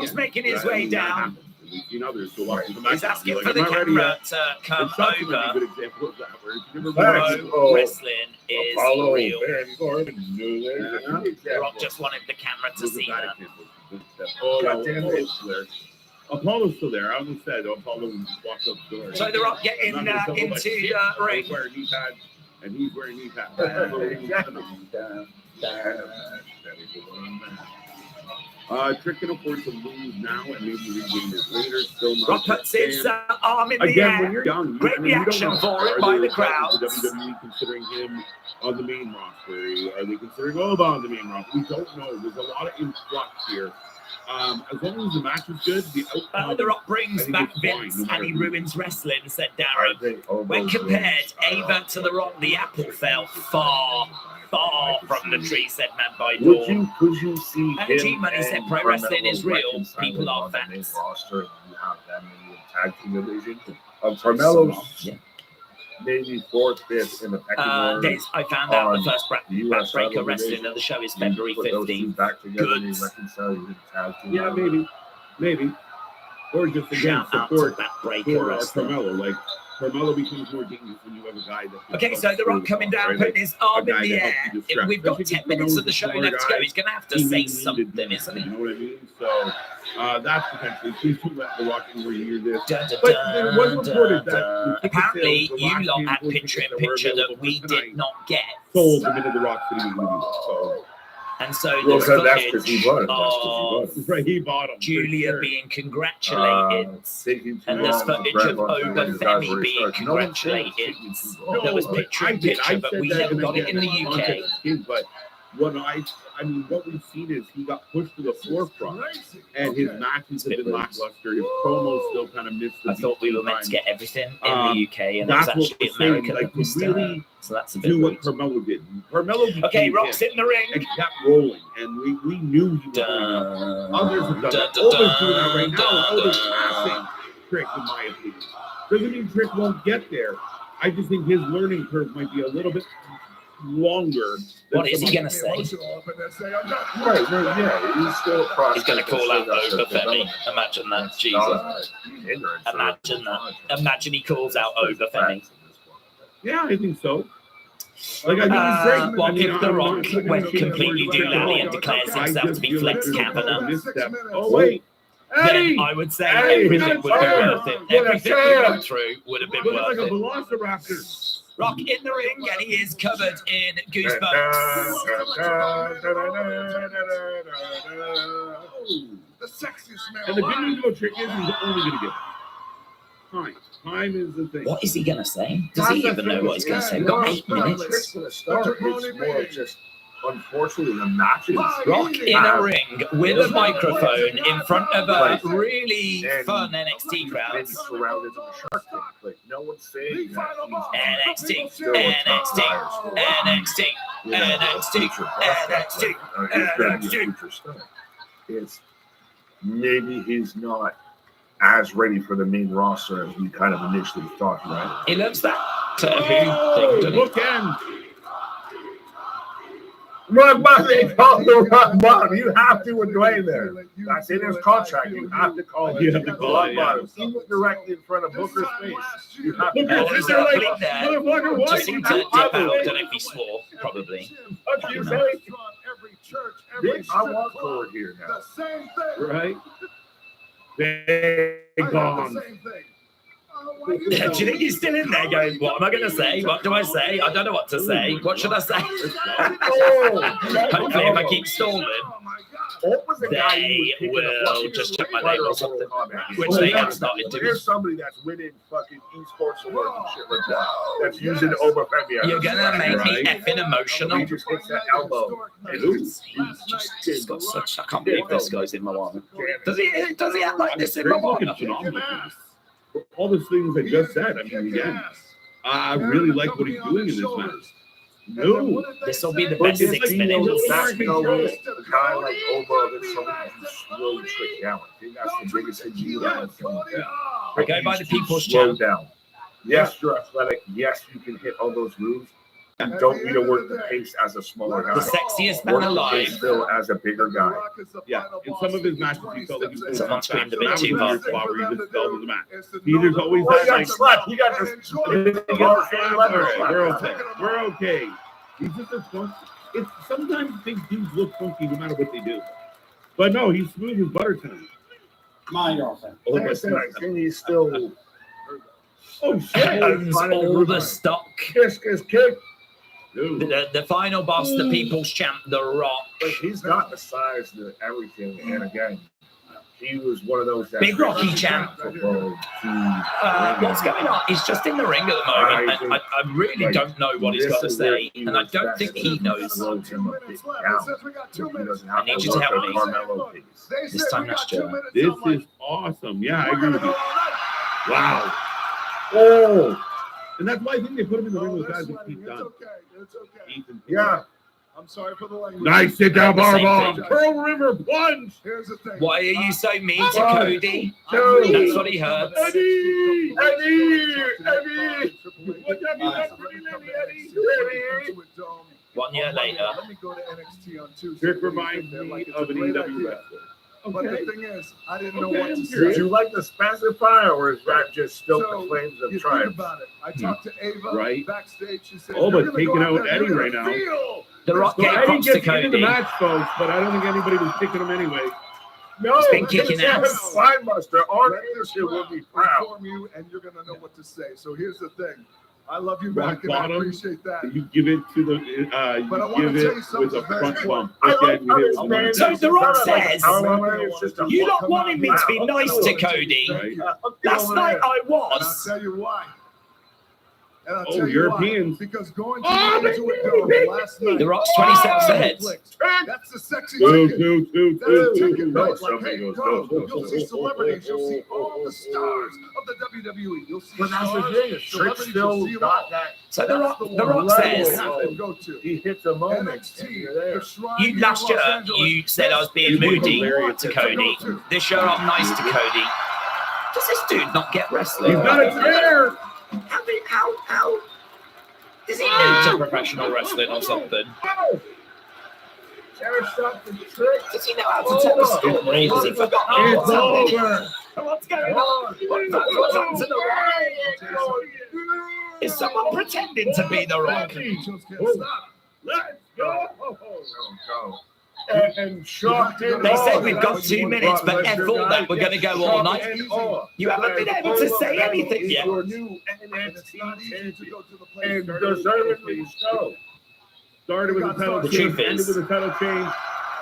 He's making his way down. We've seen others who walk through the He's match. asking Like, for the I'm not ready camera yet. to come And Sasha would be a over. good example of that, where if you never Pro realized- wrestling is Apollo, real. Baron Corbin, The Rock just wanted the camera to Those see are bad that. examples. Oh, God no, damn it. Apollo's still there. Apollo's still there. I almost said Apollo walked up the door. So the Rock getting I'm not gonna tell him, like, into shit, the ring. he's wearing knee pads, and he's wearing knee pads. Trick can afford to lose now and maybe regain it later. Still not. Rock puts his arm in the Again, when air. you're young, Great you don't reaction know. for it Are by they- the crowd. Is WWE considering him on the main roster? Are they considering Oba on the main roster? We don't know. There's a lot of influx here. As long as the match is good, the outcome. The Rock brings I think back it's fine, Vince no matter and he who. ruins wrestling, said Darren. When compared Ava to The Rock, the apple fell far from the tree, said Man by Dawn. Could you see And him T-Money said and pro wrestling is Carmelo real. reconciling People are on the main fans. roster and you have them in the tag team division? Carmelo's Yeah. maybe fourth, fifth in the pecking order. I found out the on first US Backbreaker title wrestling division. of the show is You February put those two 15th. back together and Goods. you reconcile you tag team. Yeah, maybe. Or just again Shout out to support Backbreaker for wrestling. Carmelo. Like Carmelo becomes more dangerous when you have a guy that. Okay, so The Rock coming down, putting his arm in the air. If we've got 10 minutes of the show left to go, he's going to have to say something, isn't You he? know what I mean? So that's potentially. Please don't let The Rock overhear this. Dun, dun, But dun, there was reported dun, that dun. the ticket Apparently, sales, the you last lot handful had of picture in tickets that were picture that available we for did tonight not get. sold the minute The Rock said he was going to be so. And so Well, there's that's because he footage was. of Right, he bought him. for Julia sure. being congratulated. And there's footage of Obafemi being congratulated. There was picture in picture, but we never got it in the UK. But what we've seen is he got pushed to the forefront, and his matches have been lackluster. His promos still kind of missed the I thought we were meant to get everything in the UK, and it was That's what actually we're saying. America Like, that was really so that's a bit do what rude. Carmelo did. Carmelo Okay, became Rock's him in the ring. and kept rolling, and we knew he was going up. Others have done that. Dun, Oba's doing that right now. dun, Oba's dun. passing Trick, in my opinion. Doesn't mean Trick won't get there. I just think his learning curve might be a little bit longer. What is he going to say? Right, yeah, he's still He's going to call out Obafemi. Imagine that, Jesus. Imagine that. Imagine he calls out Obafemi. Yeah, I think so. Like, I think he's great. What I mean, if The I'm Rock not looking went at the completely words like doolally that. and declares I himself just to be feel Flex like there's a Kavanagh? misstep. Oh, wait. Then Eddie! I would say Hey, everything would be worth it. what a Everything we champ. went through would have been Looking like worth a it. velociraptor. Rock in the ring, and he is covered in goosebumps. The sexiest man And the good alive. news about Trick is he's only going to get time. Time is the thing. What is he going to say? Does he even know what he's going to say? We've got 8 minutes. Trick's gonna start. It's more of just, unfortunately, the matches. Rock in a ring with a microphone in front of a really And fun NXT Been crowd. surrounded in the Shark Tank. Like, no one's saying that NXT, he's still a top NXT, player. NXT, You know, NXT, future prospect, NXT, like, he's gonna be a NXT. future star. It's maybe he's not as ready for the main roster as we kind of initially thought, right? He loves that Oh, thing, doesn't he? bookend. Rock bottom, they call the rock bottom. You have to with Dwayne there. That's in his contract. You have to call it. You have to call rock it, yeah. bottom. Even directly in front of Booker's face. You have to Look call at it. this, they're like, Complete there. motherfucker, what? Just seemed to dip out. Don't know if he swore, probably. What you say? I want Cole here now. The same thing. Right? They're I got gone. the same thing. Do you think he's still in there going, what am I going to say? What do I say? I don't know what to say. What should I say? Hopefully, if I keep stalling, What was the guy you they would pick in a will fucking just check my fighter name or of something, Mortal Kombat? which they have started doing. Here's somebody that's winning fucking esports awards and shit like that. That's using Obafemi. You're going to make me Right. effing emotional. He just hits that elbow. He's got such, I can't believe this guy's in Moana. Does he act like this in Trick looking Moana? phenomenal. All those things I just said. I mean, again, I really like what he's doing in this match. No. This will be the But best it's 6 like, minutes. that's, you know, with a guy like Oba, that's somebody who's slowed Trick down. I think that's the biggest thing you guys can I go by the people's slow chant. down. Yes, you're athletic. Yes, you can hit all those moves. You don't need to work the pace as a smaller guy. The sexiest man Work the alive. pace still as a bigger guy. Yeah, in some of his matches, he felt like he was Someone screamed a bit that was too a hard. weird spot where he just fell to the mat. There's always Well, that, you got like, slapped. You got this. all right, we're okay. We're okay. He's just a funk. It's sometimes big dudes look funky no matter what they do. But no, he's smooth as butter tonight. My girlfriend. Like I said, I think he's still. Oh shit! Owns all the stock. Kick. Dude. The final boss, the people's champ, The Rock. But he's got the size, the everything, and again, he was one of those that Big Rocky champ. Football, What's going on? He's just in the ring at the moment, and I really don't know what he's got to say, and I don't think he knows. I need you to help me. This time last year. This is awesome. Yeah, I agree with you. Wow. Oh, And that's why I think they put him in the ring with guys like Pete Dunne. It's okay. Ethan. yeah. I'm sorry for the language. Nice sit down, The same Barbara. thing. Pearl River plunge. Here's the thing. Why are you so mean to Cody? Dude. That's what he heard. Eddie. Eddie. What have you done for me lately, Eddie? 1 year later. Let me go to NXT on Tuesday. Rick reminds me of an EW wrestler. But Okay. the thing is, I didn't know Okay, what to I'm say. Did you like the specifier, or is that just still So, the flames of You tribe? think about it. I talked to Ava Right. backstage. She said, Oh, but "You're gonna taking go out there, Eddie you're right gonna now. feel The Rock So gave Eddie props to gets into the Cody. match, folks, but I don't think anybody was picking him anyway. No, He's been kicking ass. Spine Buster. Our Let this leadership will crowd be proud. inform you, and you're gonna know what to say. So here's the thing. I love you Rock back, and I bottom. appreciate that. You give it to the, But I you wanna give tell it you something with a very front important. bump. I Okay, like you how hit this it man. with So The Rock it's not like says, it's just a You lot fuck wanted me to be mouth. nice to Cody. Right. Last night I And I'll was. tell you why. And I'll Oh, tell you Europeans. why. Because going to Oh, the Intuit Dome last night. The Rock's 20 steps ahead. That's the sexy Two, ticket. two, two, That's the two. ticket. Go, Right? Like, somebody hey, goes, go. go, You'll see celebrities. You'll see all the stars of the WWE. You'll see But that's the stars, thing. Trick celebrities. still You'll see them got all. that. So The That's Rock, the the one Rock level says, you have to go to. He hits a moment. and NXT, you're there. the shrine you in last Los year Angeles. you said I was being It was moody hilarious to Cody. This year I'm nice to Cody. Does this dude not get wrestling? He's got a chair. How? Is he new to professional wrestling or something? Oh! Sarah shot the trick. Does he know how to tell a story? Has he forgotten It's what's happening? over. What's going on? What's happened to The Rock? Is someone pretending to be The Rock? Just can't stop. Let's go. Go. And shocked him. They said we've got 2 minutes, but Ed thought that we're going to go all night. You haven't been able to say anything yet. Your new And it's not NXT easy to champion. go to the place. And deservedly so. Started with a title The change, truth ended is- with a title change.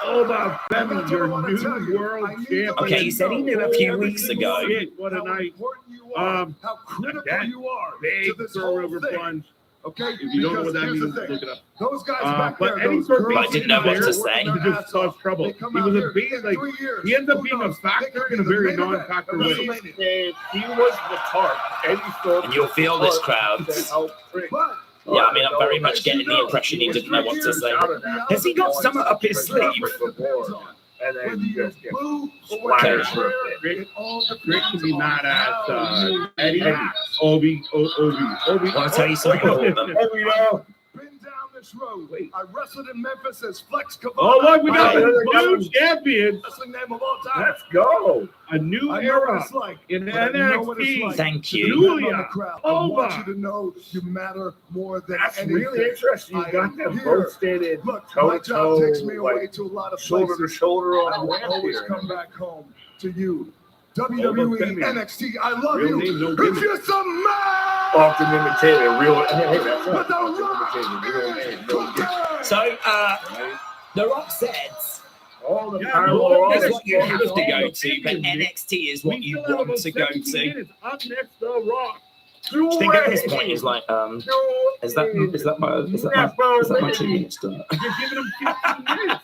All about Femi, your new world champion. Okay, he said he knew a few weeks ago. Shit, what a night. important you are, how critical again, you are to Big this Pearl whole River thing. plunge. Okay, If you don't know what that Because means, here's the look thing. it up. Those guys back But there, Eddie those Thorpe girls I didn't know what to working say. their He just ass caused off. trouble. They He come out was a here being in like 3 years. he ends up Who being a knows? They factor could in a be very the main event non-factor of way. WrestleMania. And he was the tarp. Eddie Thorpe. And you'll feel this crowd. To help Trick. But Yeah, I mean, I'm very much getting the impression he didn't know what to say. Has he got something up his sleeve? And then whether you you just get boo or whether splattered. you cheer, it all Rick can be mad at how Eddie, you Obi. I want to tell you something about them. Oh, you know. been down this road. I wrestled in Memphis as Flex Kavanaugh. Oh, look, we got Okay. the new champion. Wrestling name of all time. Let's go. A new I know what era it's like. in but I know what it's NXT. like. Thank To you. be on the Julia crowd. I want Ova. you to know you matter more than That's anything. really interesting. You I got am them here. both standing Look, toe my to job takes toe, me away like to a lot of shoulder to places. shoulder I on the will always ramp come here. back home to you. Femi. WWE, NXT, I love Real you. name, no If gimmick. you're some man, Often imitated, real. Hey, that's but right. the Often Rock imitated, real name, is no gimmick. cool. So, Right? The Rock says All the Yeah, power, no, all it's the what you have to all go the to, but NXT is what We you still have want about to go 17 to. minutes. Up next, The Rock. I think at this point he's like, is that my 2 minutes done? You're giving him 15 minutes.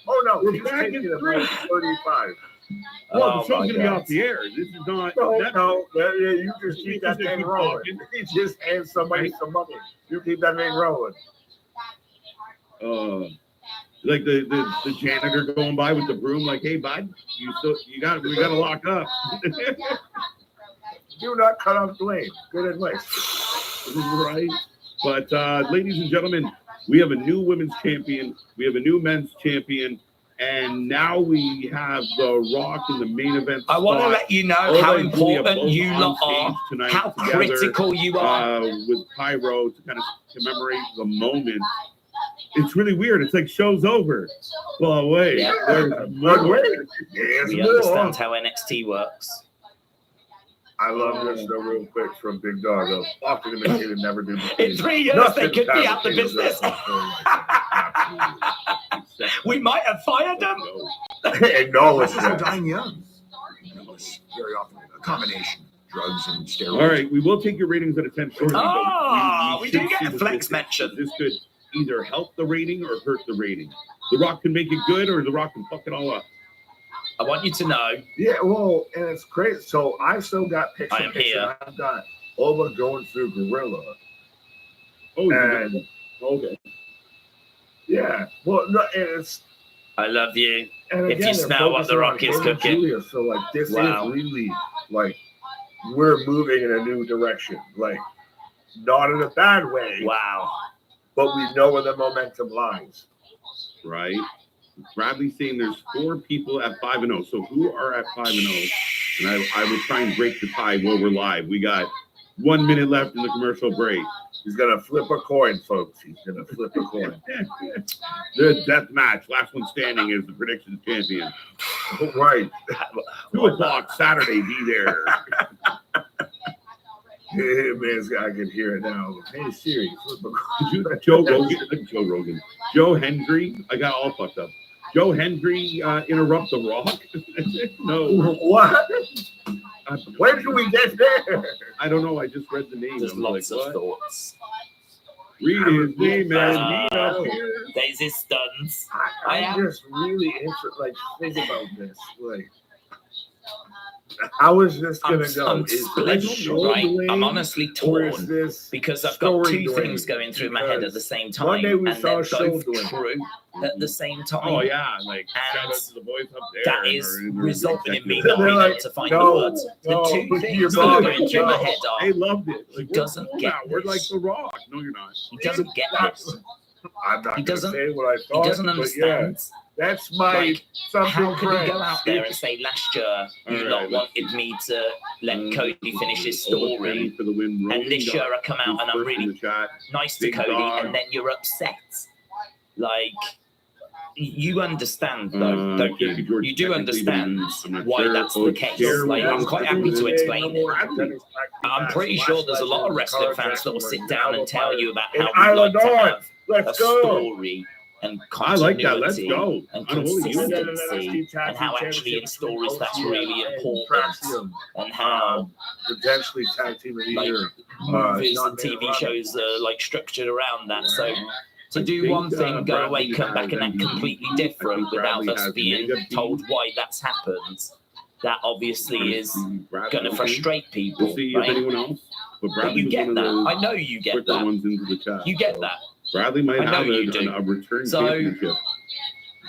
Oh no, We're he's back taking in it three. about 35. Well, Oh the show's my going to be God. off the air. This is not. No, that- no, yeah, you just keep that thing rolling. You just hand somebody some money. You keep that thing rolling. Like the janitor going by with the broom, like, hey, bud, we got to lock up. Do not cut off Dwayne. Good advice. Right? But ladies and gentlemen, we have a new women's champion. We have a new men's champion. And now we have The Rock in the main event. I want to let you know how important you lot are, how critical you are. With Pyro to kind of commemorate the moment. It's really weird. It's like show's over. Well, wait. Yeah. There's more. We understand how NXT works. I love this though, real quick from Big Dog. Though. Often to make it never do. In 3 years, they could be out the business. We might have fired them. Acknowledge Also that. dying young. It's very often a combination drugs and steroids. All right, we will take your ratings out of 10 shortly. Oh, we do should get see a the flex statistics. mention. This could either help the rating or hurt the rating. The Rock can make it good, or The Rock can fuck it all up. I want you to know. Yeah, well, and it's crazy. So I still got pictures. I am here. I've got Oba going through Gorilla. Oh, And okay. yeah, well, no, and it's. I love you. And If you they're smell what The focusing Rock on is him and cooking. Julia, so like this Wow. is really like we're moving in a new direction. Like not in a bad way, Wow. but we know where the momentum lies. Right. Bradley's saying there's 4 people at 5-0. So who are at 5-0? And I will try and break the tie while we're live. We got 1 minute left in the commercial break. He's gonna flip a coin, folks. He's gonna flip a coin. The death match, last one standing, is the predictions champion. Right. 2 o'clock Saturday. Be there. Yeah, man, I can hear it now. Hey Siri, flip a coin. Joe Rogan. Joe Hendry. I got all fucked up. Joe Hendry interrupt The Rock. No. What? Where did we get there? I don't know. I just read the name. There's I was lots like, of what? thoughts. Read his name, man. Read up here. Daisy stuns. I'm just really interested. Like, think about this. Like, how is this gonna go? I'm Is split, this right? Goldblum, I'm honestly or is torn this because I've got story 2 Dwayne? things going through my head at the same time, One day we and saw they're a show both Dwayne. true at the same time. Oh yeah, like shout out And to the boys up there. that is resulting in me They're not being like, able to find no, the words. The no, 2 put things your that are body going through my down. head They are loved it. He Like, doesn't we're get cool now. We're like this. The Rock. No, you're not. he doesn't get this. I'm not He gonna doesn't- say what I He thought. doesn't but understand. Yeah, that's my Like, something. how could he go friends. out there and say last year you All lot right, wanted me to let Cody finish his story, for the win. and this year I come out and I'm really nice to Big Cody, dog. and then you're upset. Like, you understand though, don't you? You do understand why that's the case. Like, I'm quite happy to explain it. I'm pretty sure there's a lot of wrestling fans that will sit down and tell you about how we like to have a Let's go. story and I like that. Let's continuity go. and Unholy Union. consistency, and how actually in stories that's really important, and how potentially tag team of the like, year. movies not and TV made shows are like structured around that. So to do one thing, go away, come back, and act completely different without us being told why that's happened, that obviously is going to frustrate people, We'll see if right? anyone else. But But Bradley you was get one that. of those I know you get quicker that. ones into the chat. You get so that. Bradley might I know have you do. a return So, championship.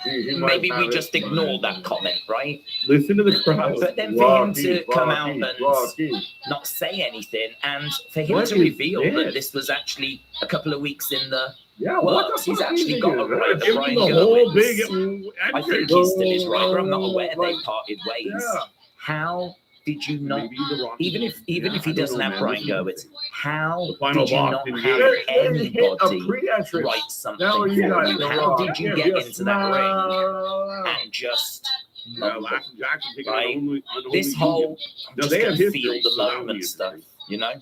Maybe we just ignore that comment, right? Listen to the crowd. But then for him to come out and not say anything, and for him What to is reveal this? that this was actually a couple of weeks in the Yeah, works, he's actually got a right to Give Brian him the whole big. Goins. I think he still is right, but I'm not aware they parted ways. Yeah. How did you not? Maybe The Rock. Even if Yeah, he I don't doesn't know, have man. Brian Goetz, how The final did you boss not didn't have get anybody pre-entrance. write something Now for you got you? The How Rock. did you Yeah, get just into that ring smile. and just Lash Jackson taking Right. on this whole I'm No, just they gonna have feel history, the so that would moment be stuff, you know?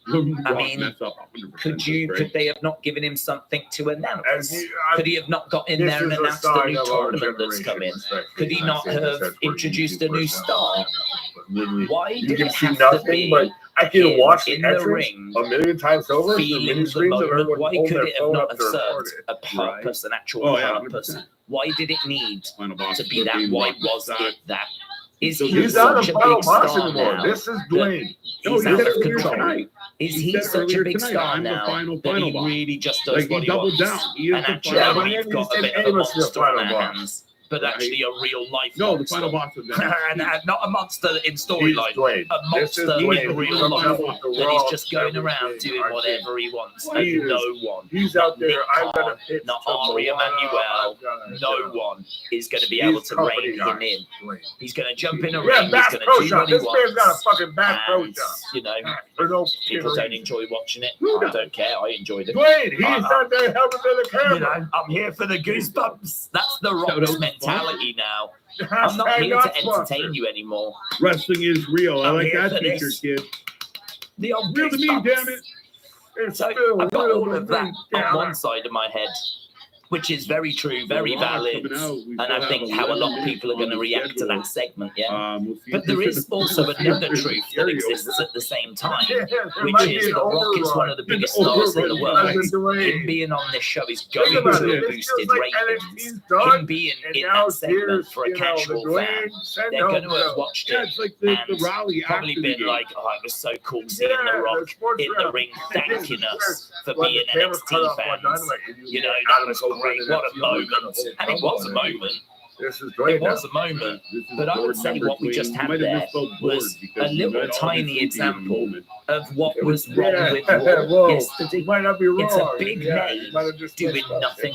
Union. I mean, Mess up 100%, Could right? they have not given him something to announce? As you, I, Could he have not got in this there and is a announced a sign new of our tournament that's generation, coming? respectfully. Could he I not say have this as for introduced you a new personally. star? But literally, Why you did can it see have to nothing, be but I can him watch the in the entrance ring, a million times over. The feeling mini the screens of moment? everyone Why holding could their it have phone not up have to record served it. a purpose, an actual Oh, yeah, purpose? 100%. Why did it need Final boss to be that? looking, Why Rock was side. it that? Is He's he He's not such a a final big boss star anymore. now? This is Dwayne. No, He's he out said of earlier control. tonight. Is He he said such a earlier big tonight, star I'm the now final that he boss. really just does Like, what he he doubled wants? down. He is And the actually, Yeah, final but we've then got he a said bit of a Amos is the monster on final our boss. hands. but Right. actually a real life No, the monster. final boss of that. and not a monster in He's storyline, Dwayne. a This is monster Dwayne. in He's real coming life. up with the That he's raw just going around everything. doing I whatever he wants, He and is- no one, He's out there. Nick I've got Khan, a pitch not to Ari Moana. Emanuel, I've got a- no one is going to be He's able to company rein him in. Dwayne. He's going to jump in a Yeah, ring. Bass He's Pro going to do Shop. what he This man's got a wants. fucking Bass Pro And, Shop. you know, For no people fucking don't reason. enjoy watching it. Who I does? don't care. I enjoyed it. Dwayne, he's out there helping to the You camera. know, I'm here for the goosebumps. That's the Shout Rock's out. mentality now. I'm not here to entertain you anymore. Wrestling is real. I I'm like here that for feature, this. kid. The old Real to me, goosebumps. damn it. It's So still I've got real all to of that me, on damn one it. side of my head, which is very true, very The Rock valid, coming out. We and still I have think how a lot of 11 people are going to minutes on the react to schedule. that segment, yeah. We'll see But if there this is also we'll see if another there's truth that carryover. exists at the same time, Yeah, there which might be is an The Rock is one of the overrun. biggest An stars in the overrun. world. Because of Dwayne. Him being on this show is Think going to about have it. This boosted feels like ratings. NXT's done, Him being and in now that segment here's, for a you know, the casual fan, Dwayne they're Sendhome going to have show. watched Yeah, it it's like the and Raleigh probably after the been game. like, oh, it was so cool seeing Yeah, The Rock sports in the rep. ring thanking us for When being the camera cut NXT off on fans. Dynamite, and You know, get that Adam was Cole great. running What up a to you, you're moment. gonna hold And it trouble was a on it. moment. This is It Dwayne was now. a moment. This is But I would board say number what we just twin. had You might have there misspelled board was because a you little read all tiny this movie in a example moment. of what It was was- wrong yeah, with whoa. Raw You yesterday. might not be wrong. It's a big Yeah, name you might have just doing missed that. nothing.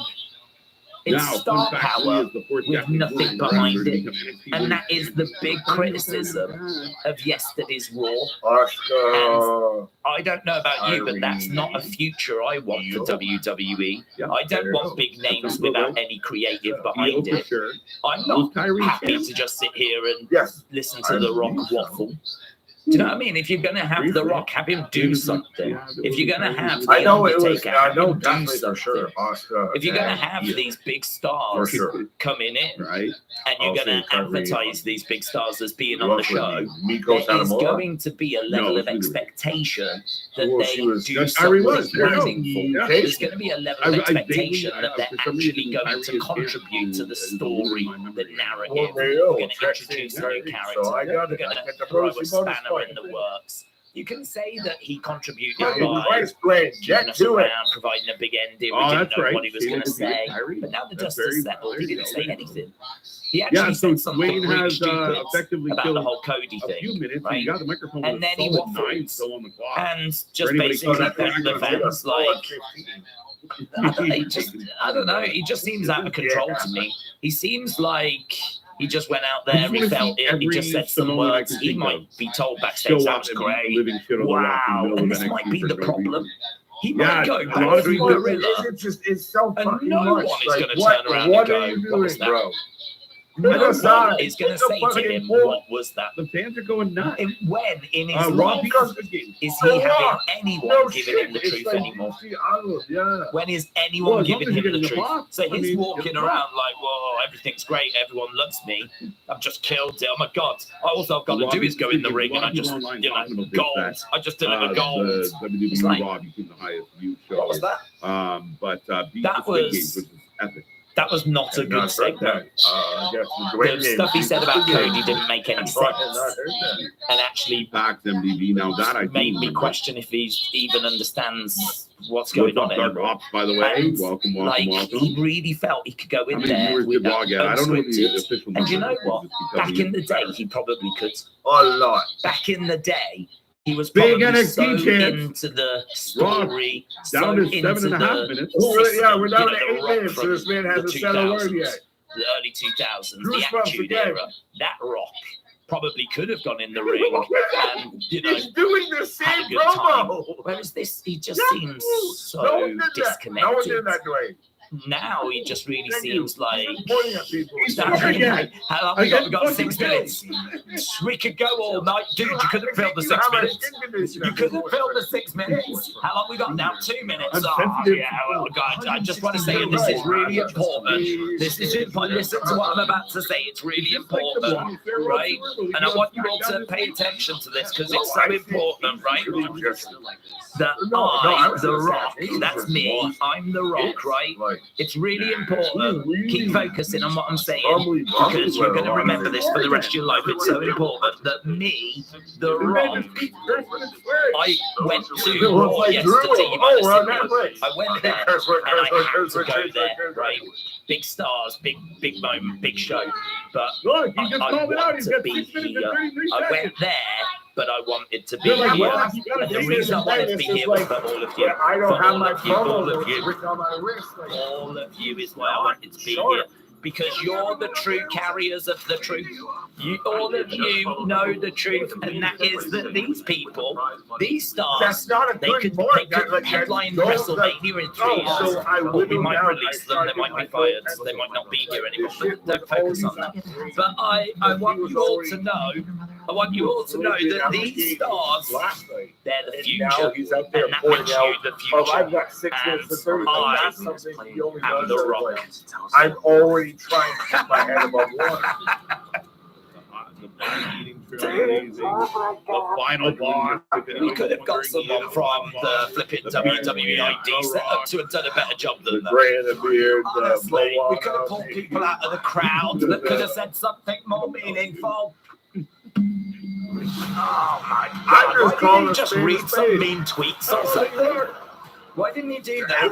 It's Now, star fun fact, he power, is the fourth with acting nothing voice behind director to it. become NXT And that Women's is the big Champion. criticism of yesterday's Raw. Oscar. I don't know about you, but that's not a future I want for WWE. Yeah, I don't there want you big go. names That sounds without right. any creative Heel behind for it. sure. I'm Was not Kyrie happy champ? to just sit here and Yes. listen to The Rock waffle. Do you know what I mean? If you're going to have The Rock, have him do something. If you're going to have I The know it was. Undertaker, I have know him do definitely for something. sure. Oscar. If you're going to and- have Yeah. these big For stars sure. coming in, Right? and you're I'll going to say Kyrie. advertise these big stars as being on the Roughly, show, Miko there is Satomura. going to be a level No, of she was- expectation that Well, they she was- do That's Kyrie something was, yeah. meaningful. Yeah. There's going to be a level of I expectation vaguely- that they're for some actually reason, going Kyrie to is contribute to the is story, my memory. the narrative. Well, We're they are. going to Track introduce a team, new so character. I got We're it. going I get the to throw a Rosie bonus spanner point. in the works. You can say that he contributed Fucking by Christ, Dwayne, keeping get us to it. around, providing a big ending. We Oh, didn't that's know right. what he was See, going to look at say. Kyrie. But now the That's dust very- has settled. He there you didn't go. say anything. He actually Yeah, so said something Dwayne really has stupid effectively about the killed whole Cody a thing. few minutes. right? And you got the microphone And with then a he solid waffled. 9 still on the clock. And just anybody basically so that's thanked the fans like, I don't know. He just seems out of control to me. He seems like he just went out I there, just he wanna felt see it, he just every said some Samoan I words. can He think might of be told show backstage, that up was and great. living shit on the rock in the Wow. middle And of this might NXT be for the no problem. reason. He Yeah, might go a lot back of through people- Gorilla. It's just, it's so And fucking no much. one is Like, gonna what, turn around what and are go, you "What doing, was that?" bro? No Put one aside. is going to Put the say to fucking him, ball. what was that? The fans are going nuts. When in his Raw life because the game. is he The having Rock. anyone No giving shit. him the It's truth like, anymore? you see Arnold, yeah. When is Well, anyone as long giving as you're him the getting the truth? box, So I he's mean, walking you're around like, whoa, everything's great, everyone loves me. I've just killed it. Oh my God. All I've got to do is go in the ring and I just, gold. I just deliver gold. The WWE It's like- Raw became the highest viewed show. What was that? But beat That the Squid was- Games, which is epic. That was not a good segment. The stuff he said about Cody didn't make any sense. And actually Fox MDB. Now that I made do me remember. question if he even understands what's What's going up, on Dark anymore. Ops, by the way? And, Welcome, Like, welcome. he really felt he could go How in many there viewers with did Raw get? I don't know what the unscripted. official And you number know is, what? just because Back he- in the day, he probably could. A lot. Back in the day, he was Big probably NXT so champs. into the story, down so to into 7.5 the minutes. Oh, system, yeah, we're down you know, to The 8 Rock minutes, so from this man the hasn't said a word 2000s, yet. the early 2000s, the Goosebumps Attitude again. Era. That Rock probably could have gone in the ring and, you know, He's doing the had a same good time. promo. Whereas this, he just Yeah. seems so No one did that. disconnected. No one did that, Dwayne. Now he just really Thank you. seems like. He's pointing at people. He's How fucking long we got? We got fucking 6 minutes. We could go all night. Dude, you couldn't fill the 6 minutes. You couldn't fill the 6 minutes. How long we got now? 2 minutes. I'm Oh, sensitive. yeah, well, God, I just want to say this is really important. This is important. Listen to what I'm about to say. It's really important, right? And I want you all to pay attention to this because it's so important, right? That I, The Rock, that's me, I'm The Rock, right? It's really important. Keep focusing on what I'm saying because you're going to remember this for the rest of your life. It's so important that me, The Rock, I went to Raw yesterday. You might have seen me. I went there and I had to go there, right? Big stars, big moment, big show. But Look, he just I called it out. want He's to got be 6 minutes here. and 33 I seconds. went there, but I wanted to be You're like, here. well, you gotta And the be reason I wanted to be here was for all of you. I don't For have all my of you, all promo of you. written on my wrist. Like, All of you is why I wanted to be here. Because you're the true carriers of the truth. All of you know the truth, and that is that these people, these stars, that's not a they good could mark. headline Don't- WrestleMania in 3 Oh, years. so I Or we whittled might down, release I them, they might be fired, they might not be here anymore, but don't focus on that. But I want you all to know, I want you all to know that these stars, last night. they're the And future, now he's out there and that pointing makes out, you the oh, I've future. got 6 minutes to And 30. I That's something he only am does The every Rock. way. I'm already trying to keep my head above water. The eating amazing. The final boss. We could have got someone from the flipping WWE ID setup to have done a better job The than that. gray and the beard, the Honestly, we could have Moana, pulled people out of the crowd that could have said something more meaningful. Oh my I'm God! just calling Why didn't he a just spade a read some spade. mean tweets or something? Why didn't he do that?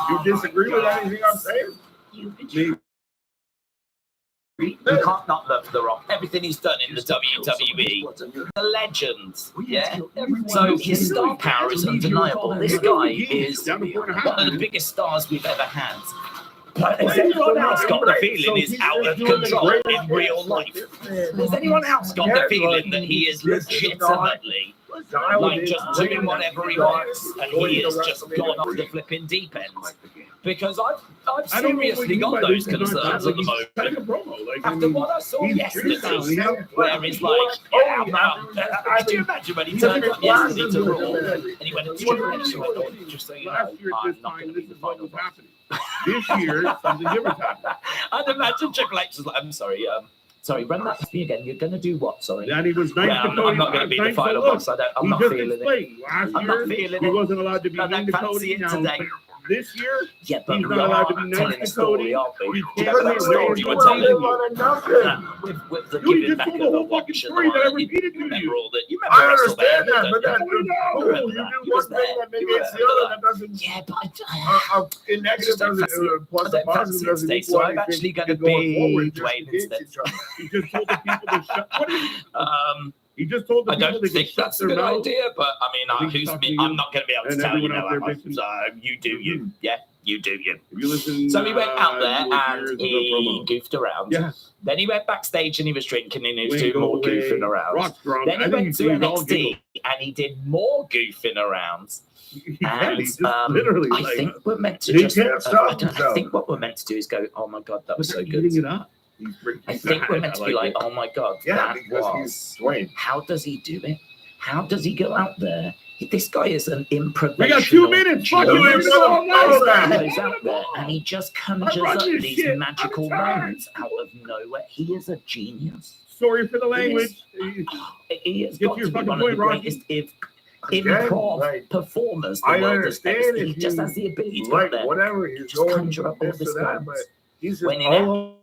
You disagree with anything I'm saying? You can't not love The Rock. Everything he's done in the WWE, the legends, yeah. So his star power is undeniable. This guy is Down to 4.5 one of the minutes. biggest stars we've ever had. But has anyone else got the feeling he's out of control in real life? Has anyone else got the feeling that he is legitimately like just doing whatever he wants and he has just gone off the flipping deep end? Because I've I don't know what seriously you got mean by those this. He's not concerns at the like he's cutting moment. a promo. Like, After what I saw he's yesterday, freestyling. where he's like, yeah, I'm out. Could you imagine when he turned up yesterday to Raw and he went into Triple H and went, oh, just so you know, Last year at I'm this not going time, to this be the is what final was boss. happening. This year, something different happened. I'd imagine Triple H was like, I'm sorry, run that for me again. You're going to do what? Sorry. Then he was nice Well, to I'm Cody. not going to be the Thanks, final but look, boss. I'm he not just feeling it. explained. Last I'm not year, feeling he it. wasn't allowed to be I mean don't to fancy Cody. it Now, today. this year, Yeah, but he's we not allowed to are be nice telling to a story, Cody. aren't we? We Do you can't remember that say story we you were don't telling? With the Dude, he giving just back told of the the whole fucking watch and story all that I that. repeated to remember you. all that? You remember I understand WrestleMania, that, don't but that, you? oh, remember you that. do You was one thing there. that You negates the remember other. that. That doesn't. Yeah, but In negative just don't doesn't. fancy it. Plus I the don't positive fancy it doesn't today, so equal I'm anything actually going to going be forward, just Dwayne against instead. each other. He just told the people to shut. What is he? He just told the I people don't they could think shut that's a their good mouth. idea, but I mean, I think who's he's me? talking I'm not going to be able to and tell you everyone now. out there Am I? bitching. So you do you. Yeah, you do you. If you listen, So he went out there years and ago he promo. goofed around. Yes. Then he went backstage and he was drinking and he was Wayne doing more Goldway, goofing around. Rock Strong. Then he I think went he's to doing all NXT giggle. and he did more goofing around. Yeah, he's just And literally I like, think we're meant to He just. can't stop I himself. think what we're meant to do is go, oh my god, that was so eating good. it up. He's breaking I think we're meant to be like, it. oh my god, Yeah, that because was. he's Dwayne. How does he do it? How does he go out there? This guy is an improvisational. We got 2 minutes. Fuck you, genius. everyone. Know He goes out there and he just conjures I run up this these shit. magical I'm tired. moments out of nowhere. He is a genius. Sorry for the language. He has Get got your to be fucking one of the point, Rocky. greatest Again, improv like, performers the I world has ever understand seen. if He just you has the ability to go like there. whatever he's Just going conjure up all this this or that, moments. but he's just When in all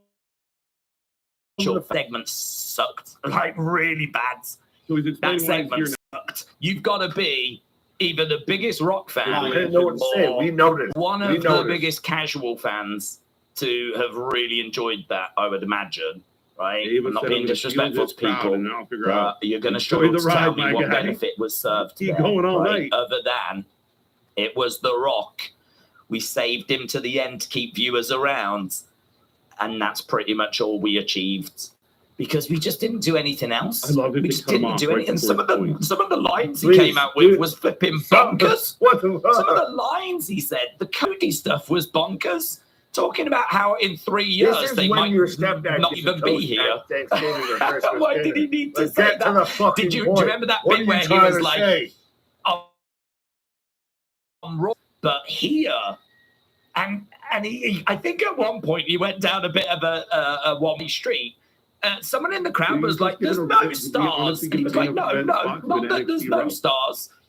Your segment sucked, like really bad. So he's That explaining why he's here segment sucked. You've got to be either the biggest rock fan I didn't know what to say. or We noticed. one We of the noticed. biggest casual fans to have really enjoyed that, I would imagine. Right? Dave I'm not said being I'm gonna disrespectful steal to this crowd people, and I'll figure out. but you're going to Enjoy struggle the to tell ride, me my what guy. benefit was served Keep there, going all right? night. Other than it was The Rock. We saved him to the end to keep viewers around, and that's pretty much all we achieved. Because we just didn't do anything else. I love it We to just come didn't off do right anything. before Some of the the point. some of the lines he Please, came out with please. was flipping bonkers. What the Some of the lines he said, the Cody stuff was bonkers. Talking about how in 3 years This is they when might your stepdad not gets a even be toast here. at Thanksgiving or Christmas Why did dinner. he need to Like, say get to that? the fucking Did you point. remember that What bit are you where he trying was to like, say? I'm Raw, but here, and he, I think at one point he went down a bit of a one-way street. Someone in the crowd He was was like, just "There's giving no a- stars," honestly and he was giving like, a "No, red no, spot to not an that there's NXT no route. stars."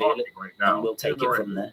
feel talking it, right now. and we'll take All it right. from there.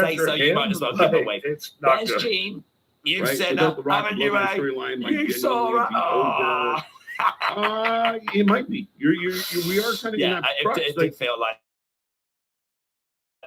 say so, you might as well give it away. It's not There's good. Gene. You've Right? set So don't up, the Rock haven't you, Logan eh? storyline might You saw genuinely it. be over. Oh. It might be. We are kind of in Yeah, that crux. it Like, did feel like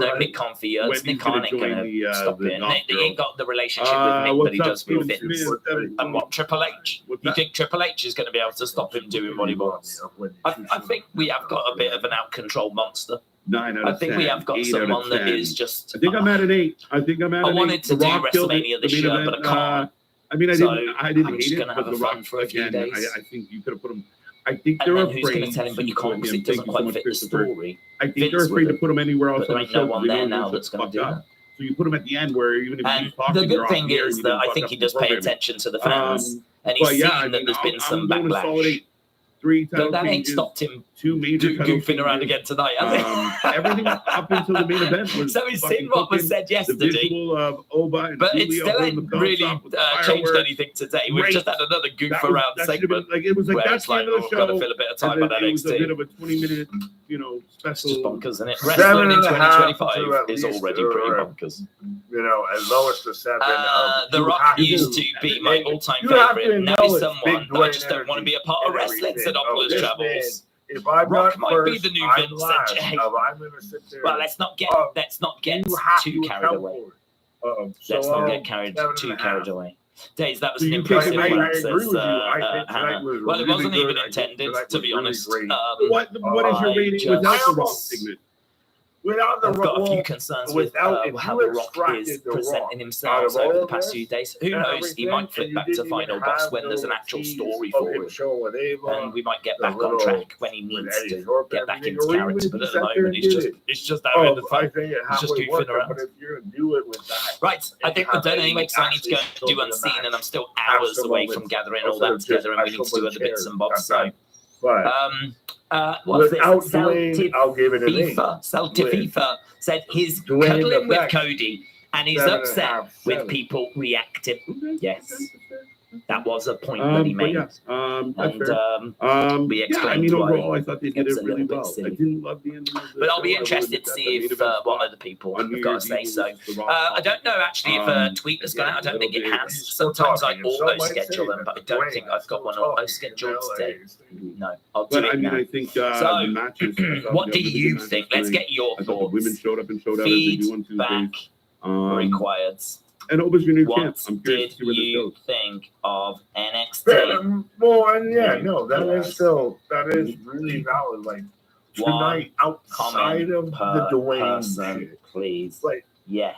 no Nick Khan for years. Wendy's Nick Khan ain't gonna going join the, to stop the it. golf He girl. ain't got the relationship with Nick that What's he up, does with Stephen Vince. Smith? And what, Triple H? What's You that? think Triple H is going to be able to stop him doing what he wants? I think we have got a bit of an out-control monster. 9 out I of think 10. we have got 8 someone out of that 10. is just. I think I'm at an 8. I think I'm at I an 8. wanted to The do Rock killed it. WrestleMania this The main year, event, but I can't. I mean, I So, didn't I'm hate just it, gonna but have The a fun Rock for a few again. days. I think you could have put him. I think And they're then who's going afraid to tell him? But you to put can't because him. it doesn't Thank you so quite much, fit the Christopher. story. I think Vince they're afraid to would've, put him anywhere else But there on the ain't no show. one because they there know now he's that's going fucked to do up. that. So you put him at the end where even if And he's talking, the you're good off thing the air and is you that didn't I fuck think up he the does pay programming. attention to the fans, and But he's yeah, seen I that mean, there's been I'm some going a solid backlash. 8. 3 title But that ain't changes, stopped him 2 major title goofing around changes. again tonight, has it? Everything up until the main event was So he's fucking seen what was cooking. said The yesterday, visual of Oba and but it Julia still holding the ain't belts really up with the changed fireworks. anything today. We've Great. just had another goof That was- around that should have been segment like, it was like where that's it's the like, end of oh, the we've got to show. fill a bit of And time then on it was a bit NXT. of a 20-minute, It's just special. bonkers, isn't it? 7.5 Wrestling in to 2025 at is least, already pretty bonkers. You know, as low as the 7. The you Rock have used to be my and all-time you have to favorite. Now acknowledge he's someone Big that I Dwayne just don't want to be a energy part of and wrestling, said everything. Oculus This Travels. man, if I'm Rock not might be first, the new I'm Vince last. and Jay. I'm gonna sit there. Well, let's not get you have too to carried account away. for it. Let's So, not get carried 7.5. carried away. Days, that was So an you take impressive it- I one, agree says with you. I think Hannah. tonight was Well, it really wasn't good. even I think intended, tonight to was be really honest. great. What is your I rating just- without the Rock almost- segment? Without the I've got a few Rock, concerns with without- if how you The Rock extracted is The Rock presenting out himself of all over the of past this few days. Who and knows? He everything, might and flip you back to didn't Final even Boss have when there's the an actual tease story of for him him. showing with Ava, And we might get the back on little- track when he with needs Eddie to Thorpe get and back everything, into or even character. if But you at the sat there moment, and he's did just having the I fun. think it He's just halfway goofing worked it, around. but if you're gonna do it with that, Right, I think we're have done Eddie anyway, because I need to go actually do show Unseen, the and I'm still have hours some away moments from gathering all instead that of just together, and we I need to do show other bits chairs and bobs. So, but what's without this? Dwayne, I'll give it an 8. Celtififa said he's Dwayne cuddling with effect. Cody, and he's 7.5, upset with 7. people reacting. Okay, Yes. okay, okay. That was a point that he But made. yeah, that's And fair. we Yeah, I explained mean, why overall, I thought they it did was it a really little bit well. I silly. didn't love the ending of the But I'll show. be I interested would've to said see the main if event one spot of the people on New have got to Year's say Eve so. was The Rock I don't know actually if a tweet has gone out. I don't think it has. Sometimes I auto schedule them, but I don't think I've got one auto scheduled today. No, I'll do But I it mean, now. I think So, the matches. I thought What the do other you matches think? tonight, Let's get your I thought the women thoughts. showed up and showed out as they do on Feedback Tuesdays. required. And Oba's your new champ. What I'm curious did to see where this you goes. think of NXT? Well, and yeah, no, that Yes. is still really valid. Like tonight, outside of the Dwayne person, shit, please. like Yes.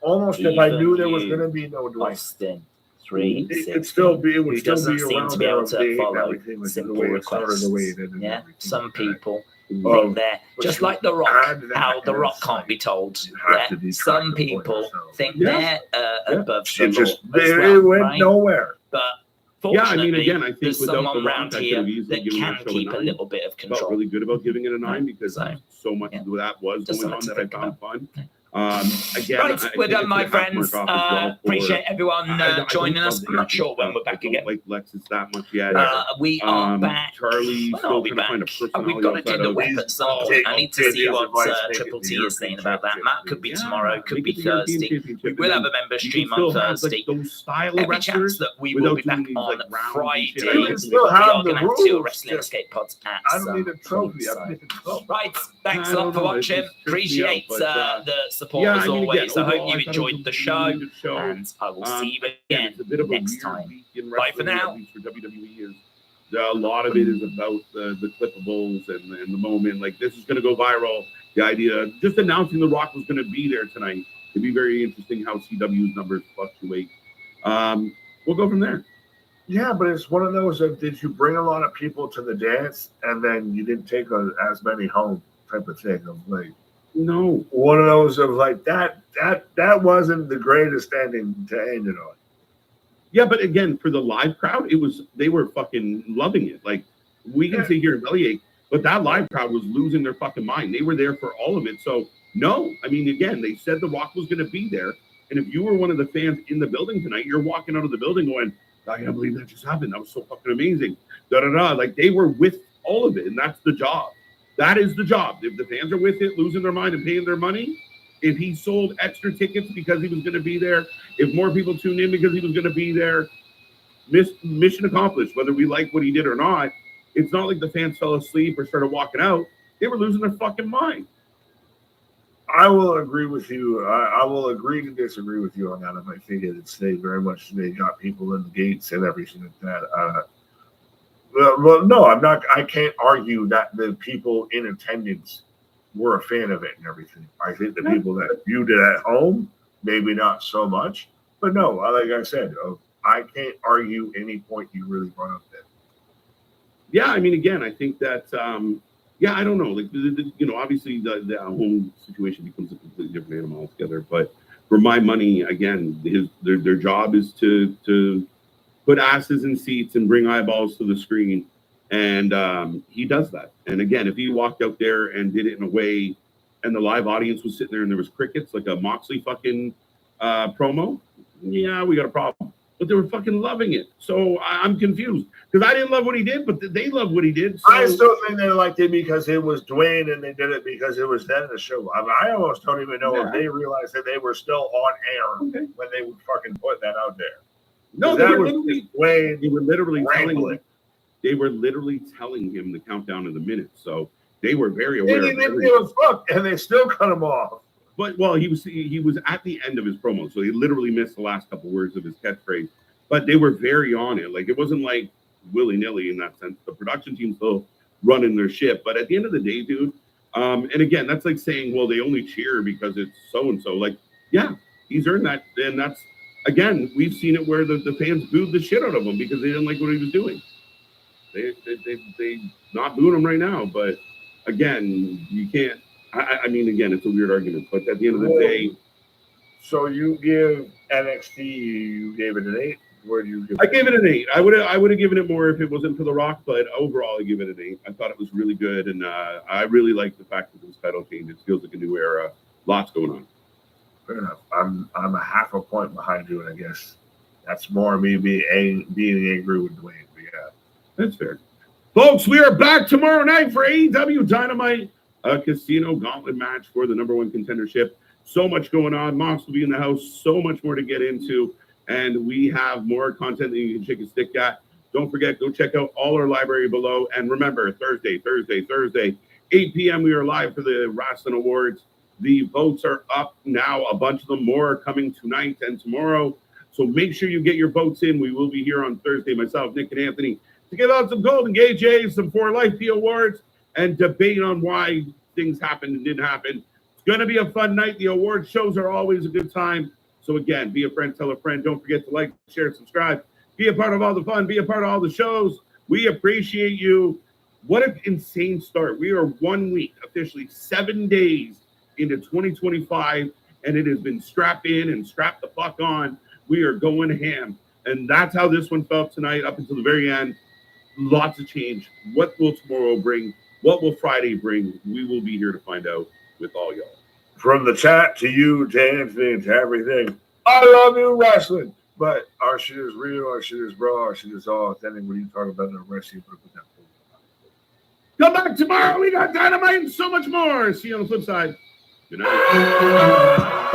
almost if I Even knew there was you, gonna be no Dwayne, Austin it 360. would still be. It would Who still doesn't be seem around to be able there to of the- follow everything was simple the way it started, requests. the way it ended, and Yeah, everything. some people Oh, think they're but just you like The Rock. add that, How The and Rock it's can't like, be told. you have Yeah, to detract some the point people yourself. think Yeah. they're Yeah. above the It just law as it well, went right? nowhere. But Yeah, I fortunately, mean, again, I think there's without someone The Rock, around I could here have easily that given can that show keep a 9. little bit of Felt control. really good about giving it a 9 because So, so much yeah. of that was Just going on something to that I think found fun. Okay. Again, Right, I we're think done, it's my a half friends. mark off as well for- Appreciate everyone I don't joining love us. the I'm not Andrew sure when stuff. we're back I don't again. like Lexus that much yet. We are back. Charlie When still are we trying to find a back? personality We've got to outside do the of- web at some Oh, point. I need to see his what advice, make it Triple the T is saying about that. European Matt could be Yeah, tomorrow, could make be it the European Thursday. Championship, We and will then have a member you can stream still on have, Thursday. like, those style Every wrestlers chance that we will without be back doing these, on like, rounds and Friday. shit. You can We still are have going the to have two rules, wrestling just- escape pods at I don't need a some trophy. point, I'm so. making a trophy. Right, thanks I a lot don't for know, it watching. just trips me Appreciate out, but, the support yeah, as I mean, always. again, I hope overall, you I thought it enjoyed was the a show, really good show. and I will see you Again, again it's a bit of a next weird time. week in Bye for wrestling, now. at least for WWE. Is a lot of it is about the clippables and the moment. Like, this is going to go viral. The idea, just announcing The Rock was going to be there tonight. It'd be very interesting how CW's numbers fluctuate. We'll go from there. Yeah, but it's one of those of did you bring a lot of people to the dance and then you didn't take as many home type of thing of like No. one of those of like that wasn't the greatest ending to end it on. Yeah, but again, for the live crowd, they were fucking loving it. Like, we can sit here and bellyache, but that live crowd was losing their fucking mind. They were there for all of it. So no, I mean, again, they said The Rock was going to be there, and if you were one of the fans in the building tonight, you're walking out of the building going, I can't believe that just happened. That was so fucking amazing. Da da da. Like, they were with all of it, and that's the job. That is the job. If the fans are with it, losing their mind and paying their money, if he sold extra tickets because he was going to be there, if more people tuned in because he was going to be there, mission accomplished. Whether we like what he did or not, it's not like the fans fell asleep or started walking out. They were losing their fucking mind. I will agree with you. I will agree to disagree with you on that. I think they very much they got people in the gates and everything like that. Well, no, I'm not. I can't argue that the people in attendance were a fan of it and everything. I think the people that viewed it at home, maybe not so much. But no, like I said, I can't argue any point you really brought up there. Yeah, I mean, again, I think that, yeah, I don't know. Like, obviously the home situation becomes a completely different animal altogether. But for my money, again, their job is to put asses in seats and bring eyeballs to the screen. And he does that. And again, if he walked out there and did it in a way and the live audience was sitting there and there was crickets, like a Moxley fucking promo, yeah, we got a problem. But they were fucking loving it. So I'm confused because I didn't love what he did, but they loved what he did. So. I still think they liked it because it was Dwayne and they did it because it was then the show. I almost don't even know if they realized that they were still on air when they would fucking put that out there. No, they were literally Dwayne. They were literally wrangling. telling him the countdown of the minutes. So they were very aware. They didn't give a fuck, and they still cut him off. But well, he was at the end of his promo, so he literally missed the last couple words of his catchphrase. But they were very on it. Like it wasn't like willy-nilly in that sense. The production team's still running their ship. But at the end of the day, dude, and again, that's like saying, well, they only cheer because it's so and so. Like, yeah, he's earned that. And that's again, we've seen it where the fans booed the shit out of him because they didn't like what he was doing. They not booing him right now, but again, you can't. I mean, again, it's a weird argument, but at the end of the day, so you give NXT, you gave it an 8. Where do you give? I gave it an 8. I would have given it more if it wasn't for The Rock, but overall, I give it an 8. I thought it was really good, and I really like the fact that this title change. It feels like a new era. Lots going on. Fair enough. I'm a half a point behind you, and I guess that's more me being angry with Dwayne. But yeah, that's fair. Folks, we are back tomorrow night for AEW Dynamite, a casino gauntlet match for the #1 contendership. So much going on. Mox will be in the house. So much more to get into. And we have more content that you can shake a stick at. Don't forget, go check out all our library below. And remember, Thursday, 8 p.m., we are live for the Wrestling Awards. The votes are up now. A bunch of them more are coming tonight and tomorrow. So make sure you get your votes in. We will be here on Thursday, myself, Nick, and Anthony, to give out some Golden Gay Jays, some For Life P awards, and debate on why things happened and didn't happen. It's going to be a fun night. The award shows are always a good time. So again, be a friend, tell a friend. Don't forget to like, share, subscribe. Be a part of all the fun. Be a part of all the shows. We appreciate you. What an insane start. We are 1 week, officially 7 days into 2025, and it has been strapped in and strapped the fuck on. We are going ham. And that's how this one felt tonight up until the very end. Lots of change. What will tomorrow bring? What will Friday bring? We will be here to find out with all y'all. From the chat to you, to Anthony, to everything. I love you, wrestling. But our shit is real, our shit is raw, our shit is all authentic. When you talk about the wrestling, come back tomorrow. We got Dynamite and so much more. See you on the flip side. Good night.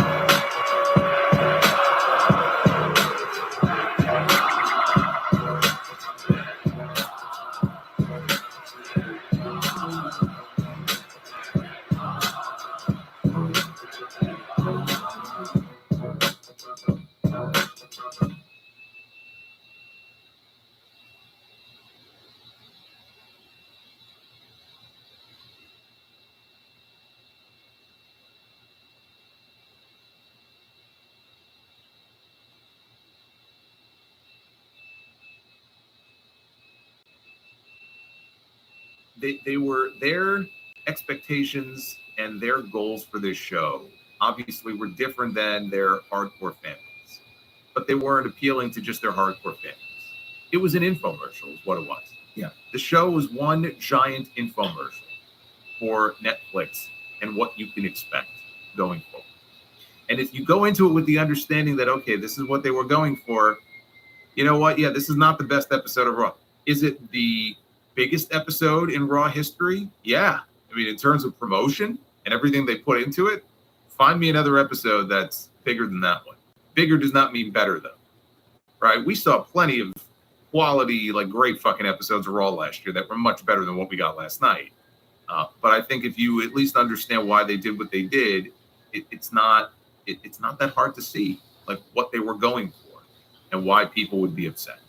They were their expectations and their goals for this show obviously were different than their hardcore fans, but they weren't appealing to just their hardcore fans. It was an infomercial is what it was. Yeah. The show was one giant infomercial for Netflix and what you can expect going forward. And if you go into it with the understanding that, okay, this is what they were going for, you know what? Yeah, this is not the best episode of Raw. Is it the biggest episode in Raw history? Yeah. I mean, in terms of promotion and everything they put into it, find me another episode that's bigger than that one. Bigger does not mean better, though, right? We saw plenty of quality, like great fucking episodes of Raw last year that were much better than what we got last night. But I think if you at least understand why they did what they did, it's not that hard to see like what they were going for and why people would be upset.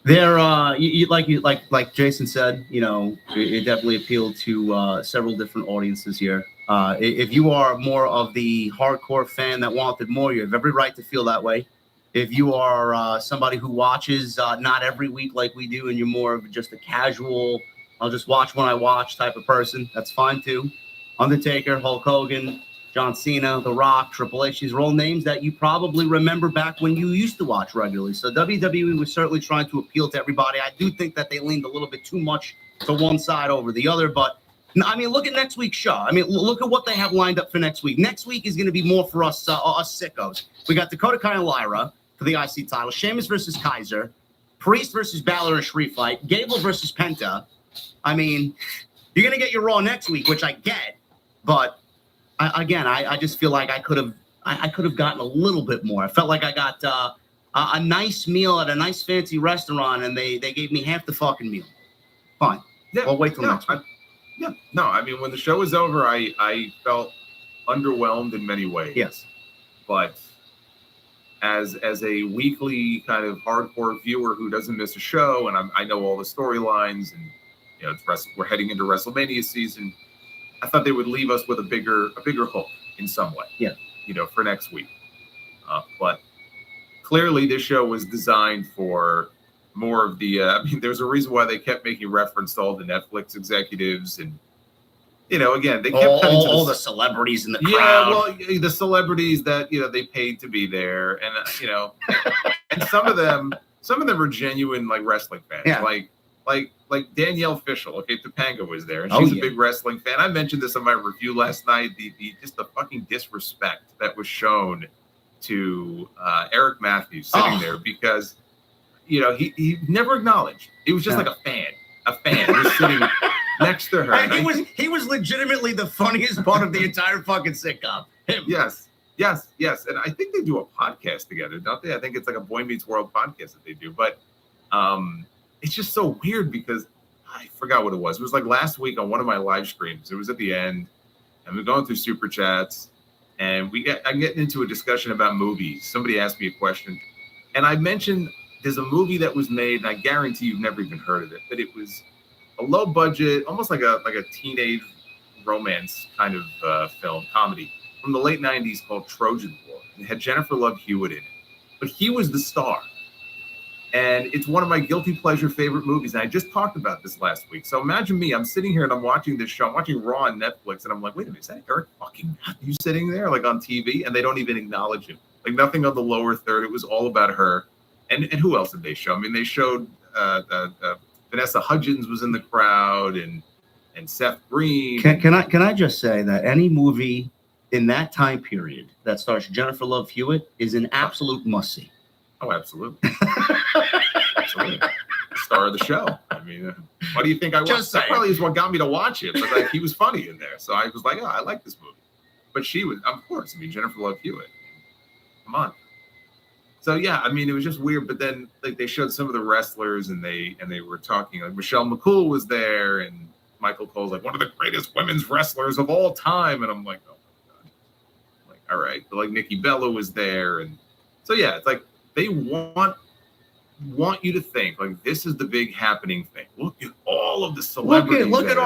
There, like Jason said, you know, it definitely appealed to several different audiences here. If you are more of the hardcore fan that wanted more, you have every right to feel that way. If you are somebody who watches not every week like we do, and you're more of just a casual, I'll just watch when I watch type of person, that's fine too. Undertaker, Hulk Hogan, John Cena, The Rock, Triple H. These are all names that you probably remember back when you used to watch regularly. So WWE was certainly trying to appeal to everybody. I do think that they leaned a little bit too much to one side over the other. But, I mean, look at next week's show. I mean, look at what they have lined up for next week. Next week is going to be more for us sickos. We got Dakota Kai and Lyra for the IC title. Sheamus versus Kaiser. Priest versus Balor in a street fight. Gable versus Penta. I mean, you're going to get your Raw next week, which I get. But I just feel like I could have gotten a little bit more. I felt like I got a nice meal at a nice fancy restaurant, and they gave me half the fucking meal. Fine. Yeah, I'll wait till next week. I mean, when the show was over, I felt underwhelmed in many ways. Yes. But as a weekly kind of hardcore viewer who doesn't miss a show, and I know all the storylines, and you know, we're heading into WrestleMania season. I thought they would leave us with a bigger hook in some way. Yeah. You know, for next week. But clearly, this show was designed for more of the. I mean, there's a reason why they kept making reference to all the Netflix executives, and you know, again, they kept cutting to all the celebrities in the crowd. Yeah, well, the celebrities that they paid to be there, and you know, and some of them were genuine like wrestling fans, Yeah. like Danielle Fishel. Okay, Topanga was there, and she's a big wrestling fan. I mentioned this in my review last night. Just the fucking disrespect that was shown to Eric Matthews sitting there, because you know he never acknowledged. He was just like a fan who's sitting next to her. And he was legitimately the funniest part of the entire fucking sitcom. Him. Yes. And I think they do a podcast together, don't they? I think it's like a Boy Meets World podcast that they do. But it's just so weird because I forgot what it was. It was like last week on one of my live streams. It was at the end, and we're going through super chats, and I'm getting into a discussion about movies. Somebody asked me a question, and I mentioned there's a movie that was made, and I guarantee you've never even heard of it, but it was a low budget, almost like a teenage romance kind of film comedy from the late 90s called Trojan War. It had Jennifer Love Hewitt in it, but he was the star. And it's one of my guilty pleasure favorite movies. And I just talked about this last week. So imagine me, I'm sitting here and I'm watching this show. I'm watching Raw on Netflix, and I'm like, wait a minute, is that Eric fucking Matthews sitting there like on TV? And they don't even acknowledge him. Like nothing on the lower third. It was all about her. And who else did they show? I mean, they showed Vanessa Hudgens was in the crowd, and Seth Green. Can I just say that any movie in that time period that stars Jennifer Love Hewitt is an absolute must-see. Oh, absolutely. Absolutely. Star of the show. I mean, what do you think I was? That probably is what got me to watch it. But like, he was funny in there. So I was like, oh, I like this movie. But she was, of course, I mean, Jennifer Love Hewitt. Come on. So yeah, I mean, it was just weird. But then like they showed some of the wrestlers, and they were talking. Like Michelle McCool was there, and Michael Cole's like one of the greatest women's wrestlers of all time. And I'm like, oh my God. I'm like, all right. But like Nikki Bella was there. And so yeah, it's like they want you to think like this is the big happening thing. Look at all of the celebrities. Look at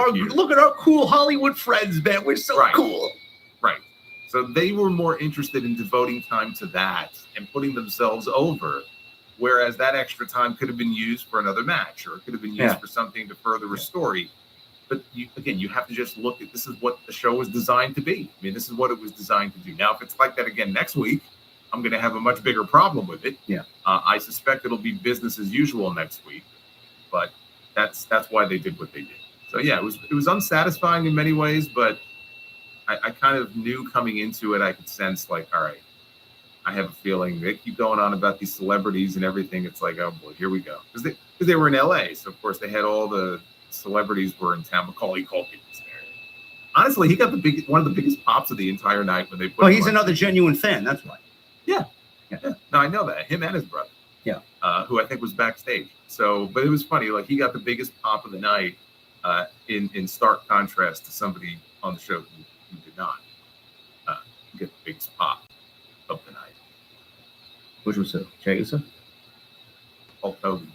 our cool Hollywood friends, man. We're so cool. Right. So they were more interested in devoting time to that and putting themselves over, whereas that extra time could have been used for another match, or it could have been used for something to further a story. But you have to just look at this is what the show was designed to be. I mean, this is what it was designed to do. Now, if it's like that again next week, I'm going to have a much bigger problem with it. Yeah. I suspect it'll be business as usual next week, but that's why they did what they did. So yeah, it was unsatisfying in many ways, but I kind of knew coming into it, I could sense like, all right, I have a feeling they keep going on about these celebrities and everything. It's like, oh boy, here we go. Because they were in LA. So of course they had all the celebrities were in town. Macaulay Culkin was there. Honestly, he got one of the biggest pops of the entire night when they put. Well, he's another genuine fan. That's right. Yeah. No, I know that. Him and his brother. Yeah. Who I think was backstage. So, but it was funny. Like he got the biggest pop of the night, in stark contrast to somebody on the show who did not get the biggest pop of the night. Which was who? Jey Uso? Hulk Hogan.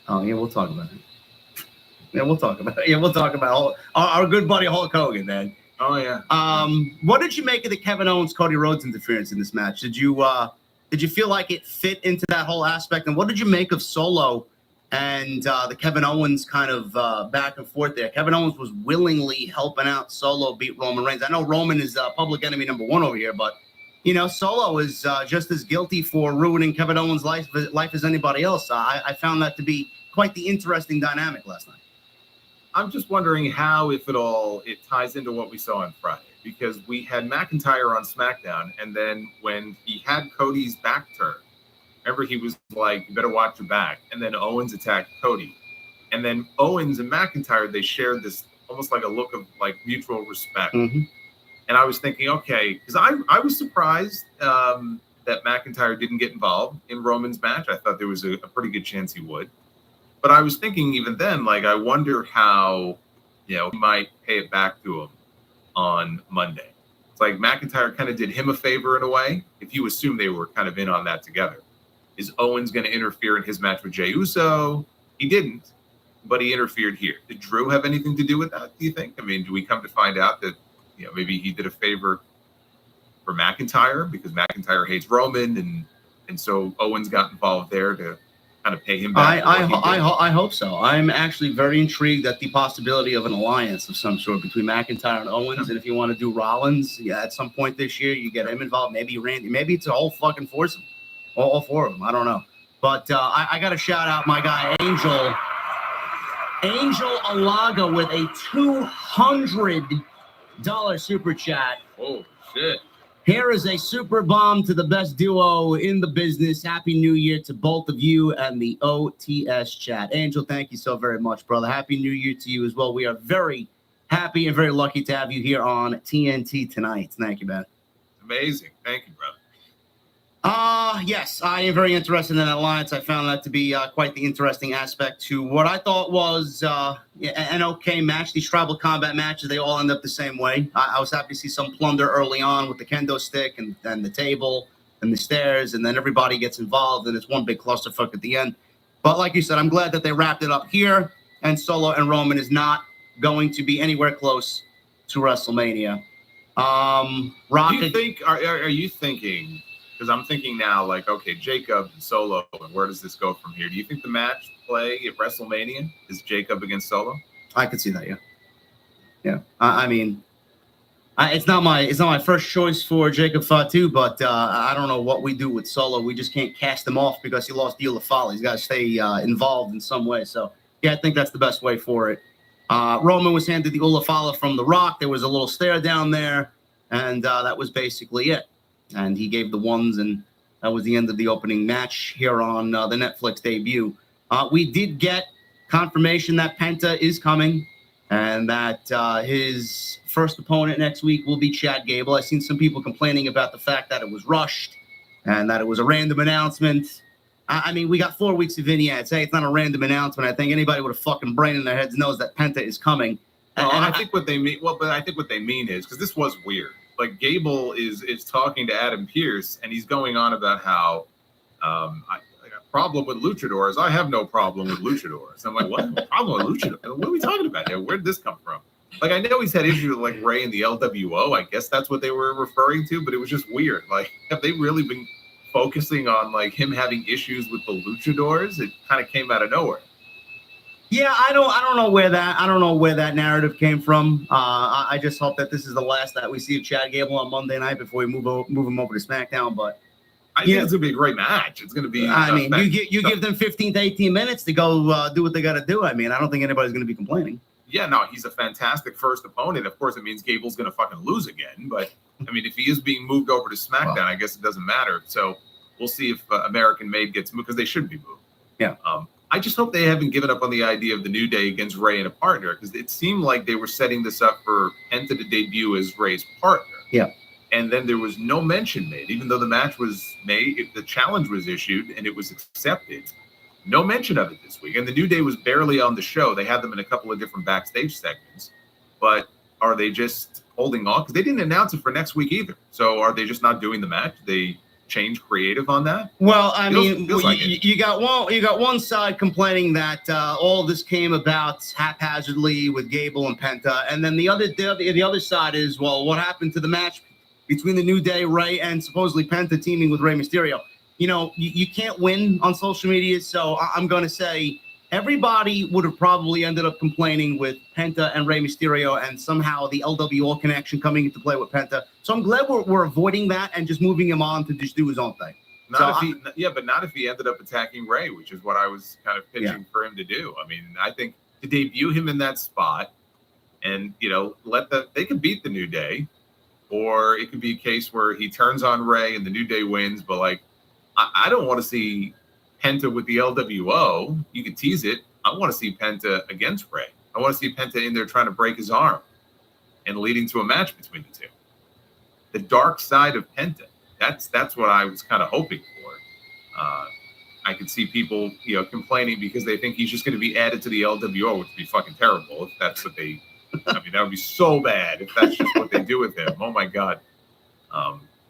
Oh yeah, we'll talk about it. Yeah, we'll talk about our good buddy Hulk Hogan, man. Oh yeah. What did you make of the Kevin Owens Cody Rhodes interference in this match? Did you feel like it fit into that whole aspect? And what did you make of Solo and the Kevin Owens kind of back and forth there. Kevin Owens was willingly helping out Solo beat Roman Reigns. I know Roman is public enemy number one over here, but you know, Solo is just as guilty for ruining Kevin Owens' life as anybody else. I found that to be quite the interesting dynamic last night. I'm just wondering how, if at all, it ties into what we saw on Friday, because we had McIntyre on SmackDown, and then when he had Cody's back turn, remember he was like, "You better watch your back," and then Owens attacked Cody, and then Owens and McIntyre, they shared this almost like a look of like mutual respect. Mm-hmm. And I was thinking, okay, because I was surprised that McIntyre didn't get involved in Roman's match. I thought there was a pretty good chance he would. But I was thinking even then, like, I wonder how, you know, he might pay it back to him on Monday. It's like McIntyre kind of did him a favor in a way, if you assume they were kind of in on that together. Is Owens going to interfere in his match with Jey Uso? He didn't, but he interfered here. Did Drew have anything to do with that, do you think? I mean, do we come to find out that, you know, maybe he did a favor for McIntyre because McIntyre hates Roman, and so Owens got involved there to kind of pay him back? I hope so. I'm actually very intrigued at the possibility of an alliance of some sort between McIntyre and Owens. And if you want to do Rollins, yeah, at some point this year, you get him involved. Maybe Randy. Maybe it's a whole fucking foursome, all four of them. I don't know. But I got to shout out my guy Angel Alaga with a $200 super chat. Oh shit! Here is a super bomb to the best duo in the business. Happy New Year to both of you and the OTS chat. Angel, thank you so very much, brother. Happy New Year to you as well. We are very happy and very lucky to have you here on TNT tonight. Thank you, man. Amazing. Thank you, brother. Yes, I am very interested in that alliance. I found that to be quite the interesting aspect to what I thought was an okay match. These tribal combat matches, they all end up the same way. I was happy to see some plunder early on with the kendo stick and the table and the stairs, and then everybody gets involved, and it's one big clusterfuck at the end. But like you said, I'm glad that they wrapped it up here, and Solo and Roman is not going to be anywhere close to WrestleMania. Do you think, are you thinking... Because I'm thinking now, like, okay, Jacob and Solo, and where does this go from here? Do you think the match play at WrestleMania is Jacob against Solo? I could see that, yeah. Yeah, I mean, it's not my first choice for Jacob Fatu, but I don't know what we do with Solo. We just can't cast him off because he lost Deal of Folly. He's got to stay involved in some way. So, yeah, I think that's the best way for it. Roman was handed the Ulafala from The Rock. There was a little stare down there, and that was basically it. And he gave the ones, and that was the end of the opening match here on the Netflix debut. We did get confirmation that Penta is coming, and that his first opponent next week will be Chad Gable. I've seen some people complaining about the fact that it was rushed and that it was a random announcement. I mean, we got 4 weeks of vignettes. Hey, it's not a random announcement. I think anybody with a fucking brain in their heads knows that Penta is coming. Well, I think what they mean. Well, but I think what they mean is, because this was weird. Like, Gable is talking to Adam Pearce, and he's going on about how I got a problem with luchadors. I have no problem with luchadors. I'm like, what? Problem with luchadors? What are we talking about here? Where did this come from? Like, I know he's had issues with, like, Ray and the LWO. I guess that's what they were referring to, but it was just weird. Like, have they really been focusing on, like, him having issues with the luchadors? It kind of came out of nowhere. Yeah, I don't know where that narrative came from. I just hope that this is the last that we see of Chad Gable on Monday night before we move him over to SmackDown. But I think it's gonna be a great match. It's gonna be. I mean, you give them 15 to 18 minutes to go do what they got to do. I mean, I don't think anybody's gonna be complaining. Yeah, no, he's a fantastic first opponent. Of course, it means Gable's gonna fucking lose again. But I mean, if he is being moved over to SmackDown, I guess it doesn't matter. So we'll see if American Made gets moved, because they should be moved. Yeah. I just hope they haven't given up on the idea of the New Day against Ray and a partner, because it seemed like they were setting this up for Penta to debut as Ray's partner. Yeah. And then there was no mention made, even though the match was made, the challenge was issued and it was accepted. No mention of it this week. And the New Day was barely on the show. They had them in a couple of different backstage segments. But are they just holding on? Because they didn't announce it for next week either. So are they just not doing the match? They change creative on that? Well, I mean, like you got one side complaining that all of this came about haphazardly with Gable and Penta, and then the other side is, well, what happened to the match between the New Day, Ray, and supposedly Penta teaming with Rey Mysterio? You know, you can't win on social media, so I'm going to say everybody would have probably ended up complaining with Penta and Rey Mysterio and somehow the LWO connection coming into play with Penta. So I'm glad we're avoiding that and just moving him on to just do his own thing. Not if he ended up attacking Ray, which is what I was kind of pitching for him to do. I mean, I think to debut him in that spot and, they could beat the New Day, or it could be a case where he turns on Ray and the New Day wins. But I don't want to see Penta with the LWO. You could tease it. I want to see Penta against Ray. I want to see Penta in there trying to break his arm and leading to a match between the two. The dark side of Penta. That's what I was kind of hoping for. I could see people, complaining because they think he's just going to be added to the LWO, which would be fucking terrible if that's what they. I mean, that would be so bad if that's just what they do with him. Oh my god.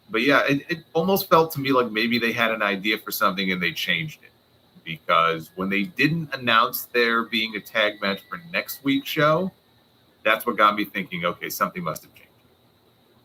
But yeah, it almost felt to me like maybe they had an idea for something and they changed it, because when they didn't announce there being a tag match for next week's show, that's what got me thinking. Okay, something must have changed.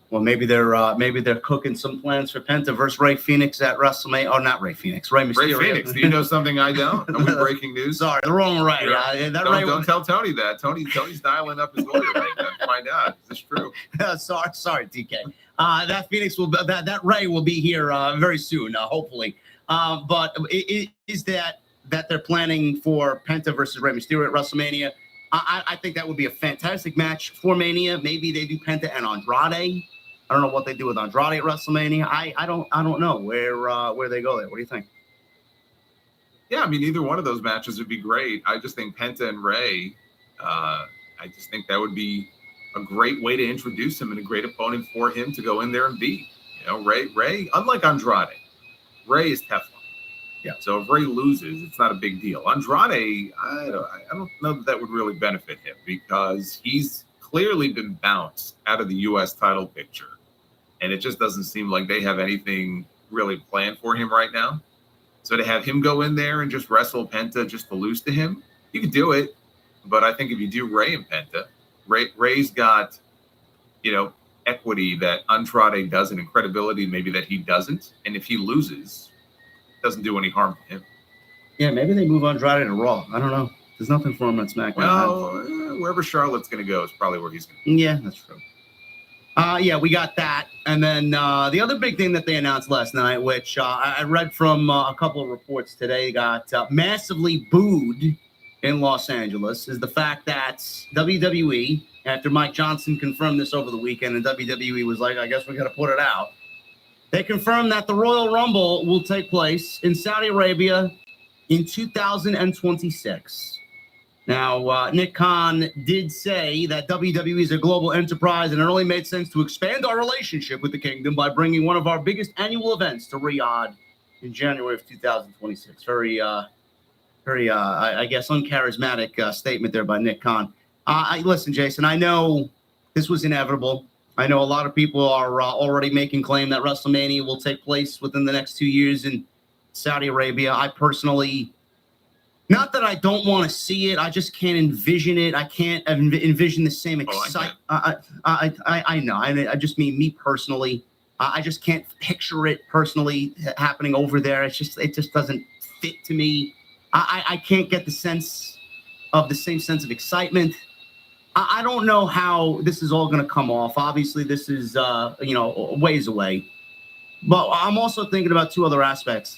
Well, maybe they're cooking some plans for Penta versus Ray Phoenix at WrestleMania. Oh, not Ray Phoenix, Ray Mysterio. Ray Phoenix. Do you know something I don't? Are we breaking news? Sorry, the wrong Ray. Don't tell Tony that. Tony's dialing up his lawyer right now to find out. Is this true? sorry, TK. That Phoenix that Ray will be here very soon, hopefully. But is that they're planning for Penta versus Rey Mysterio at WrestleMania? I think that would be a fantastic match for Mania. Maybe they do Penta and Andrade. I don't know what they do with Andrade at WrestleMania. I don't know where they go there. What do you think? Yeah, I mean, either one of those matches would be great. I just think Penta and Ray, I just think that would be a great way to introduce him and a great opponent for him to go in there and beat. Ray, unlike Andrade, Ray is Teflon. Yeah. So if Ray loses, it's not a big deal. Andrade, I don't know that would really benefit him, because he's clearly been bounced out of the U.S. title picture, and it just doesn't seem like they have anything really planned for him right now. So to have him go in there and just wrestle Penta just to lose to him, you could do it. But I think if you do Ray and Penta, Ray's got, equity that Andrade doesn't and credibility maybe that he doesn't. And if he loses, it doesn't do any harm to him. Yeah, maybe they move Andrade to Raw. I don't know. There's nothing for him at SmackDown. Well, wherever Charlotte's going to go is probably where he's going to go. Yeah, that's true. We got that. And then the other big thing that they announced last night, which I read from a couple of reports today, got massively booed in Los Angeles, is the fact that WWE, after Mike Johnson confirmed this over the weekend, and WWE was like, I guess we got to put it out. They confirmed that the Royal Rumble will take place in Saudi Arabia in 2026. Now, Nick Khan did say that WWE is a global enterprise, and it only made sense to expand our relationship with the kingdom by bringing one of our biggest annual events to Riyadh in January of 2026. Very, I guess, uncharismatic statement there by Nick Khan. Listen, Jason, I know this was inevitable. I know a lot of people are already making claim that WrestleMania will take place within the next 2 years in Saudi Arabia. I personally, not that I don't want to see it, I just can't envision it. I can't envision the same excitement. I know. I just mean me personally. I just can't picture it personally happening over there. It just doesn't fit to me. I can't get the same sense of excitement. I don't know how this is all going to come off. Obviously, this is ways away. But I'm also thinking about two other aspects.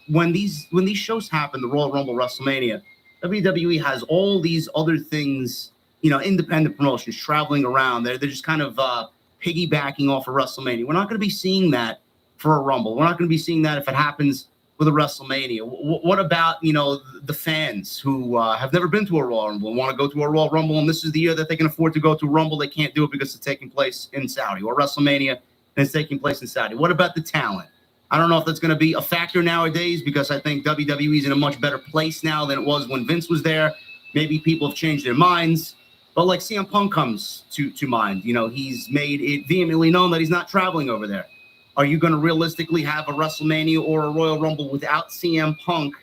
When these shows happen, the Royal Rumble, WrestleMania, WWE has all these other things, independent promotions traveling around. They're just kind of piggybacking off of WrestleMania. We're not going to be seeing that for a Rumble. We're not going to be seeing that if it happens with a WrestleMania. What about, the fans who have never been to a Royal Rumble and want to go to a Royal Rumble, and this is the year that they can afford to go to a Rumble? They can't do it because it's taking place in Saudi, or WrestleMania and it's taking place in Saudi. What about the talent? I don't know if that's going to be a factor nowadays, because I think WWE is in a much better place now than it was when Vince was there. Maybe people have changed their minds. But like CM Punk comes to mind. He's made it vehemently known that he's not traveling over there. Are you going to realistically have a WrestleMania or a Royal Rumble without CM Punk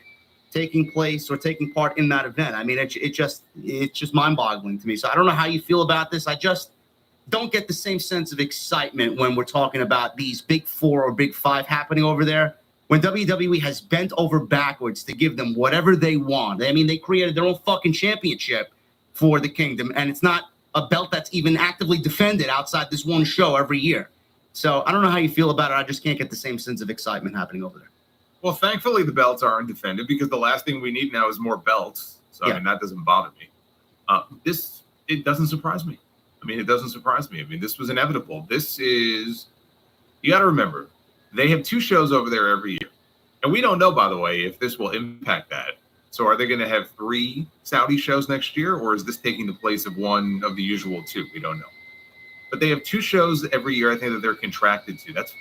taking place or taking part in that event? I mean, it's just mind-boggling to me. So I don't know how you feel about this. I just don't get the same sense of excitement when we're talking about these big four or big five happening over there. when WWE has bent over backwards to give them whatever they want. I mean, they created their own fucking championship for the Kingdom, and it's not a belt that's even actively defended outside this one show every year. So I don't know how you feel about it. I just can't get the same sense of excitement happening over there. Well, thankfully, the belts are undefended because the last thing we need now is more belts. So, I mean, that doesn't bother me. It doesn't surprise me. I mean, it doesn't surprise me. I mean, this was inevitable. You got to remember, they have 2 shows over there every year. And we don't know, by the way, if this will impact that. So are they going to have 3 Saudi shows next year, or is this taking the place of one of the usual 2? We don't know. But they have 2 shows every year, I think, that they're contracted to. That's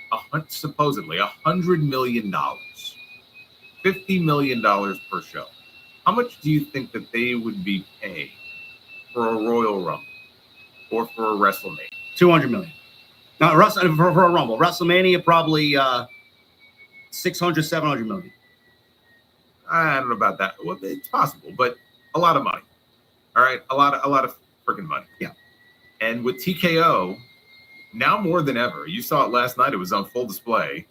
supposedly $100 million, $50 million per show. How much do you think that they would be paying for a Royal Rumble or for a WrestleMania? $200 million. Now, for a Rumble. WrestleMania, probably 600, 700 million. I don't know about that. Well, it's possible, but a lot of money. All right, a lot of freaking money. Yeah. And with TKO, now more than ever, you saw it last night. It was on full display.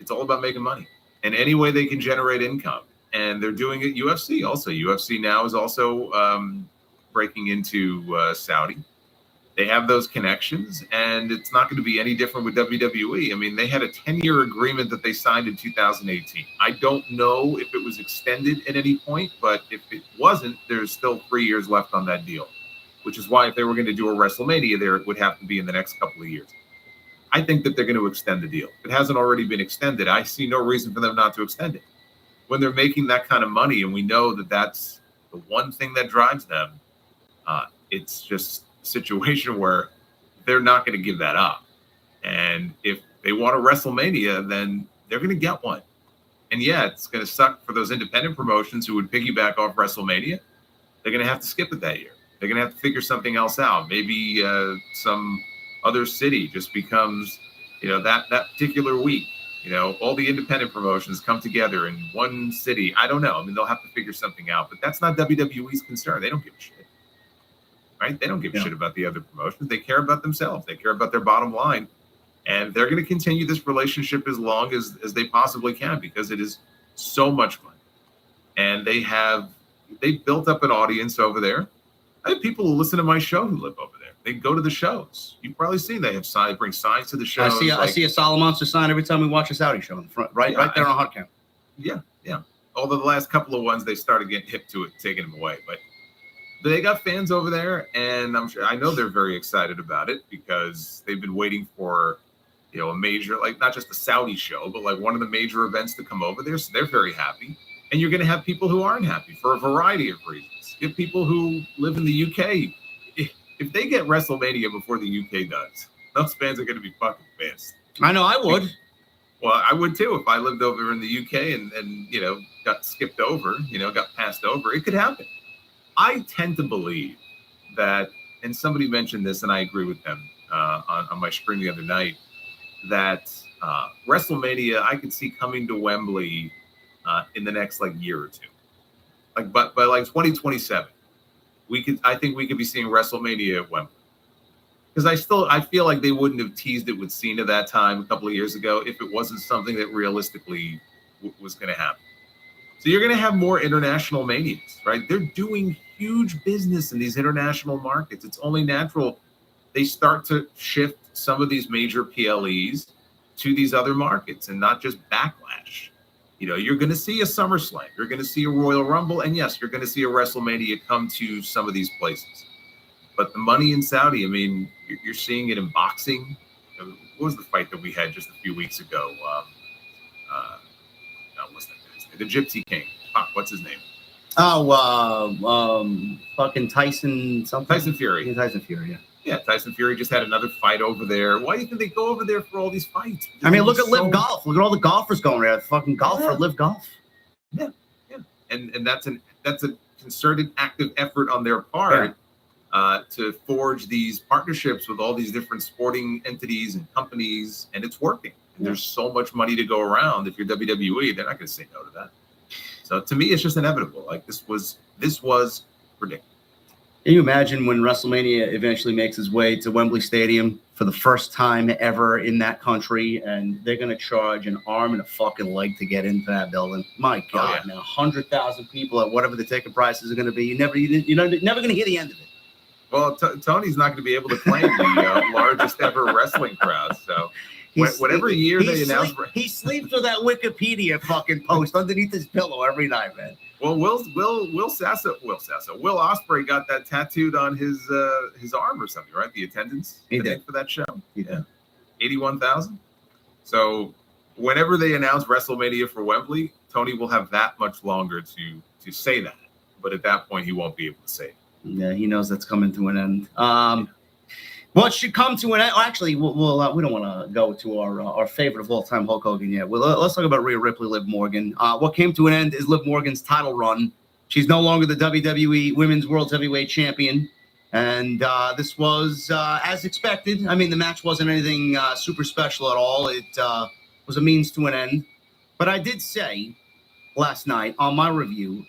It's all about making money, and any way they can generate income. And they're doing it. UFC also. UFC now is also breaking into Saudi. They have those connections, and it's not going to be any different with WWE. I mean, they had a 10-year agreement that they signed in 2018. I don't know if it was extended at any point, but if it wasn't, there's still 3 years left on that deal, which is why if they were going to do a WrestleMania there, it would have to be in the next couple of years. I think that they're going to extend the deal. If it hasn't already been extended, I see no reason for them not to extend it. When they're making that kind of money, and we know that that's the one thing that drives them, it's just situation where they're not going to give that up. And if they want a WrestleMania, then they're going to get one. And yeah, it's going to suck for those independent promotions who would piggyback off WrestleMania. They're going to have to skip it that year. They're going to have to figure something else out. Maybe some other city just becomes, that particular week, all the independent promotions come together in one city. I don't know. I mean, they'll have to figure something out, but that's not WWE's concern. They don't give a shit. Right? They don't give a shit about the other promotions. They care about themselves. They care about their bottom line. And they're going to continue this relationship as long as they possibly can, because it is so much fun. And they built up an audience over there. I have people who listen to my show who live over there. They go to the shows. You've probably seen they have signs, bring signs to the shows. I see a Solid Monster sign every time we watch a Saudi show in the front, right there on Hot Camp. Yeah. Although the last couple of ones, they started getting hip to it, taking them away. But they got fans over there, and I know they're very excited about it because they've been waiting for, a major, like not just the Saudi show, but like one of the major events to come over there. So they're very happy. And you're going to have people who aren't happy for a variety of reasons. You have people who live in the UK. If they get WrestleMania before the UK does, those fans are going to be fucking pissed. I know, I would. Well, I would too if I lived over in the UK and got skipped over, got passed over. It could happen. I tend to believe that, and somebody mentioned this, and I agree with them on my stream the other night, that WrestleMania I could see coming to Wembley in the next year or two, but by 2027, I think we could be seeing WrestleMania at Wembley, because I feel like they wouldn't have teased it with Cena that time a couple of years ago if it wasn't something that realistically was going to happen. So you're going to have more international manias, right? They're doing huge business in these international markets. It's only natural they start to shift some of these major PLEs to these other markets and not just Backlash. You're going to see a SummerSlam. You're going to see a Royal Rumble. And yes, you're going to see a WrestleMania come to some of these places. But the money in Saudi, I mean, you're seeing it in boxing. What was the fight that we had just a few weeks ago? What's that guy's name? The Gypsy King. What's his name? Fucking Tyson something. Tyson Fury. Yeah, Tyson Fury, yeah. Yeah, Tyson Fury just had another fight over there. Why do you think they go over there for all these fights? I mean, look at Live Golf. Look at all the golfers going there. Fucking golf for Live Golf. Yeah. And that's a concerted, active effort on their part to forge these partnerships with all these different sporting entities and companies, and it's working. And there's so much money to go around. If you're WWE, they're not going to say no to that. So to me, it's just inevitable. This was predictable. Can you imagine when WrestleMania eventually makes its way to Wembley Stadium for the first time ever in that country, and they're going to charge an arm and a fucking leg to get into that building? My God, man, 100,000 people at whatever the ticket prices are going to be. You're never going to hear the end of it. Well, Tony's not going to be able to claim the largest ever wrestling crowd. So whatever year they announce, he sleeps with that Wikipedia fucking post underneath his pillow every night, man. Well, Will Ospreay got that tattooed on his arm or something, right? The attendance he did for that show. He did. 81,000. So whenever they announce WrestleMania for Wembley, Tony will have that much longer to say that. But at that point, he won't be able to say it. Yeah, he knows that's coming to an end. What should come to an end? Actually, we don't want to go to our favorite of all time, Hulk Hogan, yet. Well, let's talk about Rhea Ripley, Liv Morgan. What came to an end is Liv Morgan's title run. She's no longer the WWE Women's World Heavyweight Champion, and this was as expected. I mean, the match wasn't anything super special at all. It was a means to an end. But I did say last night on my review,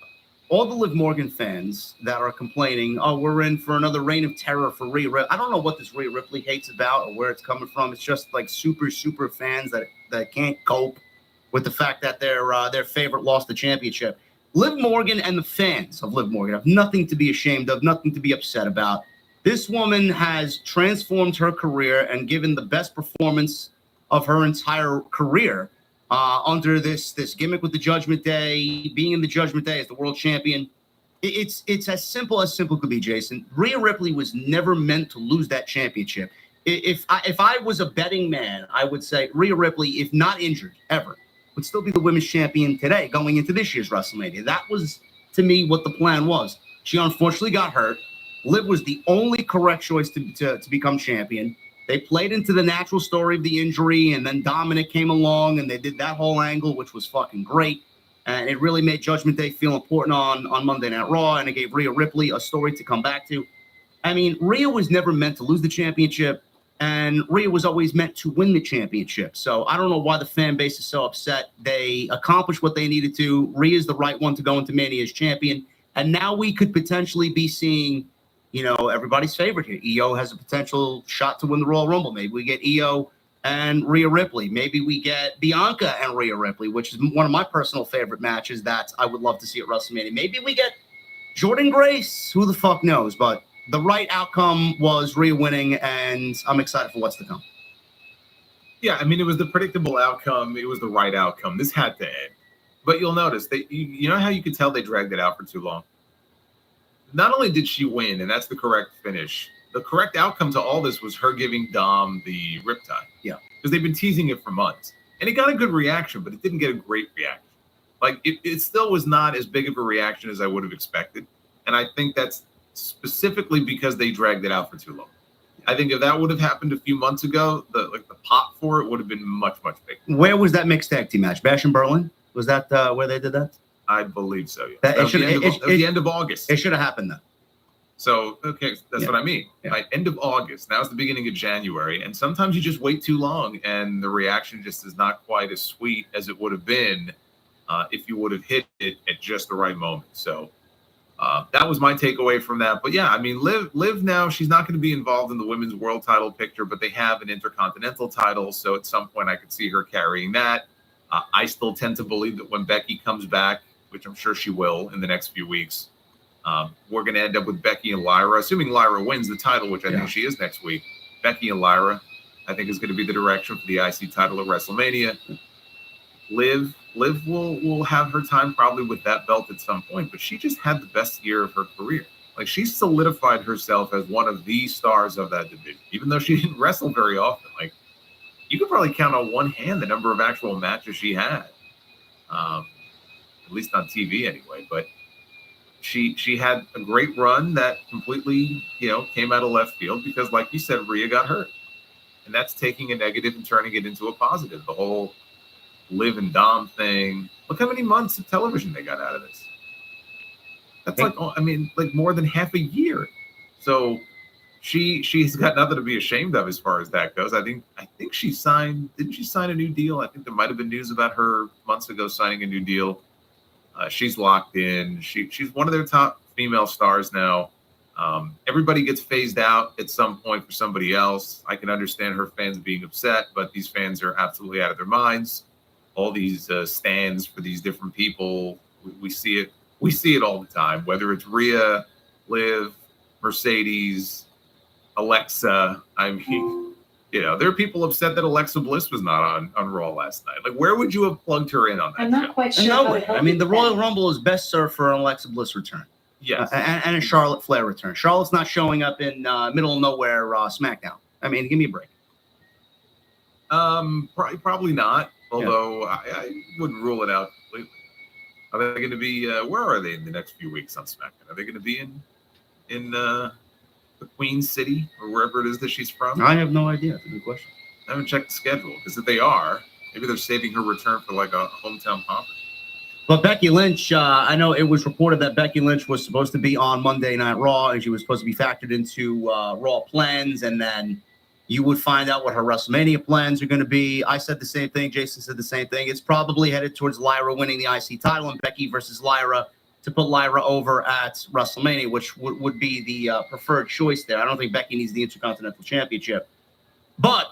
all the Liv Morgan fans that are complaining, oh, we're in for another reign of terror for Rhea Ripley. I don't know what this Rhea Ripley hate's about or where it's coming from. It's just like super fans that can't cope with the fact that their favorite lost the championship. Liv Morgan and the fans of Liv Morgan have nothing to be ashamed of, nothing to be upset about. This woman has transformed her career and given the best performance of her entire career. Under this gimmick with the Judgment Day, being in the Judgment Day as the world champion. It's as simple could be, Jason. Rhea Ripley was never meant to lose that championship. If I was a betting man, I would say Rhea Ripley, if not injured ever, would still be the women's champion today going into this year's WrestleMania. That was, to me, what the plan was. She unfortunately got hurt. Liv was the only correct choice to become champion. They played into the natural story of the injury, and then Dominic came along, and they did that whole angle, which was fucking great. And it really made Judgment Day feel important on Monday Night Raw, and it gave Rhea Ripley a story to come back to. I mean, Rhea was never meant to lose the championship, and Rhea was always meant to win the championship. So I don't know why the fan base is so upset. They accomplished what they needed to. Rhea's the right one to go into Mania as champion, and now we could potentially be seeing, everybody's favorite here. EO has a potential shot to win the Royal Rumble. Maybe we get EO and Rhea Ripley. Maybe we get Bianca and Rhea Ripley, which is one of my personal favorite matches that I would love to see at WrestleMania. Maybe we get Jordynne Grace. Who the fuck knows? But the right outcome was Rhea winning, and I'm excited for what's to come. Yeah, I mean, it was the predictable outcome. It was the right outcome. This had to end. But you'll notice, you know how you could tell they dragged it out for too long? Not only did she win, and that's the correct finish, the correct outcome to all this was her giving Dom the riptide. Yeah. Because they've been teasing it for months. And it got a good reaction, but it didn't get a great reaction. Like, it still was not as big of a reaction as I would have expected. And I think that's specifically because they dragged it out for too long. I think if that would have happened a few months ago, the pop for it would have been much bigger. Where was that mixed tag team match? Bash in Berlin? Was that where they did that? I believe so, yeah. That was the end of August. It should have happened then. So, okay, that's what I mean. Yeah. Right, end of August. Now it's the beginning of January. And sometimes you just wait too long and the reaction just is not quite as sweet as it would have been if you would have hit it at just the right moment. So that was my takeaway from that. But yeah, I mean, Liv now, she's not going to be involved in the women's world title picture, but they have an intercontinental title. So at some point I could see her carrying that. I still tend to believe that when Becky comes back, which I'm sure she will in the next few weeks, we're going to end up with Becky and Lyra, assuming Lyra wins the title, which I think she is next week. Becky and Lyra, I think, is going to be the direction for the IC title at WrestleMania. Liv will have her time probably with that belt at some point, but she just had the best year of her career. Like, she solidified herself as one of the stars of that division, even though she didn't wrestle very often. Like, you could probably count on one hand the number of actual matches she had, at least on TV anyway. But she had a great run that completely, came out of left field because, like you said, Rhea got hurt. And that's taking a negative and turning it into a positive. The whole Liv and Dom thing. Look how many months of television they got out of this. That's like more than half a year. So she's got nothing to be ashamed of as far as that goes. I think she signed. Didn't she sign a new deal? I think there might have been news about her months ago signing a new deal. She's locked in. She's one of their top female stars now. Everybody gets phased out at some point for somebody else. I can understand her fans being upset, but these fans are absolutely out of their minds. All these stands for these different people, we see it. We see it all the time, whether it's Rhea, Liv, Mercedes, Alexa. I mean, there are people upset that Alexa Bliss was not on Raw last night. Like, where would you have plugged her in on that I'm show? not quite sure. No how way. to help I mean, you the with Royal that. Rumble is best served for an Alexa Bliss return. Yes. And a Charlotte Flair return. Charlotte's not showing up in middle of nowhere SmackDown. I mean, give me a break. Probably not. Although I wouldn't rule it out completely. Are they going to be? Where are they in the next few weeks on SmackDown? Are they going to be in the Queen City or wherever it is that she's from? I have no idea. That's a good question. I haven't checked the schedule, because if they are, maybe they're saving her return for like a hometown conference. But Becky Lynch, I know it was reported that Becky Lynch was supposed to be on Monday Night Raw, and she was supposed to be factored into Raw plans, and then you would find out what her WrestleMania plans are going to be. I said the same thing. Jason said the same thing. It's probably headed towards Lyra winning the IC title and Becky versus Lyra to put Lyra over at WrestleMania, which would be the preferred choice there. I don't think Becky needs the Intercontinental Championship. But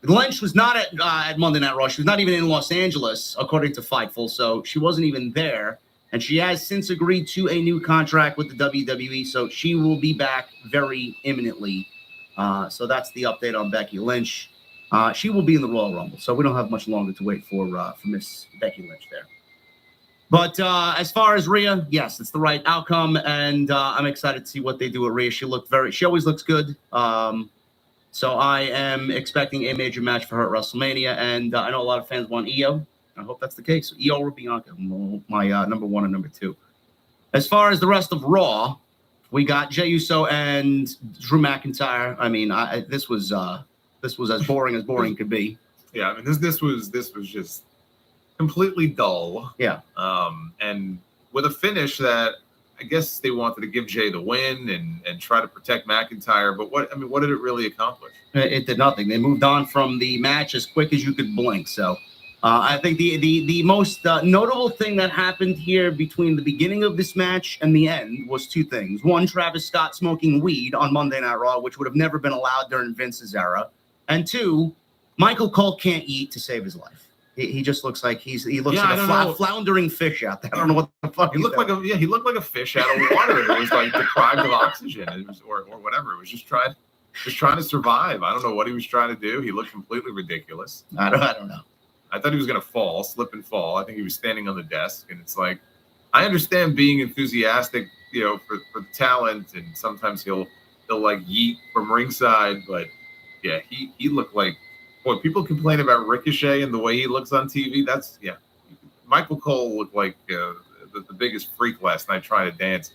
Lynch was not at Monday Night Raw. She was not even in Los Angeles, according to Fightful, so she wasn't even there. And she has since agreed to a new contract with the WWE, so she will be back very imminently. So that's the update on Becky Lynch. She will be in the Royal Rumble, so we don't have much longer to wait for Miss Becky Lynch there. But as far as Rhea, yes, it's the right outcome, and I'm excited to see what they do with Rhea. She always looks good. So I am expecting a major match for her at WrestleMania, and I know a lot of fans want Io. I hope that's the case. Io or Bianca, my number 1 and number 2. As far as the rest of Raw, we got Jey Uso and Drew McIntyre. I mean, this was as boring could be. Yeah, I mean, this was just completely dull. Yeah. And with a finish that I guess they wanted to give Jey the win and try to protect McIntyre, but what did it really accomplish? It did nothing. They moved on from the match as quick as you could blink. So I think the most notable thing that happened here between the beginning of this match and the end was 2 things. One, Travis Scott smoking weed on Monday Night Raw, which would have never been allowed during Vince's era. And 2, Michael Cole can't eat to save his life. He just looks like he looks like a floundering fish out there. I don't know what the fuck. He looked like a fish out of water. It was like deprived of oxygen. It was or whatever. It was just trying to survive. I don't know what he was trying to do. He looked completely ridiculous. I don't know. I thought he was going to slip and fall. I think he was standing on the desk, and it's like, I understand being enthusiastic, for the talent, and sometimes he'll like yeet from ringside, but yeah, he looked like. Boy, people complain about Ricochet and the way he looks on TV. Michael Cole looked like the biggest freak last night trying to dance.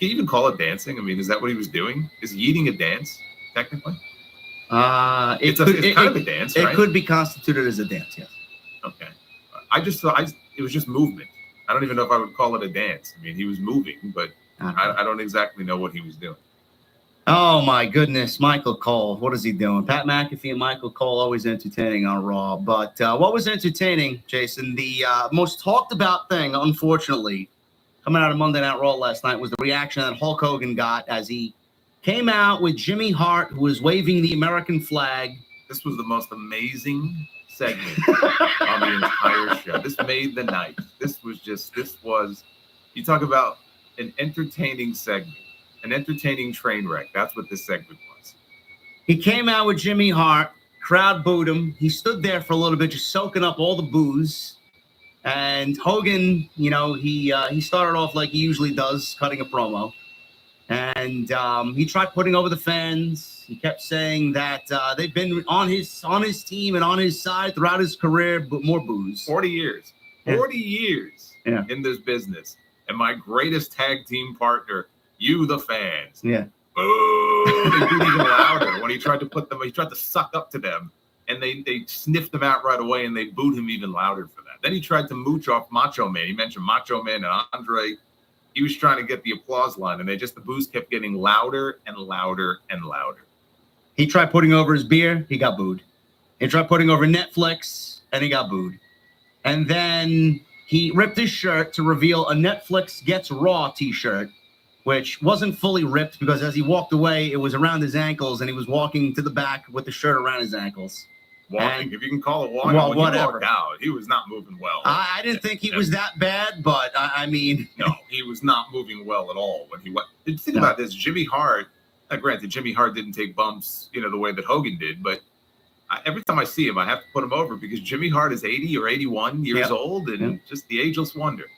Can you even call it dancing? I mean, is that what he was doing? Is he eating a dance, technically? It's kind of a dance, right? It could be constituted as a dance, yes. Okay. I just thought it was just movement. I don't even know if I would call it a dance. I mean, he was moving, but I don't exactly know what he was doing. Oh, my goodness. Michael Cole. What is he doing? Pat McAfee and Michael Cole always entertaining on Raw. But what was entertaining, Jason, the most talked about thing, unfortunately, coming out of Monday Night Raw last night was the reaction that Hulk Hogan got as he came out with Jimmy Hart, who was waving the American flag. This was the most amazing segment on the entire show. This made the night. This was, you talk about an entertaining segment. An entertaining train wreck. That's what this segment was. He came out with Jimmy Hart. Crowd booed him. He stood there for a little bit, just soaking up all the booze. And Hogan, he started off like he usually does, cutting a promo. And he tried putting over the fans. He kept saying that they've been on his team and on his side throughout his career, but more booze. 40 years. 40 years in this business. And my greatest tag team partner, you, the fans. Yeah. Boo! They booed even louder when he tried to suck up to them, and they sniffed him out right away, and they booed him even louder for that. Then he tried to mooch off Macho Man. He mentioned Macho Man and Andre. He was trying to get the applause line, and the booze kept getting louder and louder and louder. He tried putting over his beer. He got booed. He tried putting over Netflix, and he got booed. And then he ripped his shirt to reveal a Netflix Gets Raw t-shirt. which wasn't fully ripped because as he walked away, it was around his ankles, and he was walking to the back with the shirt around his ankles. Walking, And- if you can call it walking. Well, when he whatever. walked out, he was not moving well. I didn't think he was that bad, but I mean, No, he was not moving well at all when he went. Think No. about this: Jimmy Hart. Granted, Jimmy Hart didn't take bumps, the way that Hogan did, but every time I see him, I have to put him over because Jimmy Hart is 80 or 81 years Yeah. old, and just the ageless wonder.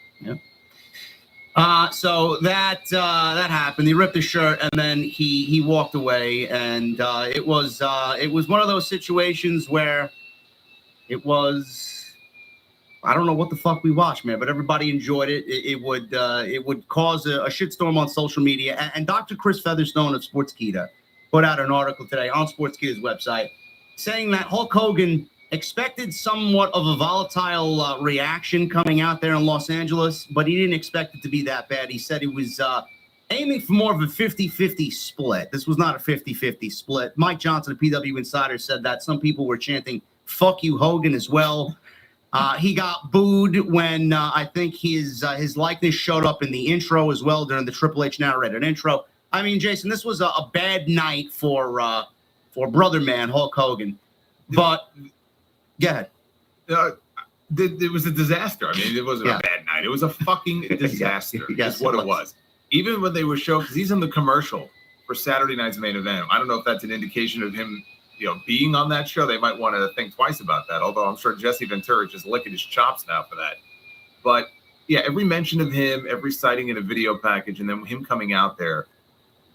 So that happened. He ripped his shirt, and then he walked away, and it was one of those situations where it was. I don't know what the fuck we watched, man, but everybody enjoyed it. It would cause a shitstorm on social media. And Dr. Chris Featherstone of Sportskeeda put out an article today on Sportskeeda's website saying that Hulk Hogan expected somewhat of a volatile reaction coming out there in Los Angeles, but he didn't expect it to be that bad. He said he was aiming for more of a 50-50 split. This was not a 50-50 split. Mike Johnson, a PW Insider, said that some people were chanting, "Fuck you, Hogan," as well. He got booed when I think his likeness showed up in the intro as well during the Triple H narrated intro. I mean, Jason, this was a bad night for brother man Hulk Hogan. But go ahead. It was a disaster. I mean, it wasn't Yeah. a bad night. It was a fucking disaster. Yes, is what it it was. Even when they were showing, because he's in the commercial for Saturday night's main event. I don't know if that's an indication of him, being on that show. They might want to think twice about that. Although I'm sure Jesse Ventura just licking his chops now for that. But yeah, every mention of him, every sighting in a video package, and then him coming out there.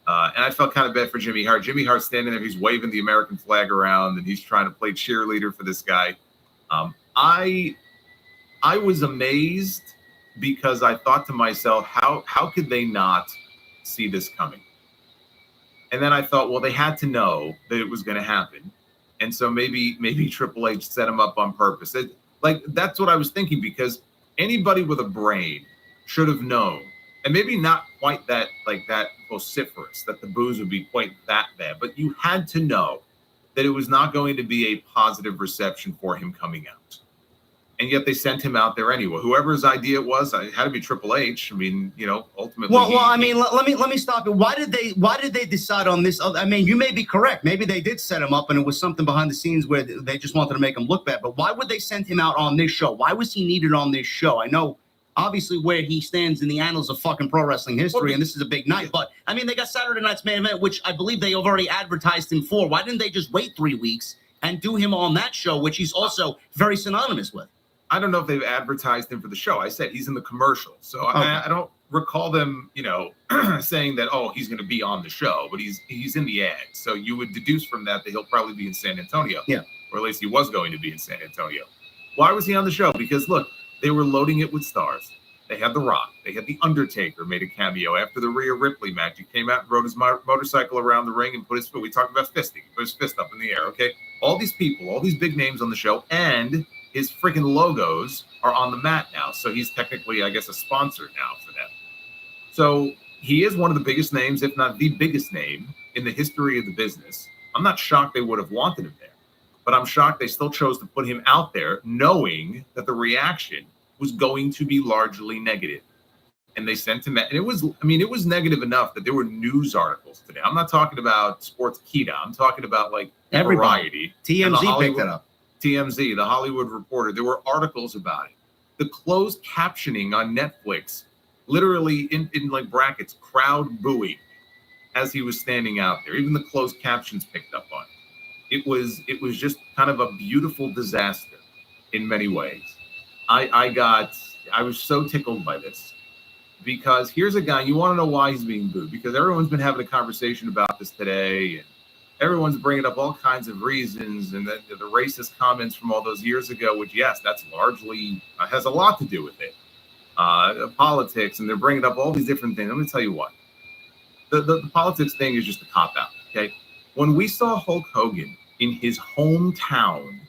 And I felt kind of bad for Jimmy Hart. Jimmy Hart standing there, he's waving the American flag around, and he's trying to play cheerleader for this guy. I was amazed because I thought to myself, how could they not see this coming? And then I thought, well, they had to know that it was going to happen. And so maybe Triple H set him up on purpose. That's what I was thinking, because anybody with a brain should have known, and maybe not quite that vociferous, that the boos would be quite that bad, but you had to know that it was not going to be a positive reception for him coming out. And yet they sent him out there anyway. Whoever's idea it was, it had to be Triple H. I mean, ultimately. Well, I mean, let me stop it. Why did they decide on this? I mean, you may be correct. Maybe they did set him up, and it was something behind the scenes where they just wanted to make him look bad. But why would they send him out on this show? Why was he needed on this show? I know, obviously, where he stands in the annals of fucking pro wrestling history, and this is a big night. But I mean, they got Saturday night's main event, which I believe they have already advertised him for. Why didn't they just wait 3 weeks and do him on that show, which he's also very synonymous with? I don't know if they've advertised him for the show. I said he's in the commercial. So Okay. I don't recall them, saying that, oh, he's going to be on the show, but he's in the ad. So you would deduce from that he'll probably be in San Antonio. Yeah. Or at least he was going to be in San Antonio. Why was he on the show? Because look, they were loading it with stars. They had The Rock. They had The Undertaker made a cameo after the Rhea Ripley match. He came out and rode his motorcycle around the ring and put his foot. We talked about fisting. He put his fist up in the air. Okay. All these people, all these big names on the show, and his freaking logos are on the mat now. So he's technically, I guess, a sponsor now for them. So he is one of the biggest names, if not the biggest name in the history of the business. I'm not shocked they would have wanted him there, but I'm shocked they still chose to put him out there knowing that the reaction was going to be largely negative. And they sent him, and it was negative enough that there were news articles today. I'm not talking about Sportskeeda. I'm talking about Everybody. Variety. And TMZ picked it up. TMZ, the Hollywood Reporter, there were articles about it. The closed captioning on Netflix, literally in brackets, crowd booing as he was standing out there. Even the closed captions picked up on it. It was just kind of a beautiful disaster in many ways. I was so tickled by this, because here's a guy, you want to know why he's being booed, because everyone's been having a conversation about this today, and everyone's bringing up all kinds of reasons, and the racist comments from all those years ago, which, yes, that's largely has a lot to do with it. Politics, and they're bringing up all these different things. Let me tell you what. The politics thing is just a cop-out, okay? When we saw Hulk Hogan in his hometown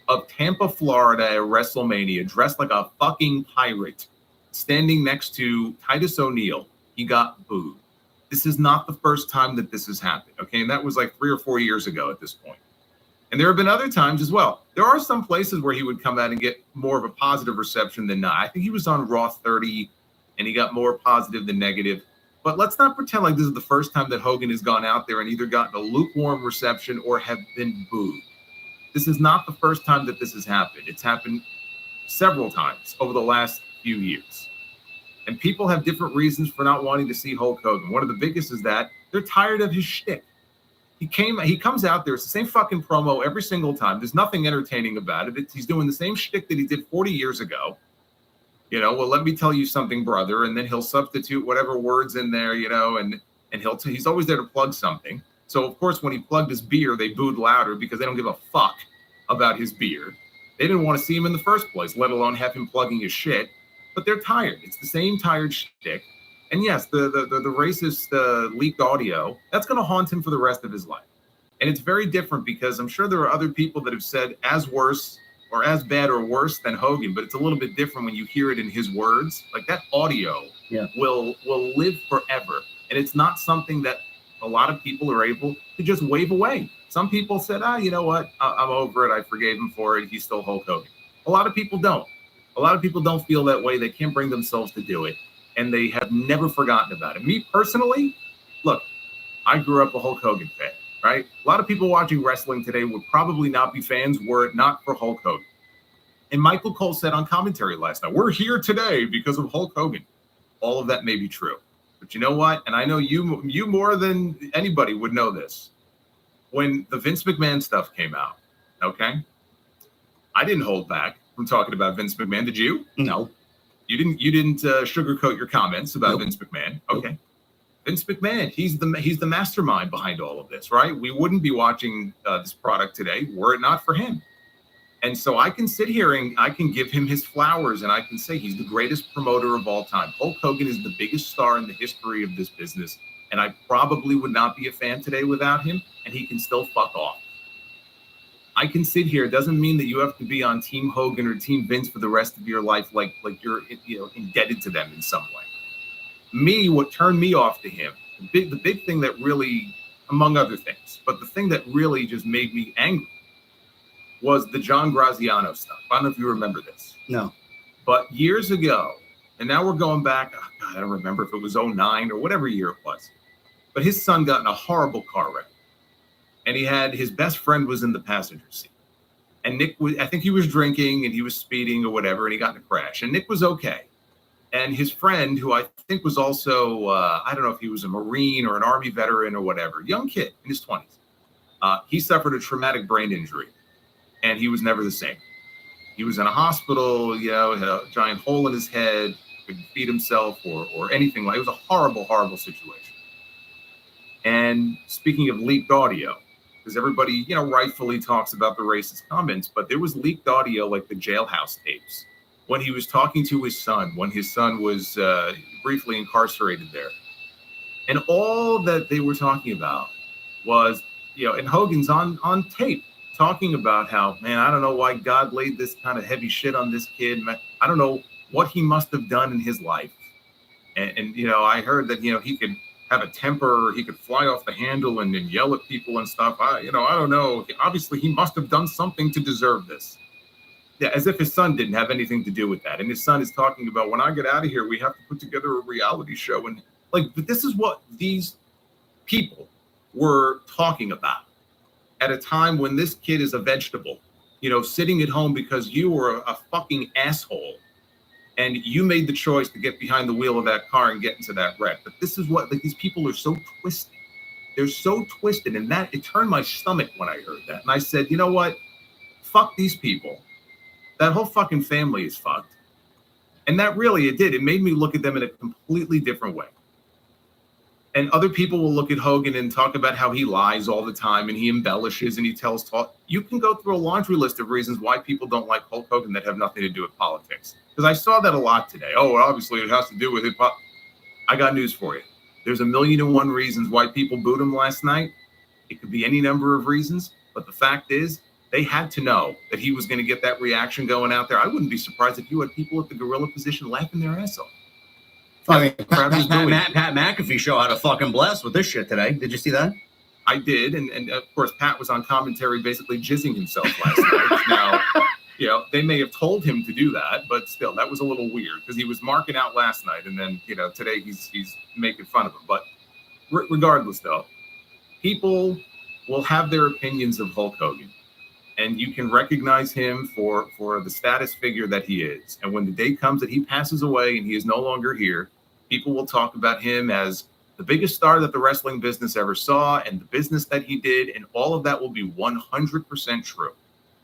of Tampa, Florida at WrestleMania, dressed like a fucking pirate, standing next to Titus O'Neil, he got booed. This is not the first time that this has happened, okay? And that was 3 or 4 years ago at this point. And there have been other times as well. There are some places where he would come out and get more of a positive reception than not. I think he was on Raw 30, and he got more positive than negative. But let's not pretend like this is the first time that Hogan has gone out there and either gotten a lukewarm reception or have been booed. This is not the first time that this has happened. It's happened several times over the last few years. And people have different reasons for not wanting to see Hulk Hogan. One of the biggest is that they're tired of his shtick. He comes out there, it's the same fucking promo every single time. There's nothing entertaining about it. He's doing the same shtick that he did 40 years ago. You know, well, let me tell you something, brother. And then he'll substitute whatever words in there, you know, and he's always there to plug something. So, of course, when he plugged his beer, they booed louder because they don't give a fuck about his beer. They didn't want to see him in the first place, let alone have him plugging his shit. But they're tired. It's the same tired shtick. And yes, the racist leaked audio, that's going to haunt him for the rest of his life. And it's very different because I'm sure there are other people that have said as worse or as bad or worse than Hogan, but it's a little bit different when you hear it in his words. Like that audio will live forever. And it's not something that a lot of people are able to just wave away. Some people said, you know what? I'm over it. I forgave him for it. He's still Hulk Hogan. A lot of people don't. A lot of people don't feel that way. They can't bring themselves to do it. And they have never forgotten about it. Me personally, look, I grew up a Hulk Hogan fan, right? A lot of people watching wrestling today would probably not be fans were it not for Hulk Hogan. And Michael Cole said on commentary last night, we're here today because of Hulk Hogan. All of that may be true. But you know what? And I know you more than anybody would know this. When the Vince McMahon stuff came out, okay? I didn't hold back from talking about Vince McMahon. Did you? No. You didn't sugarcoat your comments about Vince McMahon. Okay. Vince McMahon, he's the mastermind behind all of this, right? We wouldn't be watching this product today were it not for him. And so I can sit here and I can give him his flowers and I can say he's the greatest promoter of all time. Hulk Hogan is the biggest star in the history of this business. And I probably would not be a fan today without him, and he can still fuck off. I can sit here. It doesn't mean that you have to be on Team Hogan or Team Vince for the rest of your life, like you're indebted to them in some way. Me, what turned me off to him, the big thing that really, among other things, but the thing that really just made me angry was the John Graziano stuff. I don't know if you remember this. No. But years ago, and now we're going back, oh God, I don't remember if it was 09 or whatever year it was, but his son got in a horrible car wreck. And he had his best friend was in the passenger seat. And Nick I think he was drinking and he was speeding or whatever, and he got in a crash. And Nick was okay. And his friend, who I think was also, I don't know if he was a Marine or an Army veteran or whatever, young kid in his 20s, he suffered a traumatic brain injury. And he was never the same. He was in a hospital, you know, had a giant hole in his head, couldn't feed himself or anything like it. It was a horrible, horrible situation. And speaking of leaked audio, because everybody, you know, rightfully talks about the racist comments, but there was leaked audio like the jailhouse tapes when he was talking to his son, when his son was briefly incarcerated there. And all that they were talking about was, you know, and Hogan's on tape talking about how, man, I don't know why God laid this kind of heavy shit on this kid. I don't know what he must have done in his life. And you know, I heard that, you know, he could have a temper, he could fly off the handle and yell at people and stuff. I don't know. Obviously, he must have done something to deserve this. Yeah, as if his son didn't have anything to do with that. And his son is talking about, when I get out of here, we have to put together a reality show. And like, but this is what these people were talking about at a time when this kid is a vegetable, you know, sitting at home because you were a fucking asshole. And you made the choice to get behind the wheel of that car and get into that wreck. But this is what, like, these people are so twisted. They're so twisted. And that, it turned my stomach when I heard that. And I said, you know what? Fuck these people. That whole fucking family is fucked. And that really, it did. It made me look at them in a completely different way. And other people will look at Hogan and talk about how he lies all the time and he embellishes and he tells talk. You can go through a laundry list of reasons why people don't like Hulk Hogan that have nothing to do with politics. Because I saw that a lot today. Oh, well, obviously it has to do with it. I got news for you. There's 1,000,001 reasons why people booed him last night. It could be any number of reasons. But the fact is, they had to know that he was going to get that reaction going out there. I wouldn't be surprised if you had people at the gorilla position laughing their ass off. I mean, Pat McAfee show how to fucking bless with this shit today. Did you see that? I did. And of course, Pat was on commentary basically jizzing himself last night. Now, You know, they may have told him to do that, but still, that was a little weird because he was marking out last night, and then today he's making fun of him. But regardless, though, people will have their opinions of Hulk Hogan, and you can recognize him for the status figure that he is. And when the day comes that he passes away and he is no longer here, people will talk about him as the biggest star that the wrestling business ever saw, and the business that he did, and all of that will be 100% true.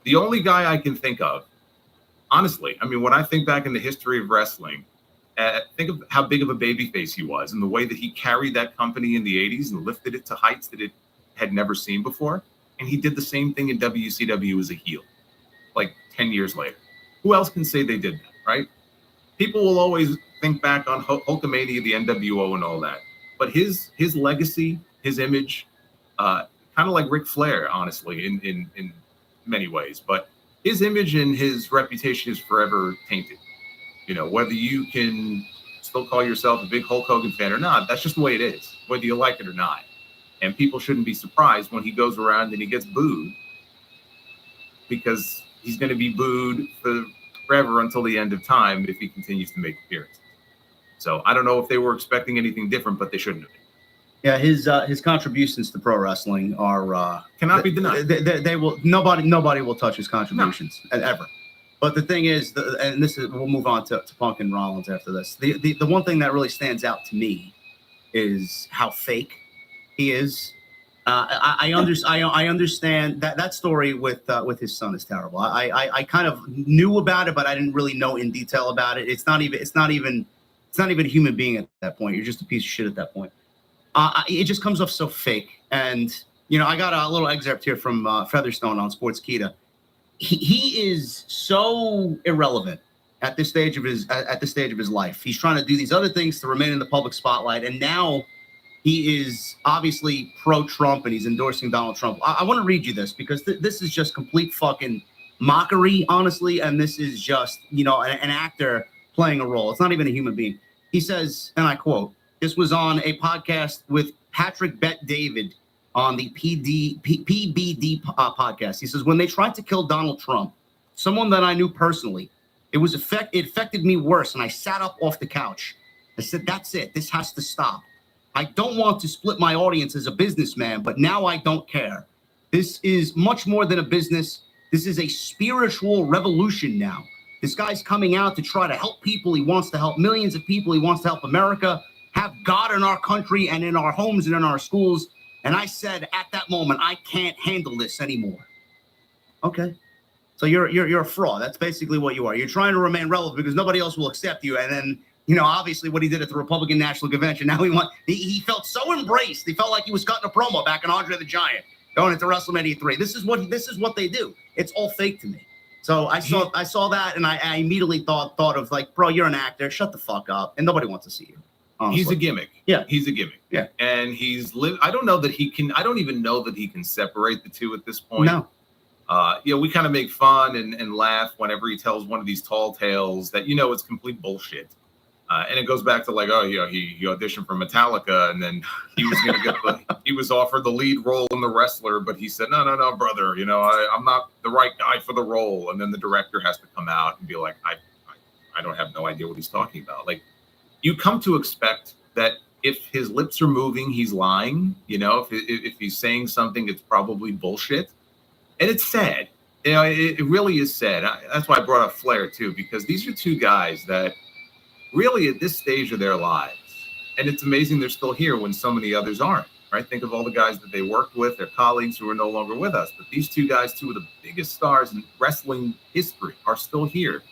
The only guy I can think of, honestly, I mean, when I think back in the history of wrestling, think of how big of a babyface he was and the way that he carried that company in the 80s and lifted it to heights that it had never seen before. And he did the same thing in WCW as a heel, like 10 years later. Who else can say they did that, right? People will always think back on Hulkamania, the NWO, and all that. But his legacy, his image, kind of like Ric Flair, honestly, in many ways. But his image and his reputation is forever tainted. You know, whether you can still call yourself a big Hulk Hogan fan or not, that's just the way it is, whether you like it or not. And people shouldn't be surprised when he goes around and he gets booed, because he's going to be booed forever until the end of time if he continues to make appearances. So I don't know if they were expecting anything different, but they shouldn't have been. Yeah, his contributions to pro wrestling are cannot be denied. They will nobody will touch his contributions ever. But the thing is, we'll move on to Punk and Rollins after this. The one thing that really stands out to me is how fake he is. I understand that story with his son is terrible. I kind of knew about it, but I didn't really know in detail about it. It's not even a human being at that point. You're just a piece of shit at that point. It just comes off so fake. And I got a little excerpt here from Featherstone on Sportskeeda. He is so irrelevant at this stage of his life. He's trying to do these other things to remain in the public spotlight, and now he is obviously pro-Trump and he's endorsing Donald Trump. I want to read you this because this is just complete fucking mockery, honestly, and this is just an actor playing a role. It's not even a human being. He says, and I quote, "This was on a podcast with Patrick Bet-David on the PBD podcast." He says, "When they tried to kill Donald Trump, someone that I knew personally, it affected me worse, and I sat up off the couch. I said, that's it. This has to stop. I don't want to split my audience as a businessman, but now I don't care. This is much more than a business. This is a spiritual revolution now. This guy's coming out to try to help people. He wants to help millions of people. He wants to help America, have God in our country and in our homes and in our schools. And I said at that moment, I can't handle this anymore." Okay. So you're a fraud. That's basically what you are. You're trying to remain relevant because nobody else will accept you. And then, obviously what he did at the Republican National Convention, now he felt so embraced. He felt like he was cutting a promo back in Andre the Giant going into WrestleMania 3. This is what they do. It's all fake to me. So I saw that and I immediately thought of like, bro, you're an actor. Shut the fuck up. And nobody wants to see you. Honestly. He's a gimmick. Yeah. He's a gimmick. Yeah. And I don't even know that he can separate the two at this point. No. We kind of make fun and laugh whenever he tells one of these tall tales that, it's complete bullshit. And it goes back to like, he auditioned for Metallica and then he was going to he was offered the lead role in The Wrestler, but he said, no, brother, I'm not the right guy for the role. And then the director has to come out and be like, I don't have no idea what he's talking about. Like, you come to expect that if his lips are moving, he's lying. If he's saying something, it's probably bullshit. And it's sad. It really is sad. That's why I brought up Flair too, because these are two guys that really at this stage of their lives, and it's amazing they're still here when so many others aren't, right? Think of all the guys that they worked with, their colleagues who are no longer with us. But these two guys, two of the biggest stars in wrestling history, are still here.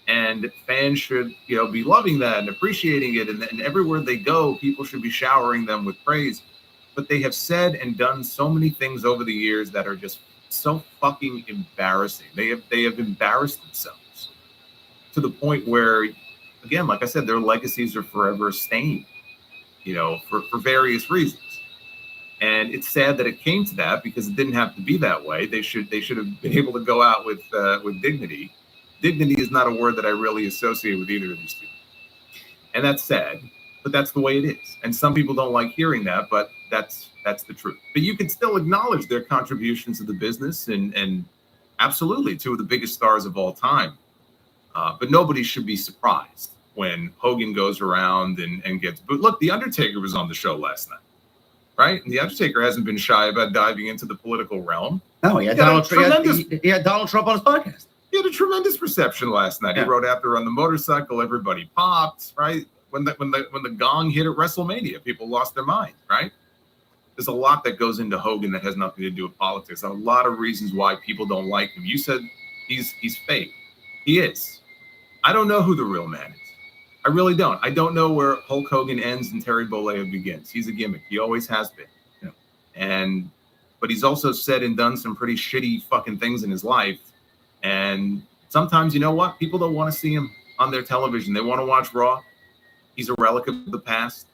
And fans should, be loving that and appreciating it. And everywhere they go, people should be showering them with praise. But they have said and done so many things over the years that are just so fucking embarrassing. They have embarrassed themselves to the point where, again, like I said, their legacies are forever stained, for various reasons. And it's sad that it came to that because it didn't have to be that way. They should have been able to go out with dignity. Dignity is not a word that I really associate with either of these two. And that's sad, but that's the way it is. And some people don't like hearing that, but that's the truth. But you can still acknowledge their contributions to the business and Absolutely, two of the biggest stars of all time. But nobody should be surprised when Hogan goes around and gets booed. Look, The Undertaker was on the show last night, right? And The Undertaker hasn't been shy about diving into the political realm. No, he had Yeah, Donald Trump. tremendous- He had Donald Trump on his podcast. He had a tremendous reception last night. Yeah. He rode out there on the motorcycle. Everybody popped, right? When the gong hit at WrestleMania, people lost their mind, right? There's a lot that goes into Hogan that has nothing to do with politics. A lot of reasons why people don't like him. You said he's fake. He is. I don't know who the real man is. I really don't. I don't know where Hulk Hogan ends and Terry Bollea begins. He's a gimmick. He always has been. Yeah. But he's also said and done some pretty shitty fucking things in his life. And sometimes, you know what? People don't want to see him on their television. They want to watch Raw. He's a relic of the past.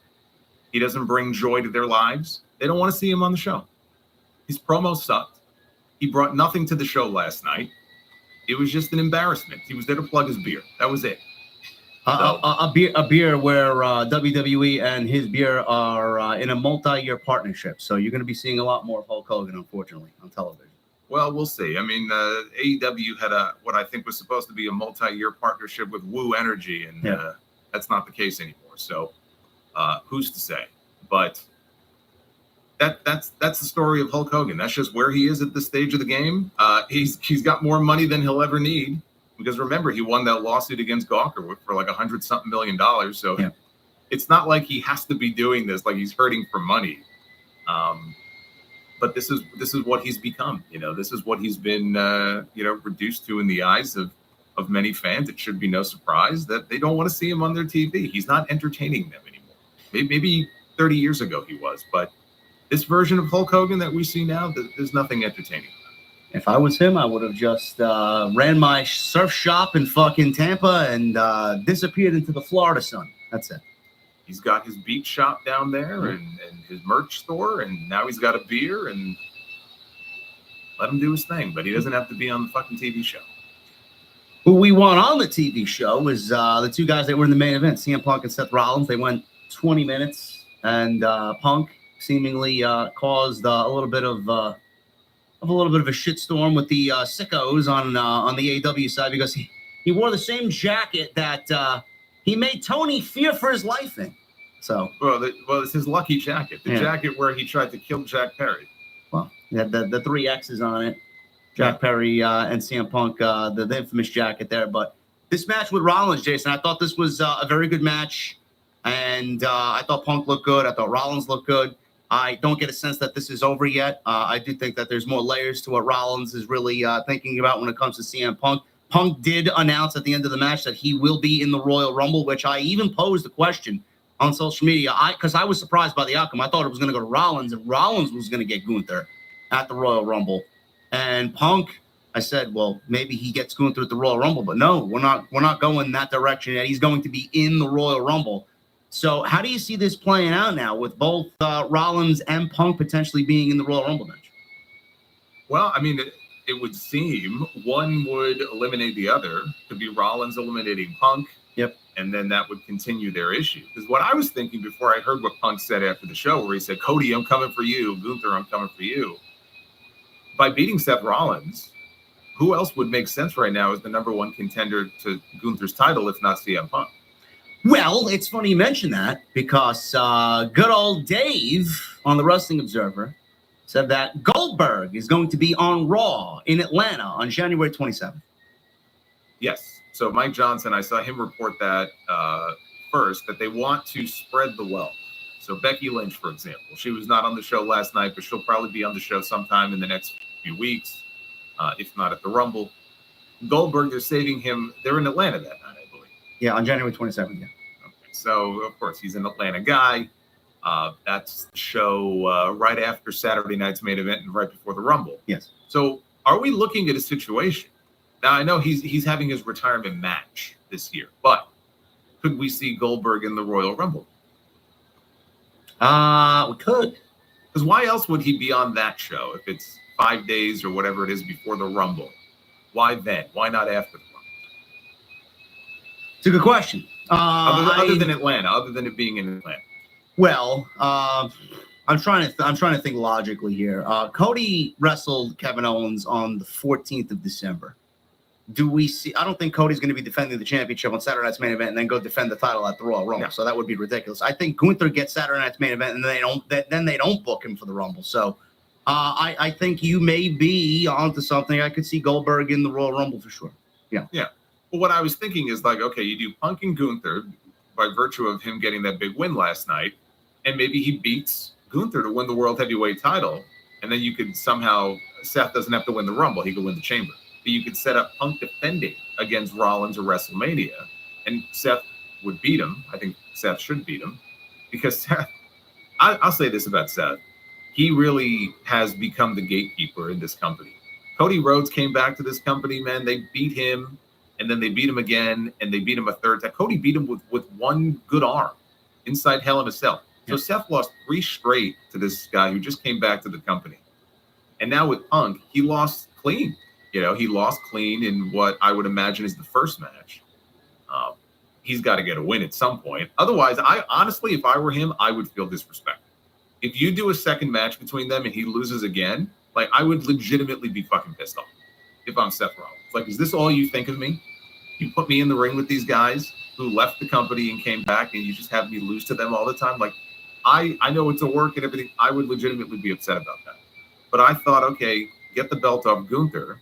He doesn't bring joy to their lives. They don't want to see him on the show. His promo sucked. He brought nothing to the show last night. It was just an embarrassment. He was there to plug his beer. That was it. A beer where WWE and his beer are in a multi-year partnership. So you're going to be seeing a lot more of Hulk Hogan, unfortunately, on television. Well, we'll see. I mean, AEW had what I think was supposed to be a multi-year partnership with Woo Energy, and that's not the case anymore. So who's to say? But that's the story of Hulk Hogan. That's just where he is at this stage of the game. He's got more money than he'll ever need, because remember, he won that lawsuit against Gawker for like $100-something million. So it's not like he has to be doing this like he's hurting for money. But this is what he's become. You know, this is what he's been reduced to in the eyes of many fans. It should be no surprise that they don't want to see him on their TV. He's not entertaining them anymore. Maybe 30 years ago he was, but this version of Hulk Hogan that we see now, there's nothing entertaining. If I was him, I would have just ran my surf shop in fucking Tampa and disappeared into the Florida sun. That's it. He's got his beach shop down there and his merch store, and now he's got a beer, and let him do his thing. But he doesn't have to be on the fucking TV show. Who we want on the TV show is the two guys that were in the main event, CM Punk and Seth Rollins. They went 20 minutes, and Punk seemingly caused a little bit of a shitstorm with the sickos on the AEW side, because he wore the same jacket that he made Tony fear for his life in. So well, it's his lucky jacket, the jacket where he tried to kill Jack Perry. Well, he had the three X's on it, Jack Perry and CM Punk, the infamous jacket there. But this match with Rollins, Jason, I thought this was a very good match, and I thought Punk looked good. I thought Rollins looked good. I don't get a sense that this is over yet. I do think that there's more layers to what Rollins is really thinking about when it comes to CM Punk. Punk did announce at the end of the match that he will be in the Royal Rumble, which I even posed a question on social media because I was surprised by the outcome. I thought it was going to go to Rollins, and Rollins was going to get Gunther at the Royal Rumble. And Punk, I said, well, maybe he gets Gunther at the Royal Rumble, but no, we're not going that direction yet. He's going to be in the Royal Rumble. So how do you see this playing out now with both Rollins and Punk potentially being in the Royal Rumble match? Well, I mean, it would seem one would eliminate the other. Could be Rollins eliminating Punk. Yep. And then that would continue their issue. Because what I was thinking before I heard what Punk said after the show, where he said, Cody, I'm coming for you. Gunther, I'm coming for you. By beating Seth Rollins, who else would make sense right now as the number one contender to Gunther's title if not CM Punk? Well, it's funny you mention that because good old Dave on the Wrestling Observer said that Goldberg is going to be on Raw in Atlanta on January 27th. Yes. So Mike Johnson, I saw him report that first, that they want to spread the wealth. So Becky Lynch, for example, she was not on the show last night, but she'll probably be on the show sometime in the next few weeks, if not at the Rumble. Goldberg, they're saving him. They're in Atlanta that night, I believe. Yeah, on January 27th, yeah. Okay. So, of course, he's an Atlanta guy. That's the show right after Saturday night's main event and right before the Rumble. Yes. So are we looking at a situation? Now, I know he's having his retirement match this year, but could we see Goldberg in the Royal Rumble? We could. Because why else would he be on that show if it's 5 days or whatever it is before the Rumble? Why then? Why not after the Rumble? It's a good question. Other than Atlanta, other than it being in Atlanta. Well, I'm trying to think logically here. Cody wrestled Kevin Owens on the 14th of December. Do we see? I don't think Cody's going to be defending the championship on Saturday Night's Main Event and then go defend the title at the Royal Rumble. Yeah. So that would be ridiculous. I think Gunther gets Saturday Night's Main Event and then they don't book him for the Rumble. So I think you may be onto something. I could see Goldberg in the Royal Rumble for sure. Well, what I was thinking is like, okay, you do Punk and Gunther by virtue of him getting that big win last night, and maybe he beats Gunther to win the World Heavyweight title, and then you could somehow, Seth doesn't have to win the Rumble, he could win the Chamber. But you could set up Punk defending against Rollins or WrestleMania, and Seth would beat him. I think Seth should beat him, because Seth, I'll say this about Seth, he really has become the gatekeeper in this company. Cody Rhodes came back to this company, man, they beat him, and then they beat him again, and they beat him a third time. Cody beat him with one good arm inside Hell in a Cell. So Seth lost 3 straight to this guy who just came back to the company. And now with Punk, he lost clean. He lost clean in what I would imagine is the first match. He's got to get a win at some point. Otherwise, I honestly, if I were him, I would feel disrespected. If you do a second match between them and he loses again, like, I would legitimately be fucking pissed off if I'm Seth Rollins. Like, is this all you think of me? You put me in the ring with these guys who left the company and came back, and you just have me lose to them all the time? Like, I know it's a work and everything. I would legitimately be upset about that. But I thought, okay, get the belt off Gunther.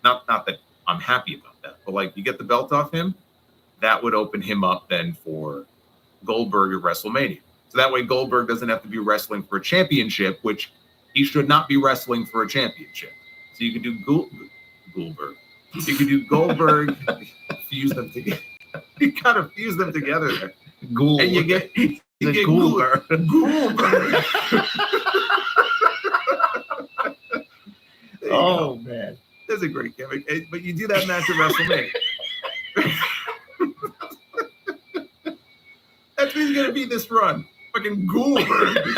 Not that I'm happy about that, but like, you get the belt off him, that would open him up then for Goldberg at WrestleMania. So that way Goldberg doesn't have to be wrestling for a championship, which he should not be wrestling for a championship. So you could do Goldberg. You could do Goldberg, fuse them together. You gotta fuse them together there. Gould. And you get Goldberg. Goldberg. Oh, man. That's a great gimmick. But you do that match at WrestleMania. That's who's going to be this run. Fucking Goldberg.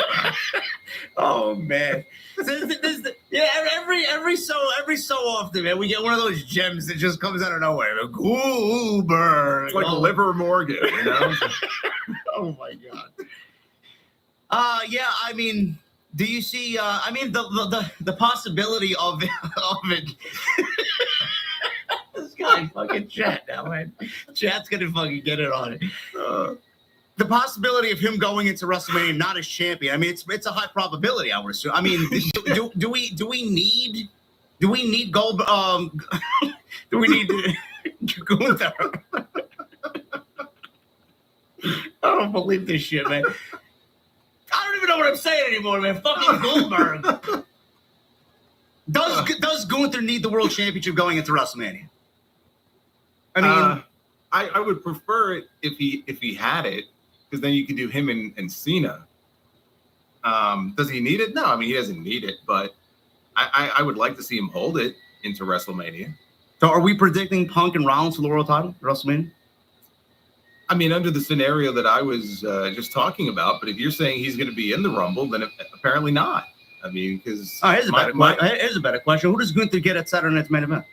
Oh, man. Every so often, man, we get one of those gems that just comes out of nowhere. Goldberg. It's like Liver Morgan, you know? Oh, my God. Yeah, I mean, do you see? The possibility of it. This guy fucking chat now, man. Chat's gonna fucking get it on it. The possibility of him going into WrestleMania not as champion. I mean, it's a high probability, I would assume. I mean, do we need Gold? Do we need Gunther? I don't believe this shit, man. I don't even know what I'm saying anymore, man. Fucking Goldberg. Does Gunther need the world championship going into WrestleMania? I mean, I would prefer it if he had it, because then you could do him and Cena. Does he need it? No, I mean, he doesn't need it, but I would like to see him hold it into WrestleMania. So are we predicting Punk and Rollins for the world title at WrestleMania? I mean, under the scenario that I was just talking about, but if you're saying he's going to be in the Rumble, then apparently not. I mean, because here's a better question. Who does Gunther get at Saturday Night's Main Event?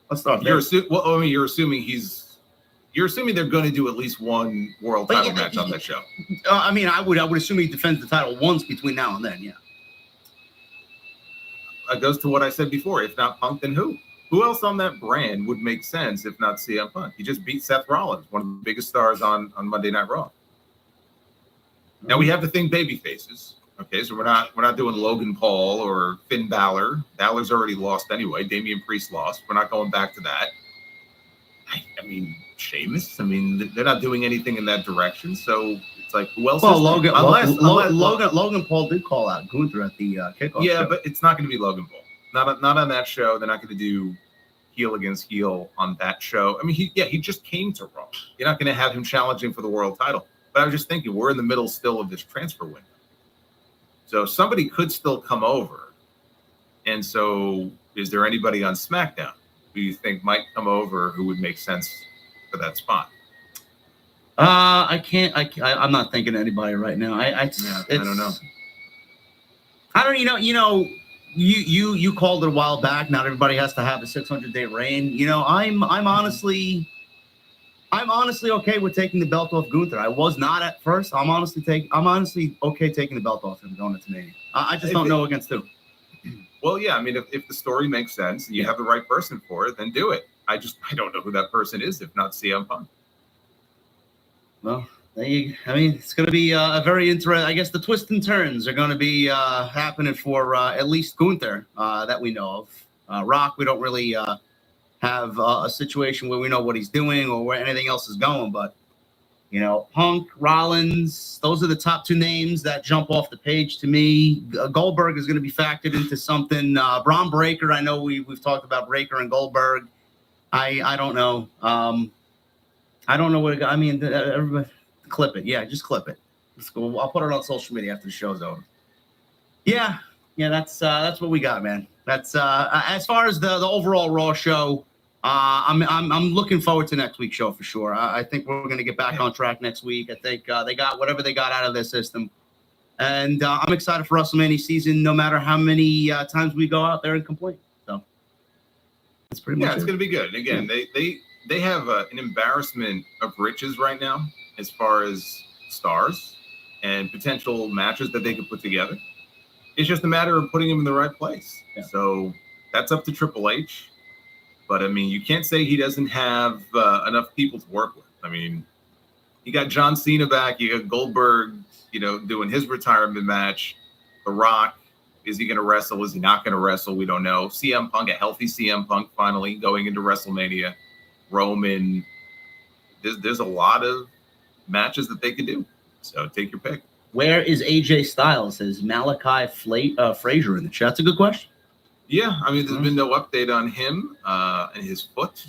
Let's start there. You're assuming they're going to do at least one world title match on that show. I mean, I would assume he defends the title once between now and then. Yeah. It goes to what I said before. If not Punk, then who? Who else on that brand would make sense if not CM Punk? He just beat Seth Rollins, one of the biggest stars on Monday Night Raw. Now we have to think baby faces. Okay, so we're not doing Logan Paul or Finn Balor. Balor's already lost anyway. Damian Priest lost. We're not going back to that. I mean, Sheamus. I mean, they're not doing anything in that direction. So it's like, who else? Well, Logan Paul did call out Gunther at the kickoff. Yeah, show. but it's not going to be Logan Paul. Not on that show. They're not going to do heel against heel on that show. I mean, he just came to Raw. You're not going to have him challenging for the world title. But I was just thinking, we're in the middle still of this transfer window. So somebody could still come over. And so is there anybody on SmackDown who you think might come over who would make sense for that spot? I'm not thinking of anybody right now. I don't know. You called it a while back. Not everybody has to have a 600-day reign. I'm honestly I'm honestly okay with taking the belt off Gunther. I was not at first. I'm honestly okay taking the belt off him going into Mania. I just don't know against who. Well, yeah, I mean, if the story makes sense and you have the right person for it, then do it. I don't know who that person is, if not CM Punk. Well, it's going to be a very interesting. I guess the twists and turns are going to be happening for at least Gunther that we know of. Rock, we don't really have a situation where we know what he's doing or where anything else is going. But, Punk, Rollins, those are the top two names that jump off the page to me. Goldberg is going to be factored into something. Braun Breaker, I know we've talked about Breaker and Goldberg. I don't know. I don't know what I mean. Everybody, clip it. Yeah, just clip it. Let's go. I'll put it on social media after the show's over. Yeah. That's what we got, man. That's as far as the overall Raw show. I'm looking forward to next week's show for sure. I think we're going to get back on track next week. I think they got whatever they got out of their system, and I'm excited for WrestleMania season. No matter how many times we go out there and complain. So that's pretty much. Yeah, it's going to be good. Again, they have an embarrassment of riches right now as far as stars and potential matches that they could put together. It's just a matter of putting them in the right place. Yeah. So that's up to Triple H. But, I mean, you can't say he doesn't have enough people to work with. I mean, you got John Cena back. You got Goldberg, doing his retirement match. The Rock, is he going to wrestle? Is he not going to wrestle? We don't know. CM Punk, a healthy CM Punk finally going into WrestleMania. Roman. There's a lot of matches that they could do. So take your pick. Where is AJ Styles? Says Malachi Frazier in the chat. That's a good question. Yeah, I mean, there's been no update on him and his foot.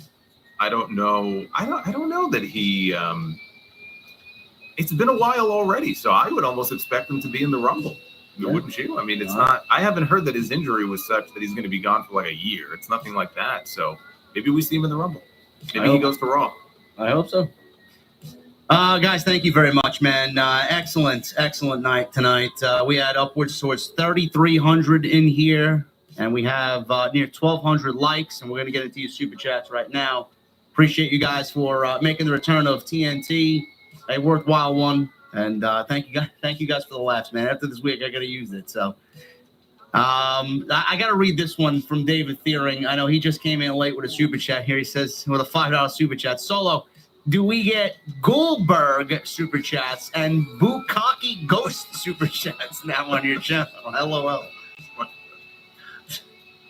I don't know. I don't know that he. It's been a while already, so I would almost expect him to be in the Rumble. Wouldn't you? I mean, it's not. I haven't heard that his injury was such that he's going to be gone for like a year. It's nothing like that. So maybe we see him in the Rumble. Maybe he goes to Raw. I hope so. Guys, thank you very much, man. Excellent night tonight. We had upwards towards 3,300 in here. And we have near 1,200 likes, and we're going to get into your super chats right now. Appreciate you guys for making the return of TNT, a worthwhile one. And thank you guys for the laughs, man. After this week, I got to use it. So I got to read this one from David Thiering. I know he just came in late with a super chat here. He says, with a $5 super chat, Solo, do we get Goldberg super chats and Bukkake Ghost super chats now on your channel? LOL.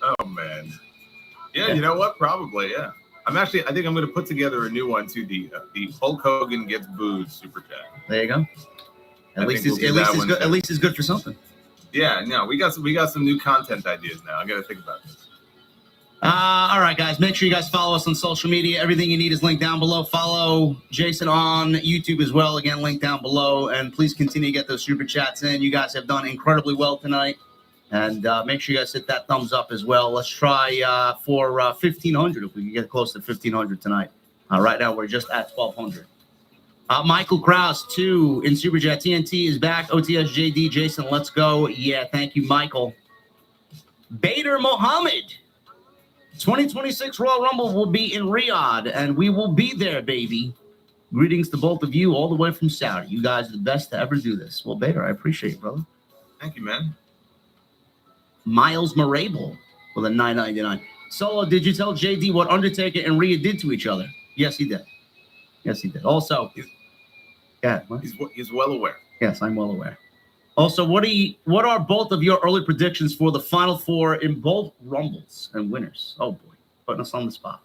Oh man, yeah. You know what? Probably, yeah. I think I'm going to put together a new one too. The Hulk Hogan gets booed super chat. There you go. At least it's good for something. Yeah, no, we got some new content ideas now. I got to think about this. All right, guys. Make sure you guys follow us on social media. Everything you need is linked down below. Follow Jason on YouTube as well. Again, linked down below. And please continue to get those super chats in. You guys have done incredibly well tonight. And make sure you guys hit that thumbs up as well. Let's try for 1,500 if we can get close to 1,500 tonight. Right now, we're just at 1,200. Michael Krause, 2 in Super Chat. TNT is back. OTSJD, Jason, let's go. Yeah, thank you, Michael. Bader Mohammed. 2026 Royal Rumble will be in Riyadh, and we will be there, baby. Greetings to both of you all the way from Saudi. You guys are the best to ever do this. Well, Bader, I appreciate it, brother. Thank you, man. Miles Marable with a $9.99. Solo, did you tell JD what Undertaker and Rhea did to each other? Yes, he did. Also, he's well aware. Yes, I'm well aware. Also, what are both of your early predictions for the Final Four in both Rumbles and winners? Oh boy, putting us on the spot.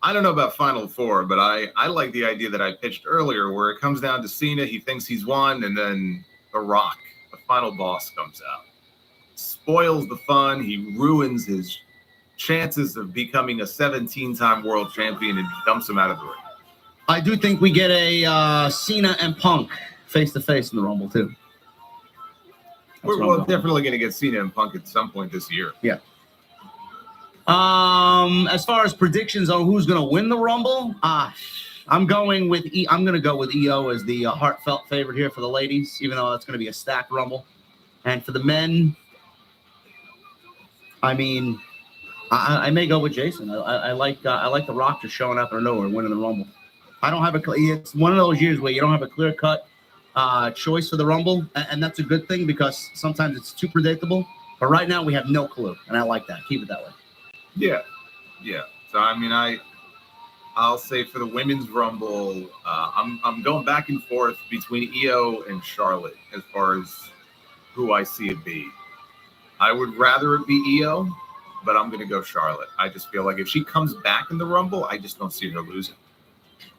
I don't know about Final Four, but I like the idea that I pitched earlier, where it comes down to Cena. He thinks he's won, and then The Rock, the final boss, comes out. Spoils the fun. He ruins his chances of becoming a 17-time world champion and dumps him out of the ring. I do think we get a Cena and Punk face-to-face in the Rumble, too. We're definitely going to get Cena and Punk at some point this year. Yeah. As far as predictions on who's going to win the Rumble, I'm going to go with EO as the heartfelt favorite here for the ladies, even though that's going to be a stacked Rumble. And for the men, I mean, I may go with Jason. I like The Rock just showing up out of nowhere and winning the Rumble. I don't have it's one of those years where you don't have a clear cut choice for the Rumble, and that's a good thing because sometimes it's too predictable. But right now we have no clue, and I like that. Keep it that way. Yeah. So I mean, I'll say for the women's Rumble, I'm going back and forth between Io and Charlotte as far as who I see it be. I would rather it be Io, but I'm going to go Charlotte. I just feel like if she comes back in the Rumble, I just don't see her losing.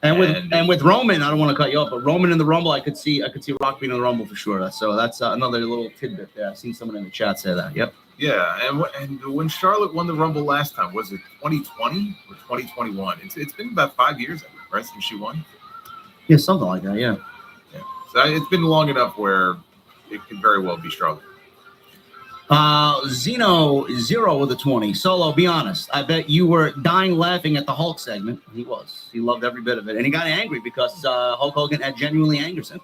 And with Roman, I don't want to cut you off, but Roman in the Rumble, I could see Rock being in the Rumble for sure. So that's another little tidbit there. I've seen someone in the chat say that. Yep. Yeah, and when Charlotte won the Rumble last time, was it 2020 or 2021? It's been about 5 years, I think, right, since she won. Yeah, something like that. Yeah. So it's been long enough where it could very well be Charlotte. Zeno 0 with a 20. Solo, be honest. I bet you were dying laughing at the Hulk segment. He was. He loved every bit of it. And he got angry because Hulk Hogan had genuinely angered him.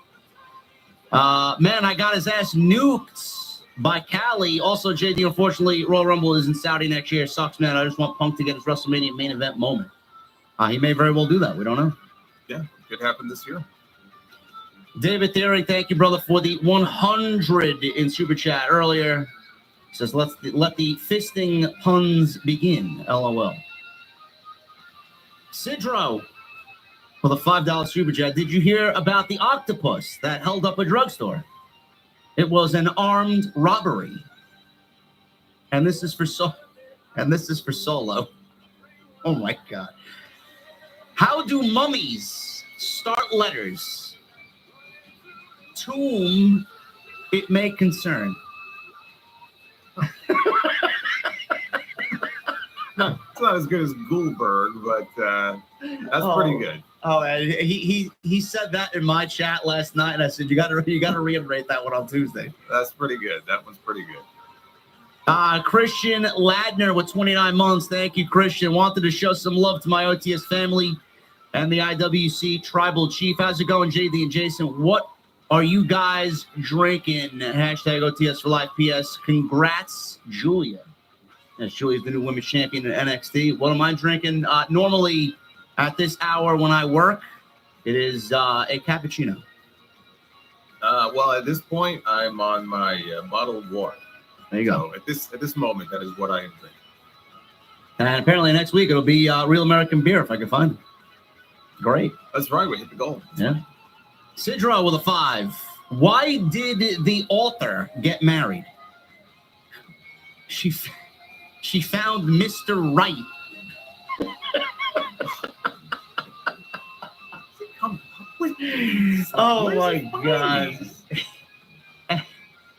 Man, I got his ass nuked by Cali. Also, JD, unfortunately, Royal Rumble is in Saudi next year. Sucks, man. I just want Punk to get his WrestleMania main event moment. He may very well do that. We don't know. Yeah, could happen this year. David Theory, thank you, brother, for the 100 in Super Chat earlier. Says, let the fisting puns begin. LOL. Sidro for the $5 Super Chat. Did you hear about the octopus that held up a drugstore? It was an armed robbery. And this is for Solo. Oh my God. How do mummies start letters? To whom it may concern. It's not as good as Goldberg, but that's pretty good. Oh, he said that in my chat last night, and I said you got to reiterate that one on Tuesday. That's pretty good. That one's pretty good. Christian Ladner with 29 months. Thank you, Christian. Wanted to show some love to my OTS family and the IWC Tribal Chief. How's it going, JD and Jason? What are you guys drinking? Hashtag OTS for Life. PS. Congrats, Julia. Yes, Julia's the new women's champion in NXT. What am I drinking? Normally, at this hour when I work, it is a cappuccino. Well, at this point, I'm on my bottle of water. There you go. So at this moment, that is what I am drinking. And apparently next week it'll be Real American Beer if I can find it. Great. That's right. We hit the goal. Yeah. Sidra with a 5. Why did the author get married? She found Mr. Right. Oh my God.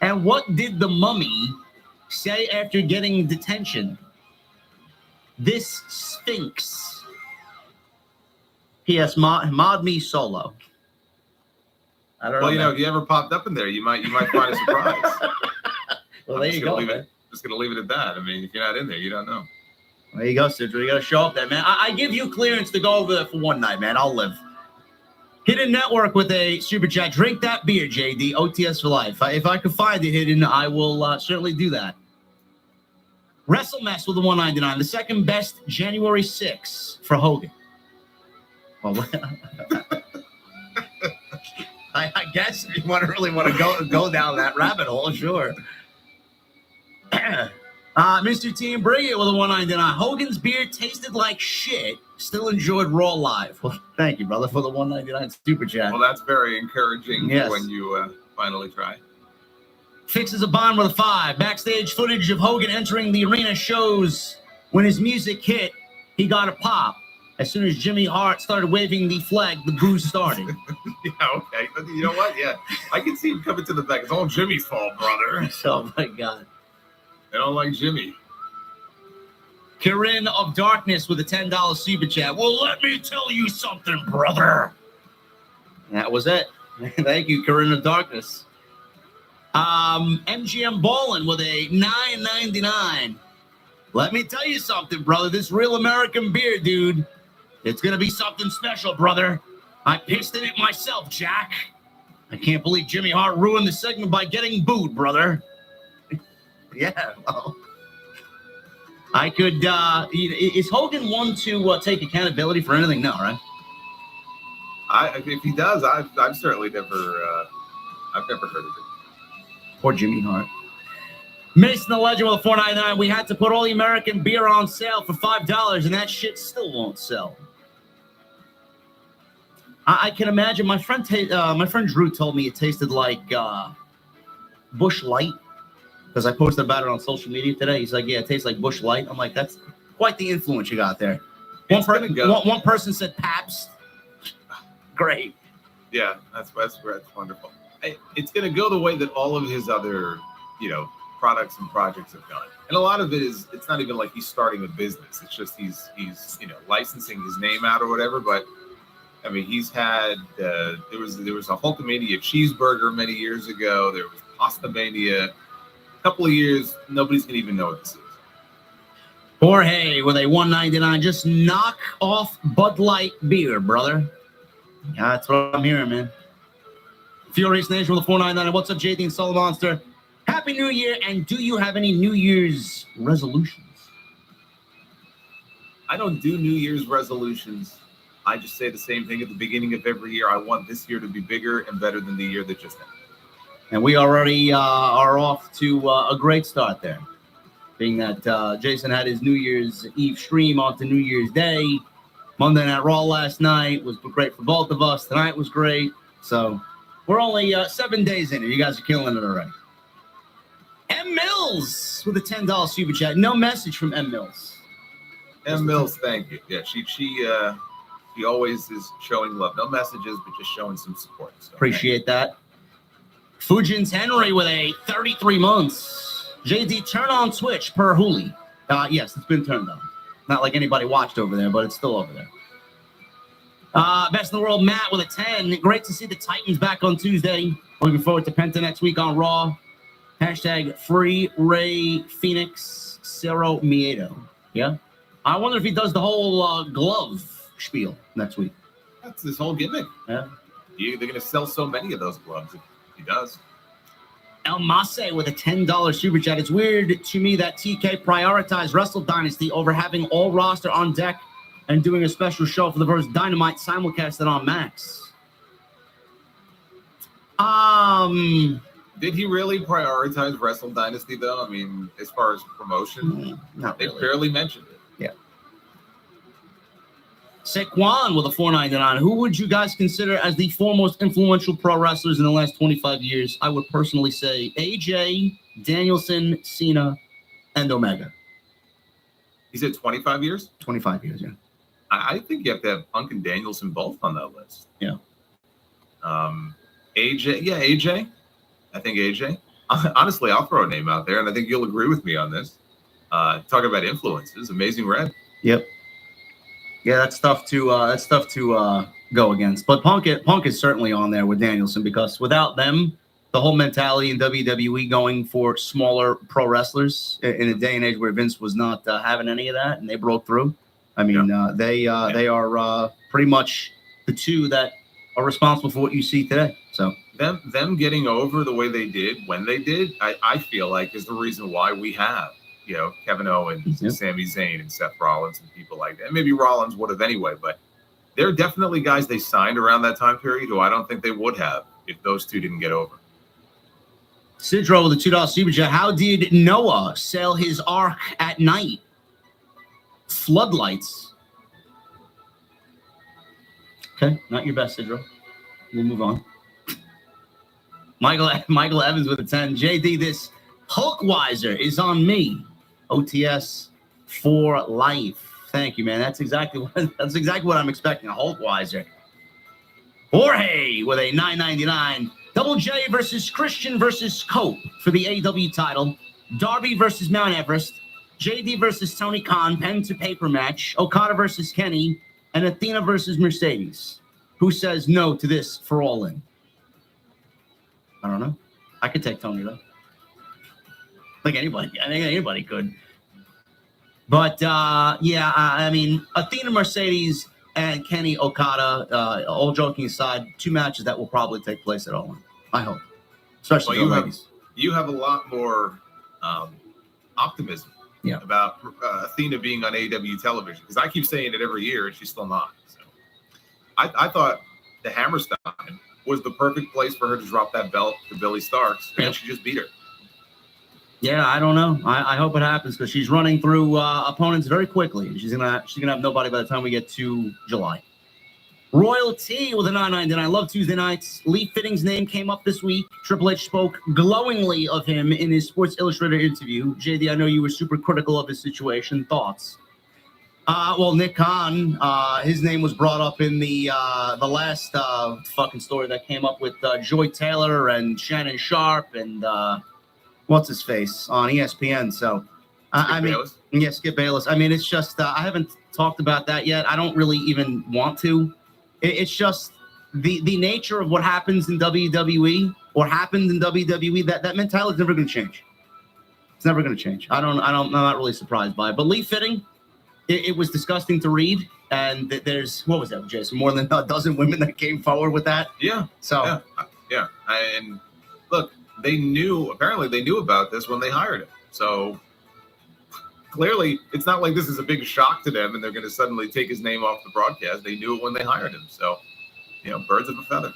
And what did the mummy say after getting detention? This Sphinx. P.S. Mod me Solo. I don't know. Well, if you ever popped up in there, you might find a surprise. Well, there you go. Just gonna leave it at that. I mean, if you're not in there, you don't know. There you go, Sidra. You gotta show up there, man. I give you clearance to go over there for one night, man. I'll live. Hidden Network with a super chat. Drink that beer, JD. OTS for life. If I could find it hidden, I will certainly do that. WrestleMess with the 199. The second best January 6 for Hogan. Well, I guess if you really want to go down that rabbit hole, sure. Mr. Team Bring It with a 199. Hogan's beer tasted like shit. Still enjoyed Raw live. Well, thank you, brother, for the 199 super chat. Well, that's very encouraging when you finally try. Fixes a Bond with a 5. Backstage footage of Hogan entering the arena shows when his music hit, he got a pop. As soon as Jimmy Hart started waving the flag, the booze started. Yeah, okay. But you know what? Yeah, I can see him coming to the back. It's all Jimmy's fault, brother. Oh, my God. They don't like Jimmy. Corinne of Darkness with a $10 super chat. Well, let me tell you something, brother. That was it. Thank you, Corinne of Darkness. MGM Ballin with a $9.99. Let me tell you something, brother. This Real American Beer, dude. It's going to be something special, brother. I pissed in it myself, Jack. I can't believe Jimmy Hart ruined the segment by getting booed, brother. Yeah, well, I could. Is Hogan one to take accountability for anything? No, right? If he does, I've certainly never heard of it. Poor Jimmy Hart. Mason the Legend with a $4.99. We had to put all the American beer on sale for $5, and that shit still won't sell. I can imagine. My friend Drew told me it tasted like Busch Light, because I posted about it on social media today. He's like, "Yeah, it tastes like Busch Light." I'm like, "That's quite the influence you got there." One person said Pabst. Great. Yeah, that's wonderful. It's going to go the way that all of his other, products and projects have gone. And a lot of it is, it's not even like he's starting a business. It's just he's licensing his name out or whatever. But I mean, he's had there was a Hulkamania cheeseburger many years ago. There was Pasta Mania. A couple of years, nobody's gonna even know what this is. Jorge with a $1.99. Just knock off Bud Light beer, brother. Yeah, that's what I'm hearing, man. Furious Nation with a $4.99. What's up, JD and Soul Monster? Happy New Year, and do you have any New Year's resolutions? I don't do New Year's resolutions. I just say the same thing at the beginning of every year. I want this year to be bigger and better than the year that just ended. And we already are off to a great start there, being that Jason had his New Year's Eve stream on to New Year's Day. Monday Night Raw last night was great for both of us. Tonight was great. So we're only 7 days in, and you guys are killing it already. M. Mills with a $10 super chat. No message from M. Mills. M. Mills, thank you. Yeah, she always is showing love. No messages, but just showing some support. So, appreciate that. Fujins Henry with a 33 months. JD, turn on Twitch per Hooli. Yes, it's been turned on. Not like anybody watched over there, but it's still over there. Best in the world, Matt with a 10. Great to see the Titans back on Tuesday. Looking forward to Penta next week on Raw. Hashtag free Ray Phoenix Cero Miedo. Yeah. I wonder if he does the whole glove spiel next week. That's his whole gimmick. Yeah. They're going to sell so many of those gloves if he does. El Mase with a $10 super chat. It's weird to me that TK prioritized Wrestle Dynasty over having all roster on deck and doing a special show for the Verse Dynamite simulcasted on Max. Did he really prioritize Wrestle Dynasty, though? I mean, as far as promotion, not really. They barely mentioned it. Yeah. Saquon with a $4.99. Who would you guys consider as the foremost influential pro wrestlers in the last 25 years? I would personally say AJ, Danielson, Cena, and Omega. He said 25 years? 25 years, yeah. I think you have to have Punk and Danielson both on that list. Yeah. AJ, yeah, AJ. I think AJ. Honestly, I'll throw a name out there, and I think you'll agree with me on this. Talking about influences, Amazing Red. Yep. Yeah, that's tough to go against. But Punk is certainly on there with Danielson, because without them, the whole mentality in WWE going for smaller pro wrestlers in a day and age where Vince was not having any of that, and they broke through. I mean, they are pretty much the two that are responsible for what you see today. So them getting over the way they did when they did, I feel like is the reason why we have, Kevin Owens, and Sami Zayn, and Seth Rollins, and people like that. Maybe Rollins would have anyway, but they're definitely guys they signed around that time period who I don't think they would have if those two didn't get over. Sidro with a $2 super chat. How did Noah sell his ark at night? Floodlights. Okay, not your best, Sidro. We'll move on. Michael Evans with a 10. JD, this Hulkwiser is on me. OTS for life. Thank you, man. That's exactly what I'm expecting. A Hulkwiser. Jorge with a $9.99. Double J versus Christian versus Cope for the AW title. Darby versus Mount Everest. JD versus Tony Khan, pen to paper match. Okada versus Kenny, and Athena versus Mercedes. Who says no to this for All In? I don't know. I could take Tony though. Like anybody. I think anybody could. But I mean, Athena, Mercedes, and Kenny, Okada, all joking aside, two matches that will probably take place at All In. I hope. Especially the ladies. You have a lot more optimism about Athena being on AEW television, because I keep saying it every year and she's still not. So I thought the Hammerstein was the perfect place for her to drop that belt to Billy Starks, and she just beat her. Yeah, I don't know. I hope it happens because she's running through opponents very quickly. She's gonna have nobody by the time we get to July. Royalty with a 999. I love Tuesday nights. Lee Fitting's name came up this week. Triple H spoke glowingly of him in his Sports Illustrated interview. JD, I know you were super critical of his situation. Thoughts? Well, Nick Khan, his name was brought up in the last fucking story that came up with Joy Taylor and Shannon Sharp and what's his face on ESPN. So, I mean, yeah, Skip Bayless. I mean, it's just I haven't talked about that yet. I don't really even want to. It's just the nature of what happens in WWE or happened in WWE. That mentality is never going to change. It's never going to change. I'm not really surprised by it. But Lee Fitting, it was disgusting to read. And there's, what was that, Jason? More than a dozen women that came forward with that. Yeah. So yeah. And look, apparently they knew about this when they hired him. So clearly, it's not like this is a big shock to them and they're going to suddenly take his name off the broadcast. They knew it when they hired him. So, birds of a feather.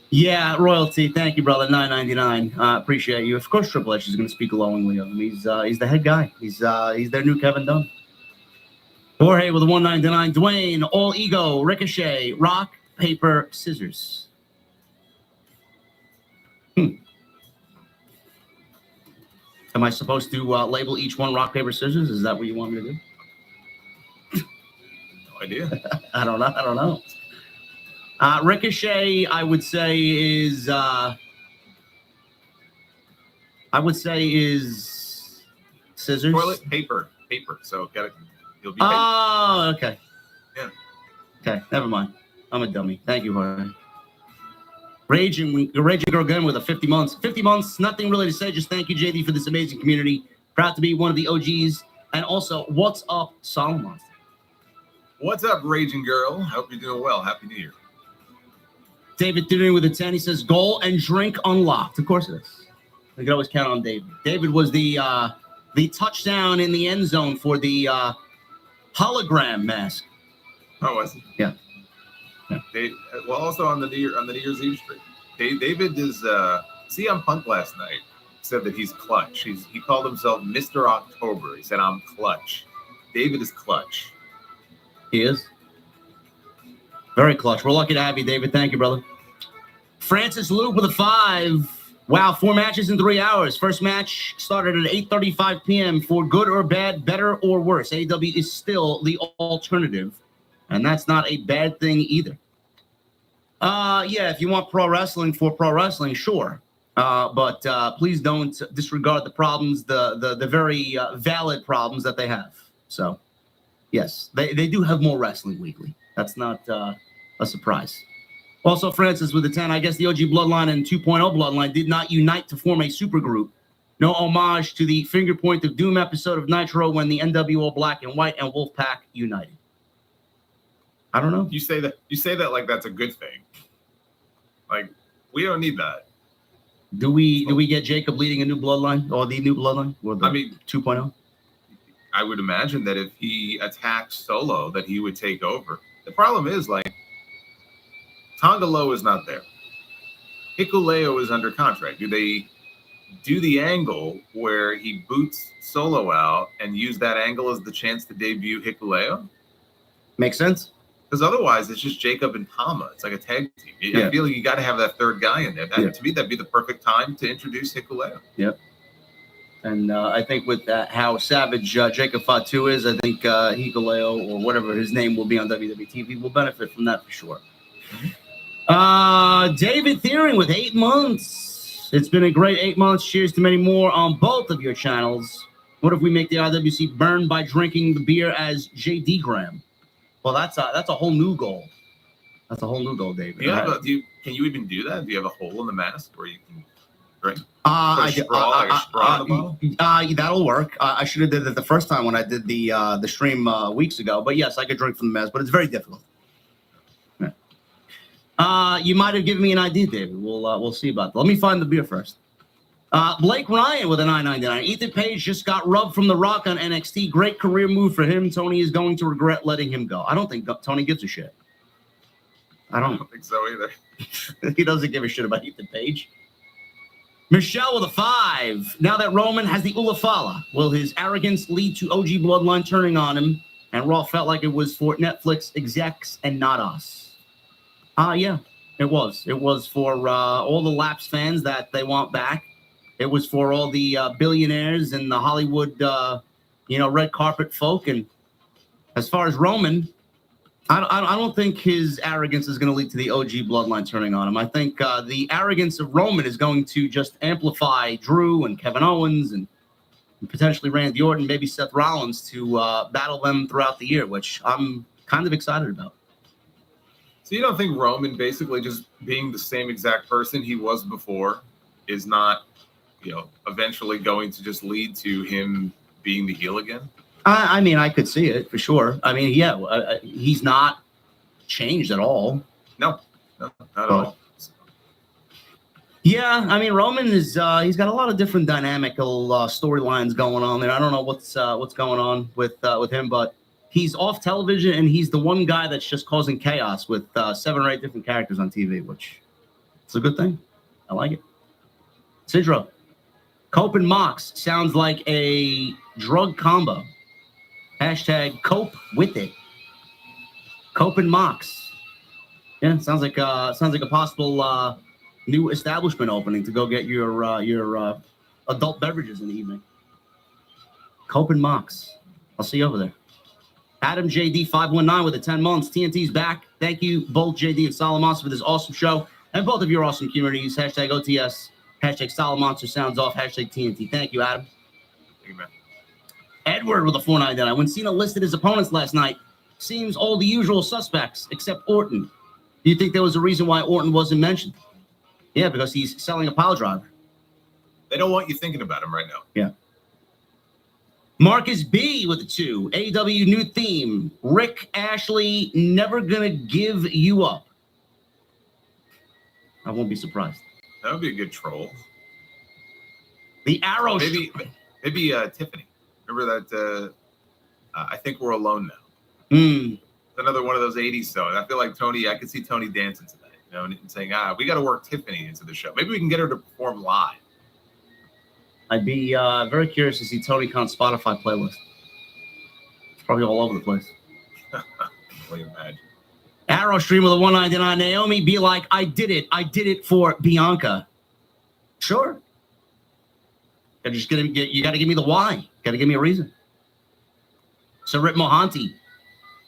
Yeah, Royalty. Thank you, brother. 999. Appreciate you. Of course, Triple H is going to speak glowingly of him. He's the head guy. He's their new Kevin Dunn. Jorge with a 199. Dwayne, all ego. Ricochet, rock, paper, scissors. Am I supposed to label each one rock, paper, scissors? Is that what you want me to do? No idea. I don't know. Ricochet, I would say is scissors. Toilet paper. So you'll be. Oh, okay. Yeah. Okay, never mind. I'm a dummy. Thank you, Jorge. Raging Girl Gun with a 50 months. 50 months, nothing really to say. Just thank you, JD, for this amazing community. Proud to be one of the OGs. And also, what's up, Solomon? What's up, Raging Girl? Hope you're doing well. Happy New Year. David Thuring with a 10. He says, goal and drink unlocked. Of course it is. We can always count on David. David was the touchdown in the end zone for the hologram mask. Oh, was he? Yeah. Also on the New Year's Eve stream, David is CM Punk last night said that he's clutch. He called himself Mr. October. He said, I'm clutch. David is clutch. He is very clutch. We're lucky to have you, David. Thank you, brother. Francis Luke with a 5. Wow, 4 matches in 3 hours. First match started at 8:35 p.m. For good or bad, better or worse. AEW is still the alternative. And that's not a bad thing either. Yeah, if you want pro wrestling for pro wrestling, sure. But please don't disregard the problems, the very valid problems that they have. So, yes, they do have more wrestling weekly. That's not a surprise. Also, Francis with the 10, I guess the OG Bloodline and 2.0 Bloodline did not unite to form a supergroup. No homage to the Finger Point of Doom episode of Nitro when the NWO Black and White and Wolfpack united. I don't know. You say that like that's a good thing. Like, we don't need that. Do we get Jacob leading a new bloodline or the new bloodline? Or the 2.0? I would imagine that if he attacked Solo, that he would take over. The problem is, like, Tonga Loa is not there. Hikuleo is under contract. Do they do the angle where he boots Solo out and use that angle as the chance to debut Hikuleo? Makes sense. Because otherwise, it's just Jacob and Tama. It's like a tag team. Yeah. I feel like you got to have that third guy in there. To me, that'd be the perfect time to introduce Hikuleo. Yep. And I think with that, how savage Jacob Fatu is, I think Hikuleo or whatever his name will be on WWE TV will benefit from that for sure. David Thiering with 8 months. It's been a great 8 months. Cheers to many more on both of your channels. What if we make the RWC burn by drinking the beer as JD Graham? Well, that's a whole new goal. That's a whole new goal, David. Can you even do that? Do you have a hole in the mask where you can drink? That'll work. I should have did it the first time when I did the stream weeks ago. But yes, I could drink from the mask, but it's very difficult. Yeah. You might have given me an idea, David. We'll see about that. Let me find the beer first. Blake Ryan with a 999. Ethan Page just got rubbed from The Rock on NXT. Great career move for him. Tony is going to regret letting him go. I don't think Tony gives a shit. I I don't. don't think so either. He doesn't give a shit about Ethan Page. Michelle with a 5. Now that Roman has the Ulafala, will his arrogance lead to OG Bloodline turning on him? And Raw felt like it was for Netflix execs and not us. Yeah, it was. It was for all the lapsed fans that they want back. It was for all the billionaires and the Hollywood, red carpet folk. And as far as Roman, I don't think his arrogance is going to lead to the OG Bloodline turning on him. I think the arrogance of Roman is going to just amplify Drew and Kevin Owens and potentially Randy Orton, maybe Seth Rollins to battle them throughout the year, which I'm kind of excited about. So you don't think Roman basically just being the same exact person he was before is not, eventually going to just lead to him being the heel again? I mean, I could see it for sure. I mean, he's not changed at all. No, not at all. Yeah, I mean, Roman is he's got a lot of different dynamical storylines going on there. I don't know what's going on with him, but he's off television and he's the one guy that's just causing chaos with 7 or 8 different characters on TV, which is a good thing. I like it. Sidro, Cope and Mox sounds like a drug combo. Hashtag cope with it. Cope and Mox. Yeah, sounds like a possible new establishment opening to go get your adult beverages in the evening. Cope and Mox. I'll see you over there. Adam JD 519 with the 10 months. TNT's back. Thank you both JD and Solomons for this awesome show and both of your awesome communities. Hashtag OTS. Hashtag Solomons sounds off. Hashtag TNT. Thank you, Adam. Thank you, man. Edward with a 499. When Cena listed his opponents last night, seems all the usual suspects except Orton. Do you think there was a reason why Orton wasn't mentioned? Yeah, because he's selling a pile driver. They don't want you thinking about him right now. Yeah. Marcus B with a 2. AEW new theme. Rick Ashley never gonna give you up. I won't be surprised. That would be a good troll. The Arrow. Maybe Tiffany. Remember that? I think we're alone now. It's another one of those 80s songs. I feel like Tony. I could see Tony dancing to that, and saying, we got to work Tiffany into the show. Maybe we can get her to perform live. I'd be very curious to see Tony Khan's Spotify playlist. It's probably all over the place. What do you imagine? Arrow stream with a 199. Naomi be like, I did it for Bianca. Sure. You got to give me the why. Got to give me a reason. So Rip Mohanty,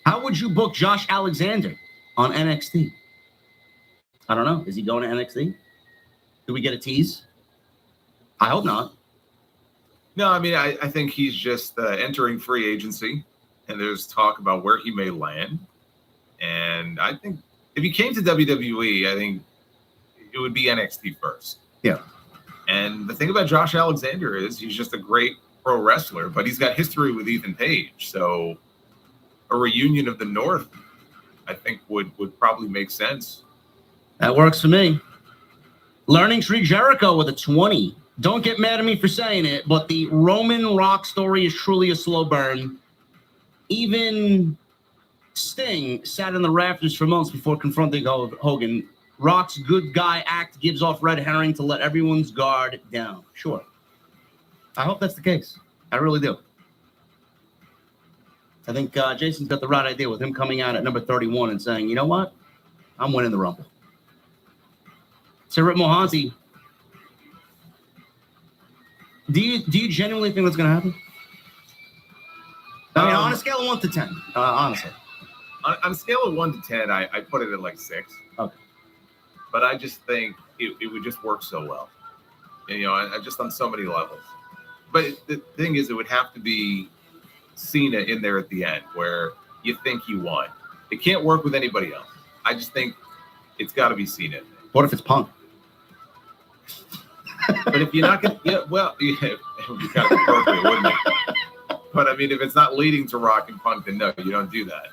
how would you book Josh Alexander on NXT? I don't know. Is he going to NXT? Do we get a tease? I hope not. No, I mean, I think he's just entering free agency, and there's talk about where he may land. And I think if he came to WWE, I think it would be NXT first. Yeah. And the thing about Josh Alexander is he's just a great pro wrestler, but he's got history with Ethan Page. So a reunion of the North, I think, would probably make sense. That works for me. Learning Street Jericho with a 20. Don't get mad at me for saying it, but the Roman Rock story is truly a slow burn. Even Sting sat in the rafters for months before confronting Hogan. Rock's good guy act gives off red herring to let everyone's guard down. Sure. I hope that's the case. I really do. I think Jason's got the right idea with him coming out at number 31 and saying, you know what? I'm winning the Rumble. So Rip Mohanty, do you genuinely think that's going to happen? I mean, on a scale of 1 to 10, honestly. On a scale of 1 to 10, I put it at like 6. Okay. But I just think it would just work so well. And, I just on so many levels. But the thing is, it would have to be Cena in there at the end where you think he won. It can't work with anybody else. I just think it's got to be Cena. What if it's Punk? But if you're not going to, it would be kind of appropriate, wouldn't it? But I mean, if it's not leading to Rock and Punk, then no, you don't do that.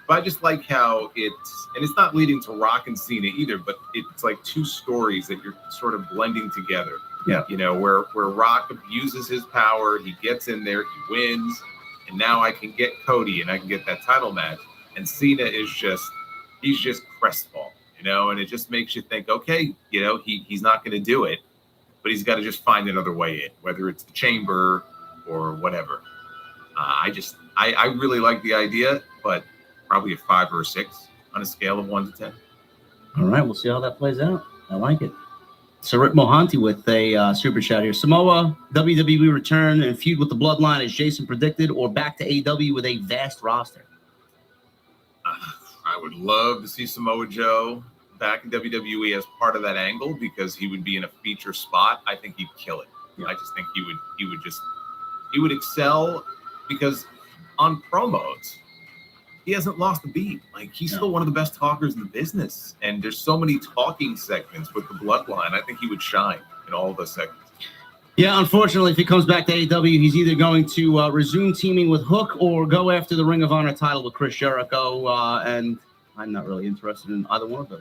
But I just like how it's not leading to Rock and Cena either, but it's like two stories that you're sort of blending together. Yeah. Where Rock abuses his power, he gets in there, he wins, and now I can get Cody and I can get that title match. And Cena is he's just crestfallen. you know, and it just makes you think, okay, you know, he's not going to do it, but he's got to just find another way in, whether it's the chamber or whatever. I really like the idea, but probably a 5 or a 6 on a scale of 1 to 10. All right, we'll see how that plays out. I like it. Sarit Mohanty with a super chat here. Samoa, WWE return and feud with the Bloodline as Jason predicted, or back to AEW with a vast roster? I would love to see Samoa Joe back in WWE as part of that angle because he would be in a feature spot. I think he'd kill it. Yeah. I just think he would excel because on promos, he hasn't lost a beat. Like, he's still one of the best talkers in the business. And there's so many talking segments with the Bloodline. I think he would shine in all of those segments. Yeah, unfortunately, if he comes back to AEW, he's either going to resume teaming with Hook or go after the Ring of Honor title with Chris Jericho. And I'm not really interested in either one of those.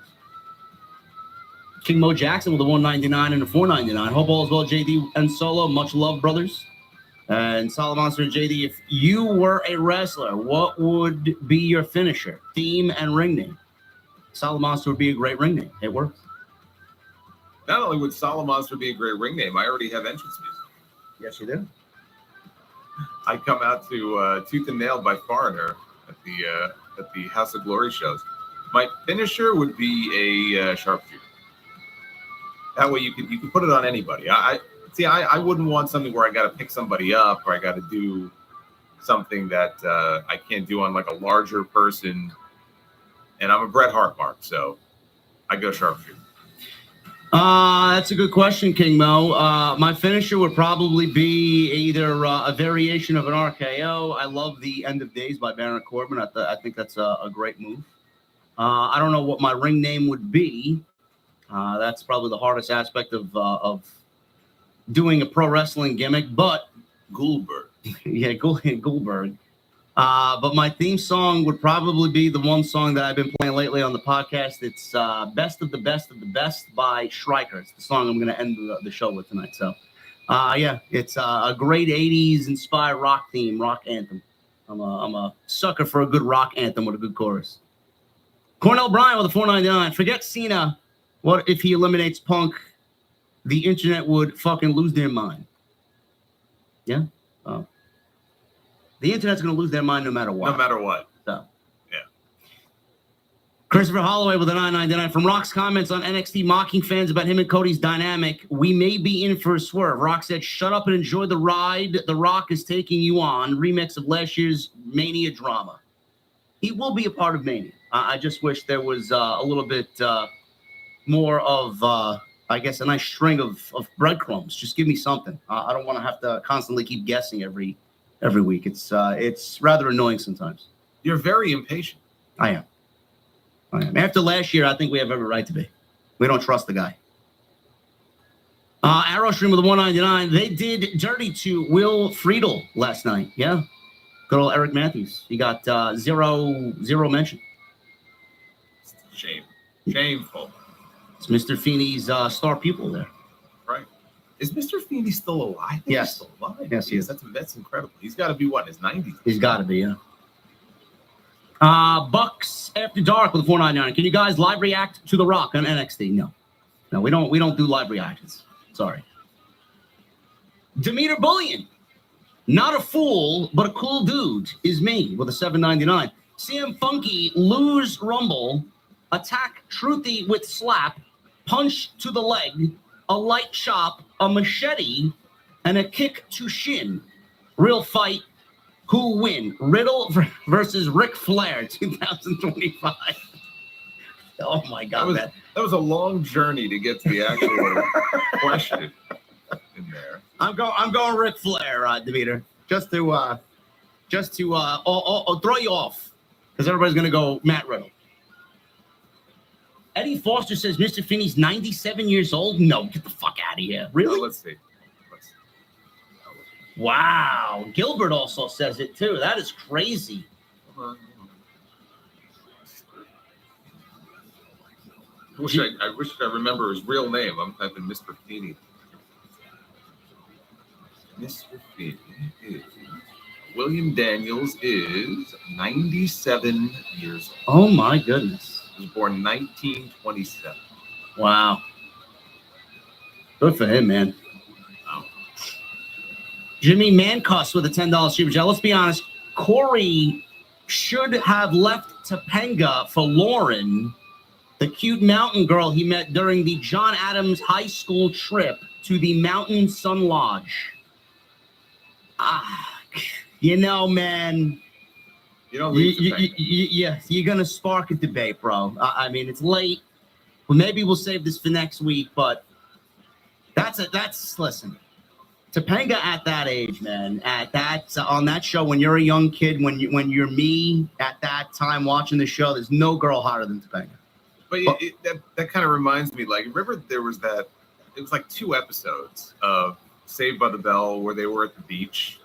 King Mo Jackson with a 199 and a 499. Hope all is well, JD and Solo. Much love, brothers. And Solid Monster and JD, if you were a wrestler, what would be your finisher, theme, and ring name? Solid Monster would be a great ring name. It works. Not only would Solid Monster be a great ring name, I already have entrance music. Yes, you do. I come out to Tooth and Nail by Foreigner at the House of Glory shows. My finisher would be a sharpshooter. That way you could put it on anybody. I wouldn't want something where I got to pick somebody up or I got to do something that I can't do on like a larger person. And I'm a Bret Hart mark, so I go sharpshooter. That's a good question, King Mo. My finisher would probably be either a variation of an RKO. I love the End of Days by Baron Corbin. I think that's a great move. I don't know what my ring name would be. That's probably the hardest aspect of doing a pro wrestling gimmick, but Goldberg. Yeah, Goldberg. But my theme song would probably be the one song that I've been playing lately on the podcast. It's Best of the Best of the Best by Shrieker. It's the song I'm going to end the show with tonight. So, yeah, it's a great 80s inspired rock theme, rock anthem. I'm a sucker for a good rock anthem with a good chorus. Cornell Bryan with a 499. Forget Cena. What if he eliminates Punk? The internet would fucking lose their mind. Yeah? Oh. The internet's going to lose their mind no matter what. No matter what. So. Yeah. Christopher Holloway with a 999. From Rock's comments on NXT mocking fans about him and Cody's dynamic, we may be in for a swerve. Rock said, shut up and enjoy the ride The Rock is taking you on. Remix of last year's Mania drama. He will be a part of Mania. I just wish there was a little bit more of... I guess a nice string of breadcrumbs. Just give me something. I don't want to have to constantly keep guessing every week. It's rather annoying sometimes. You're very impatient. I am. After last year, I think we have every right to be. We don't trust the guy. Arrowstream with a 199. They did dirty to Will Friedle last night. Yeah. Good old Eric Matthews. He got zero mention. Shame. Shameful. It's Mr. Feeney's star pupil there. Right. Is Mr. Feeney still alive? Yes. He's still alive. Yes, he is. That's incredible. He's got to be, what, in his 90s? He's got to be, yeah. Bucks After Dark with a 499. Can you guys live react to The Rock on NXT? No, we don't do live reactions. Sorry. Demeter Bullion. Not a fool, but a cool dude is me with a 799. CM Funky lose Rumble. Attack Truthy with slap. Punch to the leg, a light chop, a machete, and a kick to shin. Real fight. Who win? Riddle versus Ric Flair, 2025. Oh my God, that was a long journey to get to the actual question in there. I'm going Ric Flair, Demeter, just to throw you off, because everybody's gonna go Matt Riddle. Eddie Foster says Mr. Finney's 97 years old. No, get the fuck out of here. Really? Let's see. Wow. Gilbert also says it too. That is crazy. I wish I remember his real name. I'm typing Mr. Feeney. Mr. Feeney is William Daniels is 97 years old. Oh my goodness. He was born 1927. Wow. Good for him, man. Jimmy Mancuss with a $10 super chat. Let's be honest. Corey should have left Topanga for Lauren, the cute mountain girl he met during the John Adams high school trip to the Mountain Sun Lodge. You know, man. You don't leave Topanga. You're going to spark a debate, bro. I mean, it's late. Well, maybe we'll save this for next week, but listen. Topanga at that age, man, on that show, when you're a young kid, when you're me at that time watching the show, there's no girl hotter than Topanga. But that kind of reminds me, like, remember there was it was like 2 episodes of Saved by the Bell where they were at the beach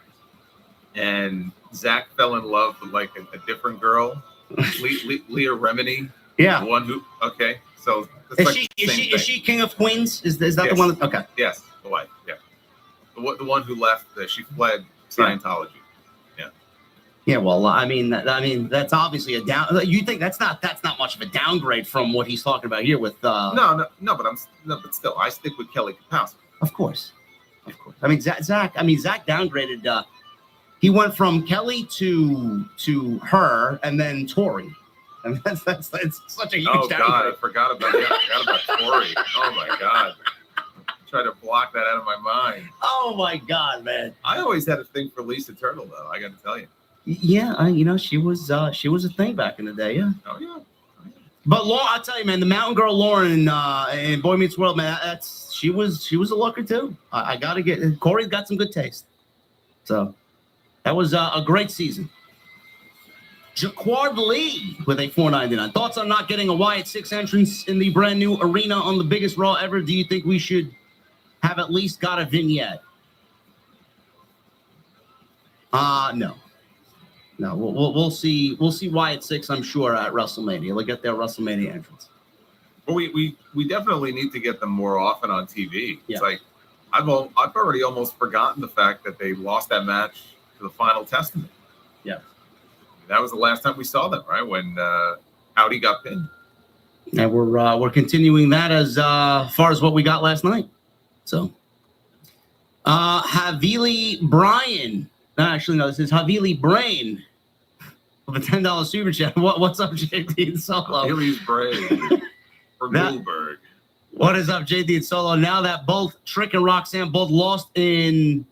and Zach fell in love with like a different girl, Leah Remini. Yeah. The one who, okay. So is she King of Queens? Is that the one? Okay. Yes, the wife. Yeah. The one who left, she fled Scientology. Yeah, well, I mean, that's obviously a down. You think that's not much of a downgrade from what he's talking about here with. No, but still, I stick with Kelly Kapowski. Of course. I mean, Zach downgraded. He went from Kelly to her, and then Tori. And that's such a huge downgrade. God, I forgot about Tori. Oh my God. Try to block that out of my mind. Oh my God, man! I always had a thing for Lisa Turtle, though. I got to tell you. Yeah, she was a thing back in the day. Yeah. Oh yeah. But Lauren, I'll tell you, man, the Mountain Girl Lauren in Boy Meets World, man, she was a looker too. I got to get Corey's got some good taste. So that was a great season. Jaquard Lee with a $4.99. Thoughts on not getting a Wyatt 6 entrance in the brand new arena on the biggest Raw ever? Do you think we should have at least got a vignette? No. We'll see Wyatt 6, I'm sure, at WrestleMania. They'll get their WrestleMania entrance. Well, we definitely need to get them more often on TV. Yeah. It's like I've already almost forgotten the fact that they lost that match to the Final Testament. Yeah. That was the last time we saw them, right? When Audi got pinned. And we're continuing that as far as what we got last night. So, Havili Bryan. Actually, no, this is Havili Brain with a $10 super chat. What's up, JD and Solo? Havili's Brain from Goldberg. What is up, JD and Solo? Now that both Trick and Roxanne both lost in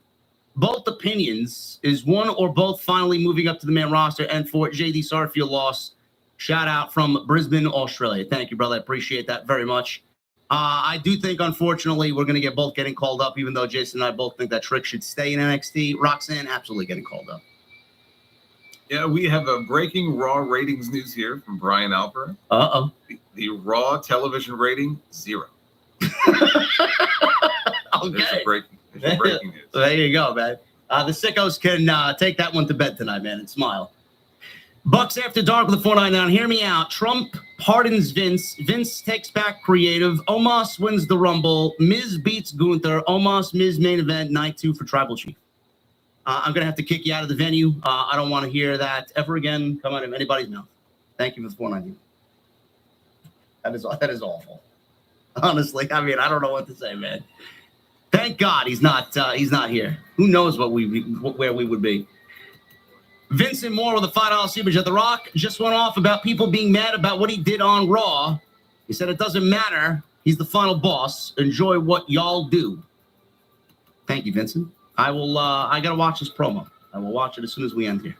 both opinions, is one or both finally moving up to the main roster? And for JD, sorry for your loss. Shout out from Brisbane, Australia. Thank you, brother. I appreciate that very much. I do think, unfortunately, we're going to get both getting called up, even though Jason and I both think that Trick should stay in NXT. Roxanne, absolutely getting called up. Yeah, we have a breaking Raw ratings news here from Brian Alper. Uh-oh. The Raw television rating, 0. Okay. There's your breaking news. There you go, man. The sickos can take that one to bed tonight, man, and smile. Bucks After Dark with a 4.99. Hear me out. Trump pardons Vince. Vince takes back creative. Omos wins the Rumble. Miz beats Gunther. Omos, Miz main event. Night 2 for Tribal Chief. I'm going to have to kick you out of the venue. I don't want to hear that ever again come out of anybody's mouth. Thank you for the 4.99. That is awful. Honestly, I mean, I don't know what to say, man. Thank God he's not here. Who knows where we would be. Vincent Moore with a $5 super chat. The Rock just went off about people being mad about what he did on Raw. He said it doesn't matter. He's the final boss. Enjoy what y'all do. Thank you, Vincent. I will. I gotta watch this promo. I will watch it as soon as we end here.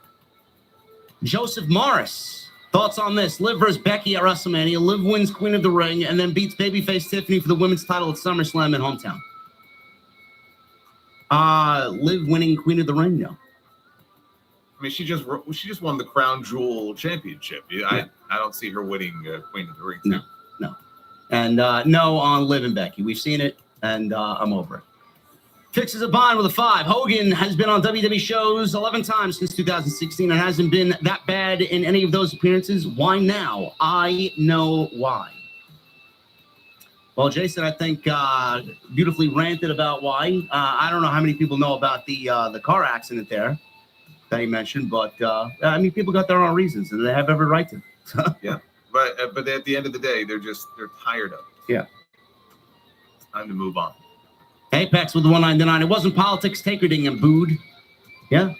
Joseph Morris. Thoughts on this? Liv versus Becky at WrestleMania. Liv wins Queen of the Ring and then beats Babyface Tiffany for the women's title at SummerSlam in hometown. Liv winning Queen of the Ring, no. I mean, she just won the Crown Jewel Championship. I don't see her winning Queen of the Ring. No. And no on Liv and Becky. We've seen it, and I'm over it. Fixes a bond with a 5. Hogan has been on WWE shows 11 times since 2016 and hasn't been that bad in any of those appearances. Why now? I know why. Well, Jason, I think beautifully ranted about why. I don't know how many people know about the car accident there that he mentioned, but I mean, people got their own reasons, and they have every right to. Yeah. But at the end of the day, they're tired of it. Yeah. It's time to move on. Apex with the 199. It wasn't politics. Taker didn't get booed. Yeah.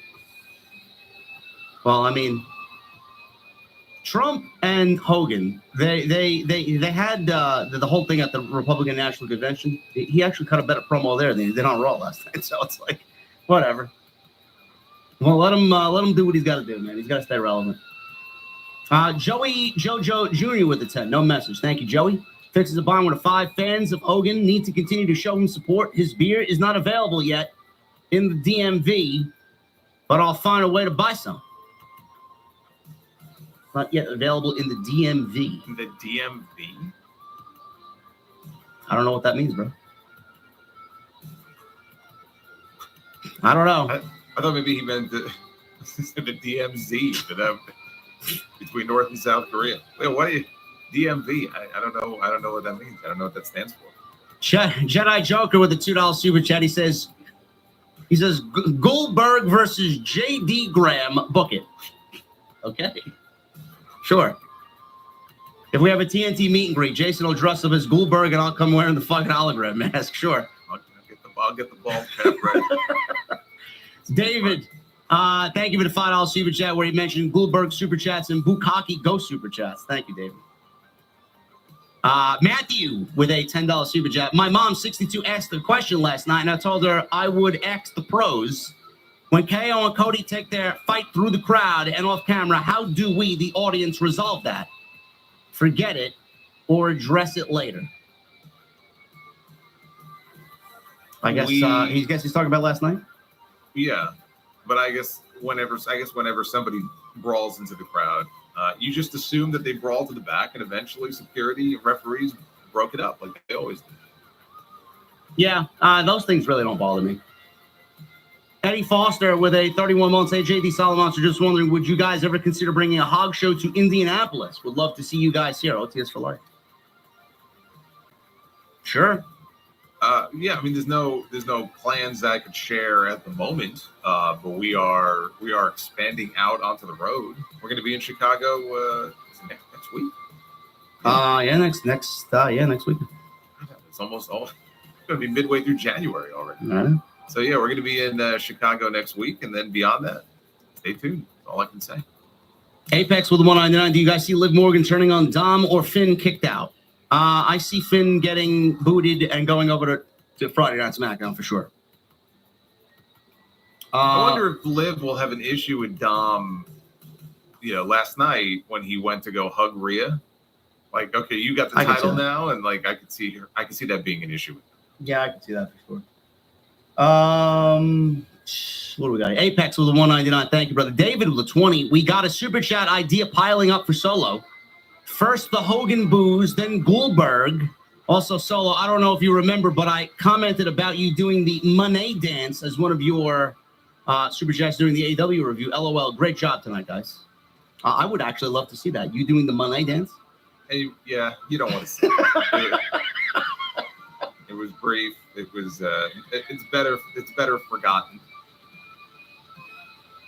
Well, I mean, Trump and Hogan, they had the whole thing at the Republican National Convention. He actually cut a better promo there than he did on Raw last night. So it's like, whatever. Well, let him do what he's got to do, man. He's got to stay relevant. Joey Jojo Jr. with the 10. No message. Thank you, Joey. Fixes a bond with a 5. Fans of Hogan need to continue to show him support. His beer is not available yet in the DMV, but I'll find a way to buy some. Not yet available in the DMV. The DMV? I don't know what that means, bro. I don't know. I thought maybe he meant the DMZ, between North and South Korea. Wait, what are you? DMV? I don't know. I don't know what that means. I don't know what that stands for. Jedi Joker with a $2 super chat. He says, Goldberg versus JD Graham. Book it. Okay. Sure. If we have a TNT meet and greet, Jason will dress up as Goldberg and I'll come wearing the fucking hologram mask. Sure. I'll get the ball cap ready. David, thank you for the $5 super chat where he mentioned Goldberg super chats and Bukaki Ghost super chats. Thank you, David. Matthew with a $10 super chat. My mom, 62, asked a question last night, and I told her I would ask the pros. When KO and Cody take their fight through the crowd and off camera, how do we, the audience, resolve that? Forget it or address it later? I guess he's talking about last night. Yeah, but I guess whenever somebody brawls into the crowd, you just assume that they brawl to the back, and eventually security and referees broke it up like they always do. Yeah, those things really don't bother me. Eddie Foster with a 31 months. Hey, JD Solomon, just wondering, would you guys ever consider bringing a hog show to Indianapolis? Would love to see you guys here. OTS for life. Sure. Yeah, I mean, there's no plans that I could share at the moment, but we are expanding out onto the road. We're going to be in Chicago next week. Next week. It's almost all going to be midway through January already. All right. So yeah, we're going to be in Chicago next week, and then beyond that, stay tuned. That's all I can say. Apex with the 199. Do you guys see Liv Morgan turning on Dom or Finn kicked out? I see Finn getting booted and going over to Friday Night SmackDown for sure. I wonder if Liv will have an issue with Dom. You know, last night when he went to go hug Rhea, like, okay, you got the title now, and like I could see that being an issue. Yeah, I can see that for sure. What do we got? Apex with a 199. Thank you, brother. David with a 20. We got a super chat idea piling up for Solo. First the Hogan booze, then Goldberg. Also, Solo, I don't know if you remember, but I commented about you doing the Money dance as one of your super chats during the AEW review. LOL. Great job tonight, guys. I would actually love to see that. You doing the Money dance? Hey, yeah, you don't want to see it. It was brief. It was. It's better forgotten.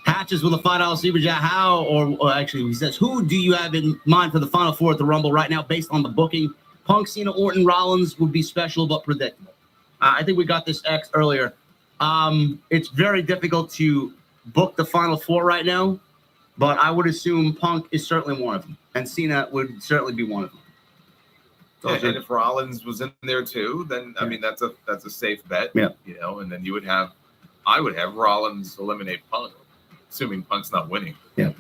Patches with a $5 super chat. How, or actually, he says, who do you have in mind for the Final Four at the Rumble right now, based on the booking? Punk, Cena, Orton, Rollins would be special but predictable. I think we got this X earlier. It's very difficult to book the Final Four right now, but I would assume Punk is certainly one of them, and Cena would certainly be one of them. Yeah, and if Rollins was in there too, then I mean that's a safe bet. Yeah. You know, and then I would have Rollins eliminate Punk, assuming Punk's not winning. Yeah.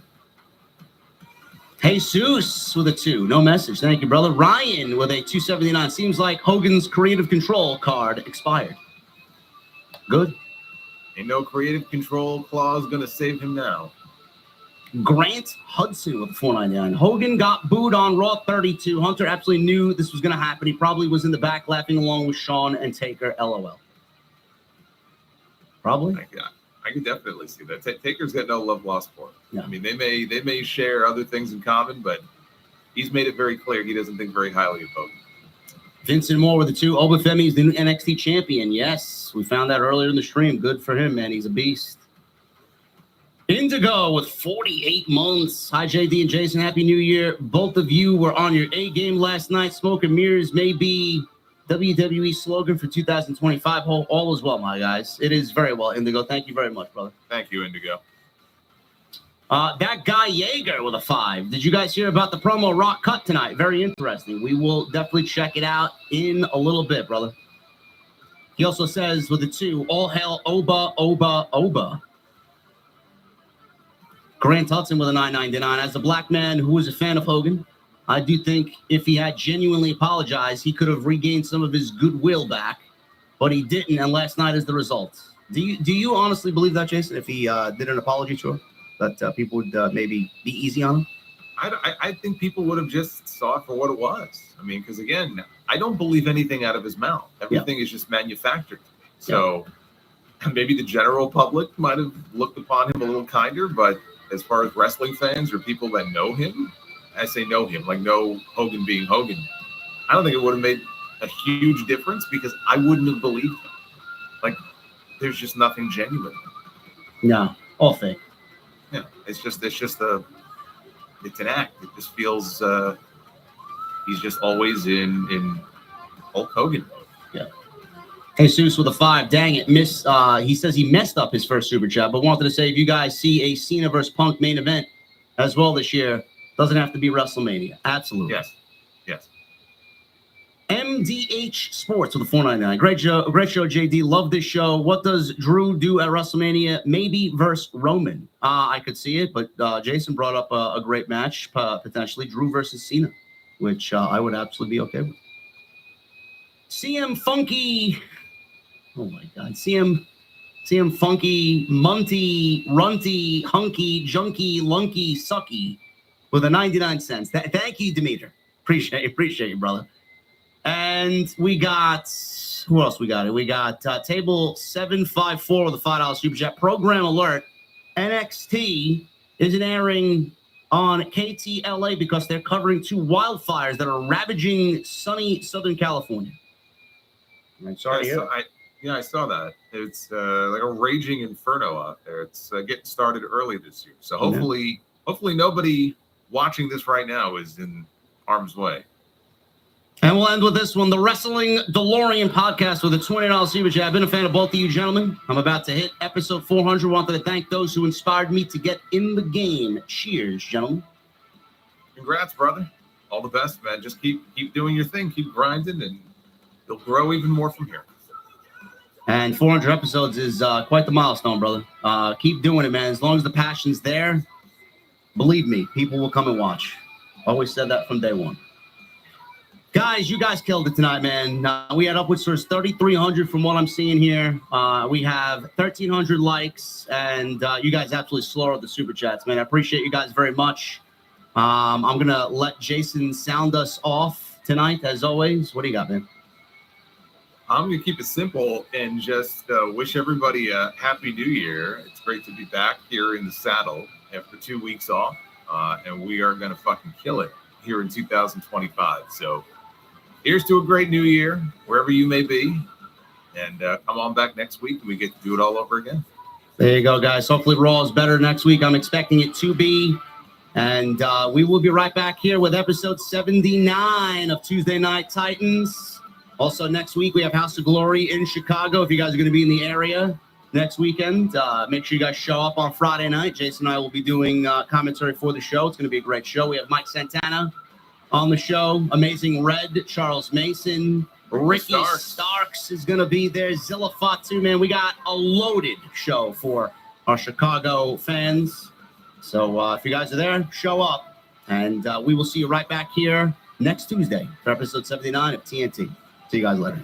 Jesus with a 2. No message. Thank you, brother. Ryan with a 279. Seems like Hogan's creative control card expired. Good. Ain't no creative control clause gonna save him now. Grant Hudson with 499. Hogan got booed on Raw 32. Hunter absolutely knew this was going to happen. He probably was in the back laughing along with Shawn and Taker. LOL. Probably. I can definitely see that. Taker's got no love lost for him. Yeah. I mean, they may share other things in common, but he's made it very clear he doesn't think very highly of Hogan. Vincent Moore with the 2. Obafemi is the new NXT champion. Yes, we found that earlier in the stream. Good for him, man. He's a beast. Indigo with 48 months. Hi, JD and Jason. Happy New Year. Both of you were on your A game last night. Smoke and mirrors may be WWE slogan for 2025. All is well, my guys. It is very well, Indigo. Thank you very much, brother. Thank you, Indigo. That guy Jaeger with a 5. Did you guys hear about the promo Rock cut tonight? Very interesting. We will definitely check it out in a little bit, brother. He also says with a 2, all hail Oba, Oba, Oba. Grant Hudson with a 999. As a black man who was a fan of Hogan, I do think if he had genuinely apologized, he could have regained some of his goodwill back, but he didn't, and last night is the result. Do you honestly believe that, Jason, if he did an apology tour, that people would maybe be easy on him? I think people would have just saw it for what it was. I mean, because again, I don't believe anything out of his mouth. Everything is just manufactured. So maybe the general public might have looked upon him a little kinder, but as far as wrestling fans or people that know him, I say know him, like know Hogan being Hogan, I don't think it would have made a huge difference because I wouldn't have believed him. Like, there's just nothing genuine. No, all fake. Yeah, it's an act. It just feels he's just always in Hulk Hogan mode. Yeah. Jesus with a 5. Dang it. He says he messed up his first super chat, but wanted to say if you guys see a Cena versus Punk main event as well this year, doesn't have to be WrestleMania. Absolutely. Yes. MDH Sports with a 499. Great show, JD. Love this show. What does Drew do at WrestleMania? Maybe versus Roman. I could see it, but Jason brought up a great match, potentially Drew versus Cena, which I would absolutely be okay with. CM Funky. Oh my God. CM Funky, Munty, Runty, Hunky, Junky, Lunky, Sucky with a 99 cents. Thank you, Demeter. Appreciate you, brother. And we got, who else we got? We got table 754 with a $5 super chat. Program alert. NXT isn't airing on KTLA because they're covering 2 wildfires that are ravaging sunny Southern California. I'm sorry. I saw that. It's like a raging inferno out there. It's getting started early this year. So hopefully nobody watching this right now is in harm's way. And we'll end with this one. The Wrestling DeLorean podcast with a $20 super chat. I've been a fan of both of you gentlemen. I'm about to hit episode 400. Wanted to thank those who inspired me to get in the game. Cheers, gentlemen. Congrats, brother. All the best, man. Just keep doing your thing. Keep grinding, and you'll grow even more from here. And 400 episodes is quite the milestone, brother. Keep doing it, man. As long as the passion's there, believe me, people will come and watch. Always said that from day one. Guys, you guys killed it tonight, man. We had upwards towards 3,300 from what I'm seeing here. We have 1,300 likes, and you guys absolutely slaughtered the super chats, man. I appreciate you guys very much. I'm going to let Jason sound us off tonight, as always. What do you got, man? I'm going to keep it simple and just wish everybody a happy new year. It's great to be back here in the saddle after 2 weeks off, and we are going to fucking kill it here in 2025. So here's to a great new year, wherever you may be, and come on back next week and we get to do it all over again. There you go, guys. Hopefully Raw is better next week. I'm expecting it to be. And we will be right back here with episode 79 of Tuesday Night Titans. Also, next week, we have House of Glory in Chicago. If you guys are going to be in the area next weekend, make sure you guys show up on Friday night. Jason and I will be doing commentary for the show. It's going to be a great show. We have Mike Santana on the show. Amazing Red, Charles Mason, Ricky Starks is going to be there. Zilla Fatu, man. We got a loaded show for our Chicago fans. So if you guys are there, show up. And we will see you right back here next Tuesday for episode 79 of TNT. See you guys later.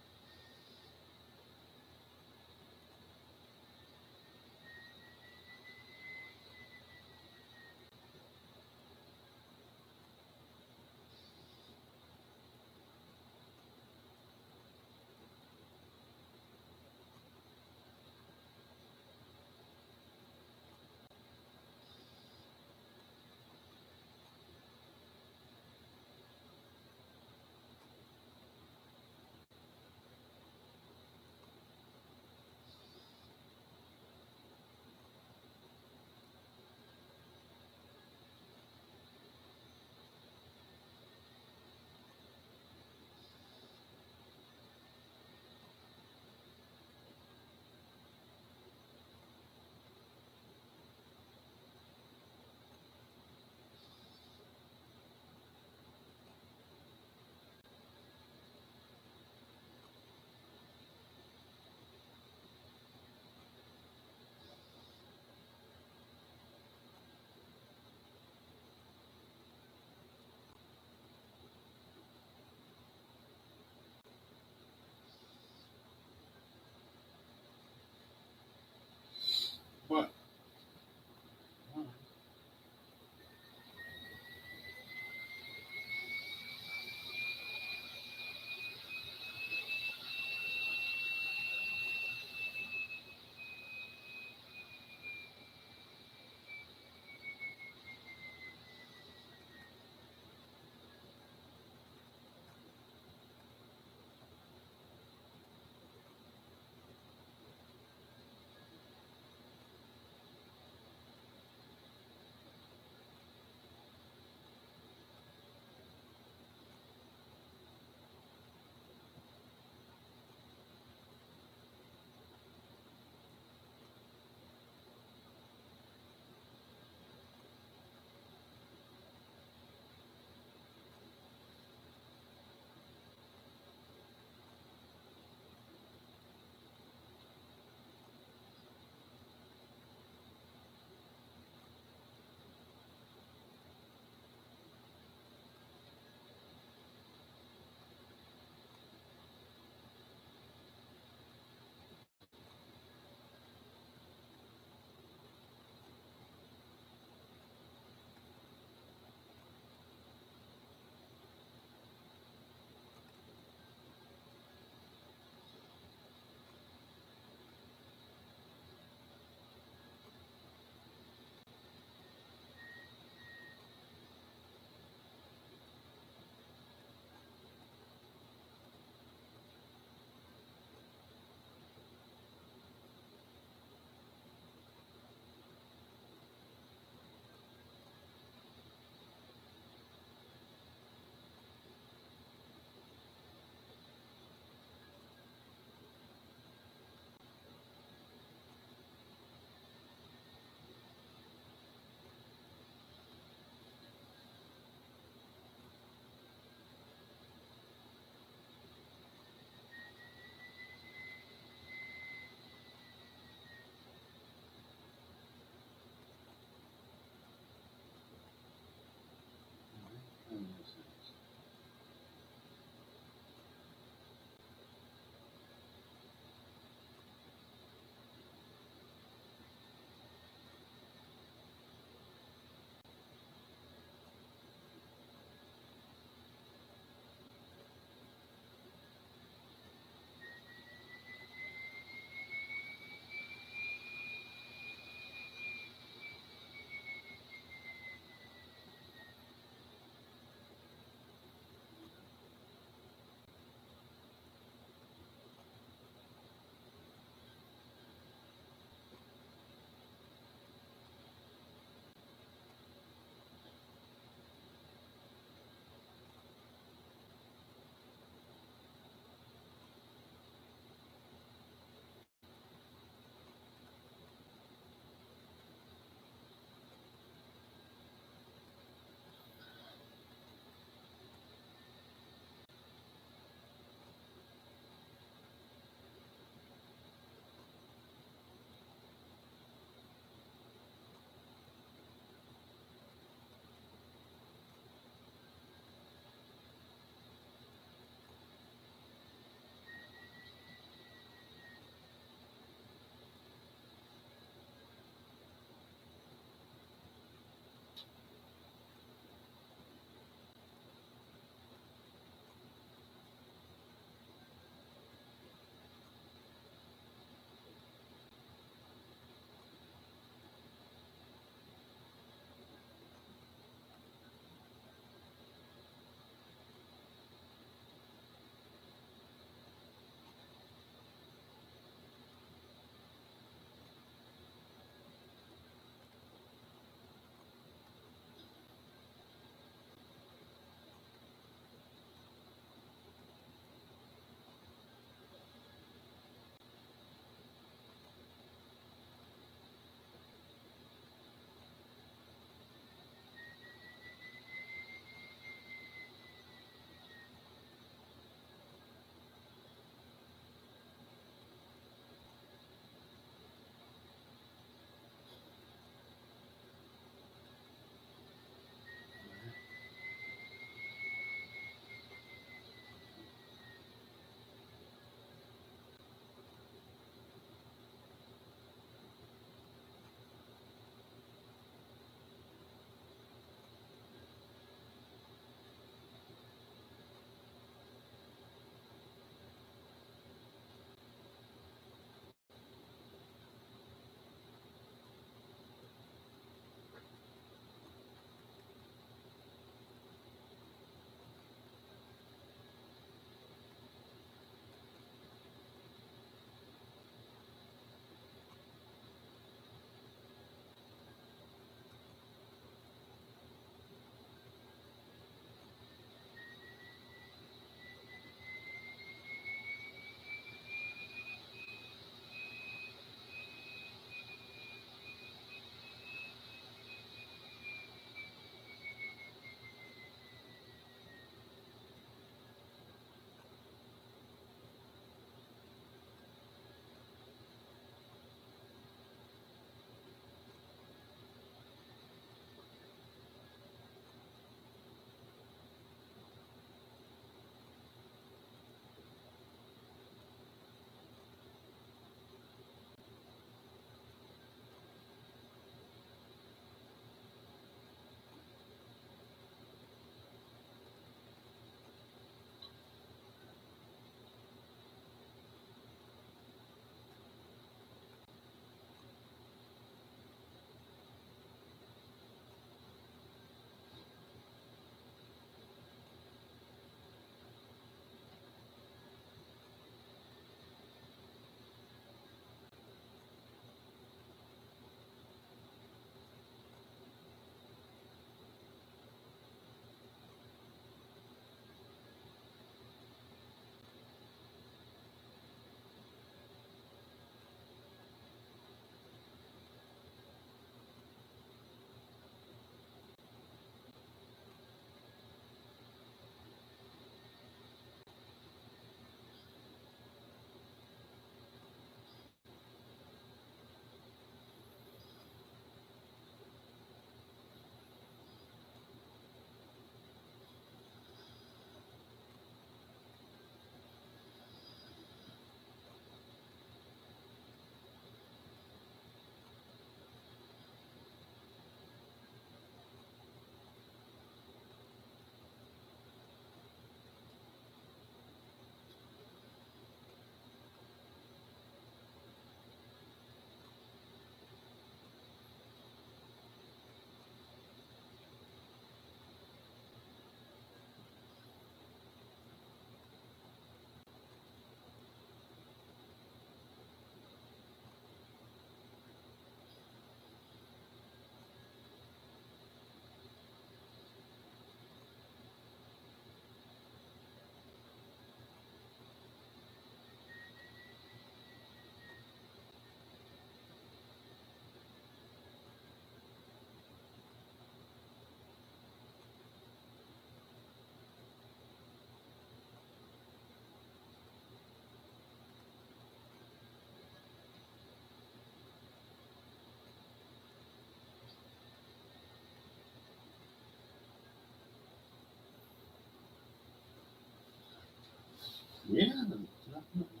Yeah, definitely.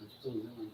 Absolutely.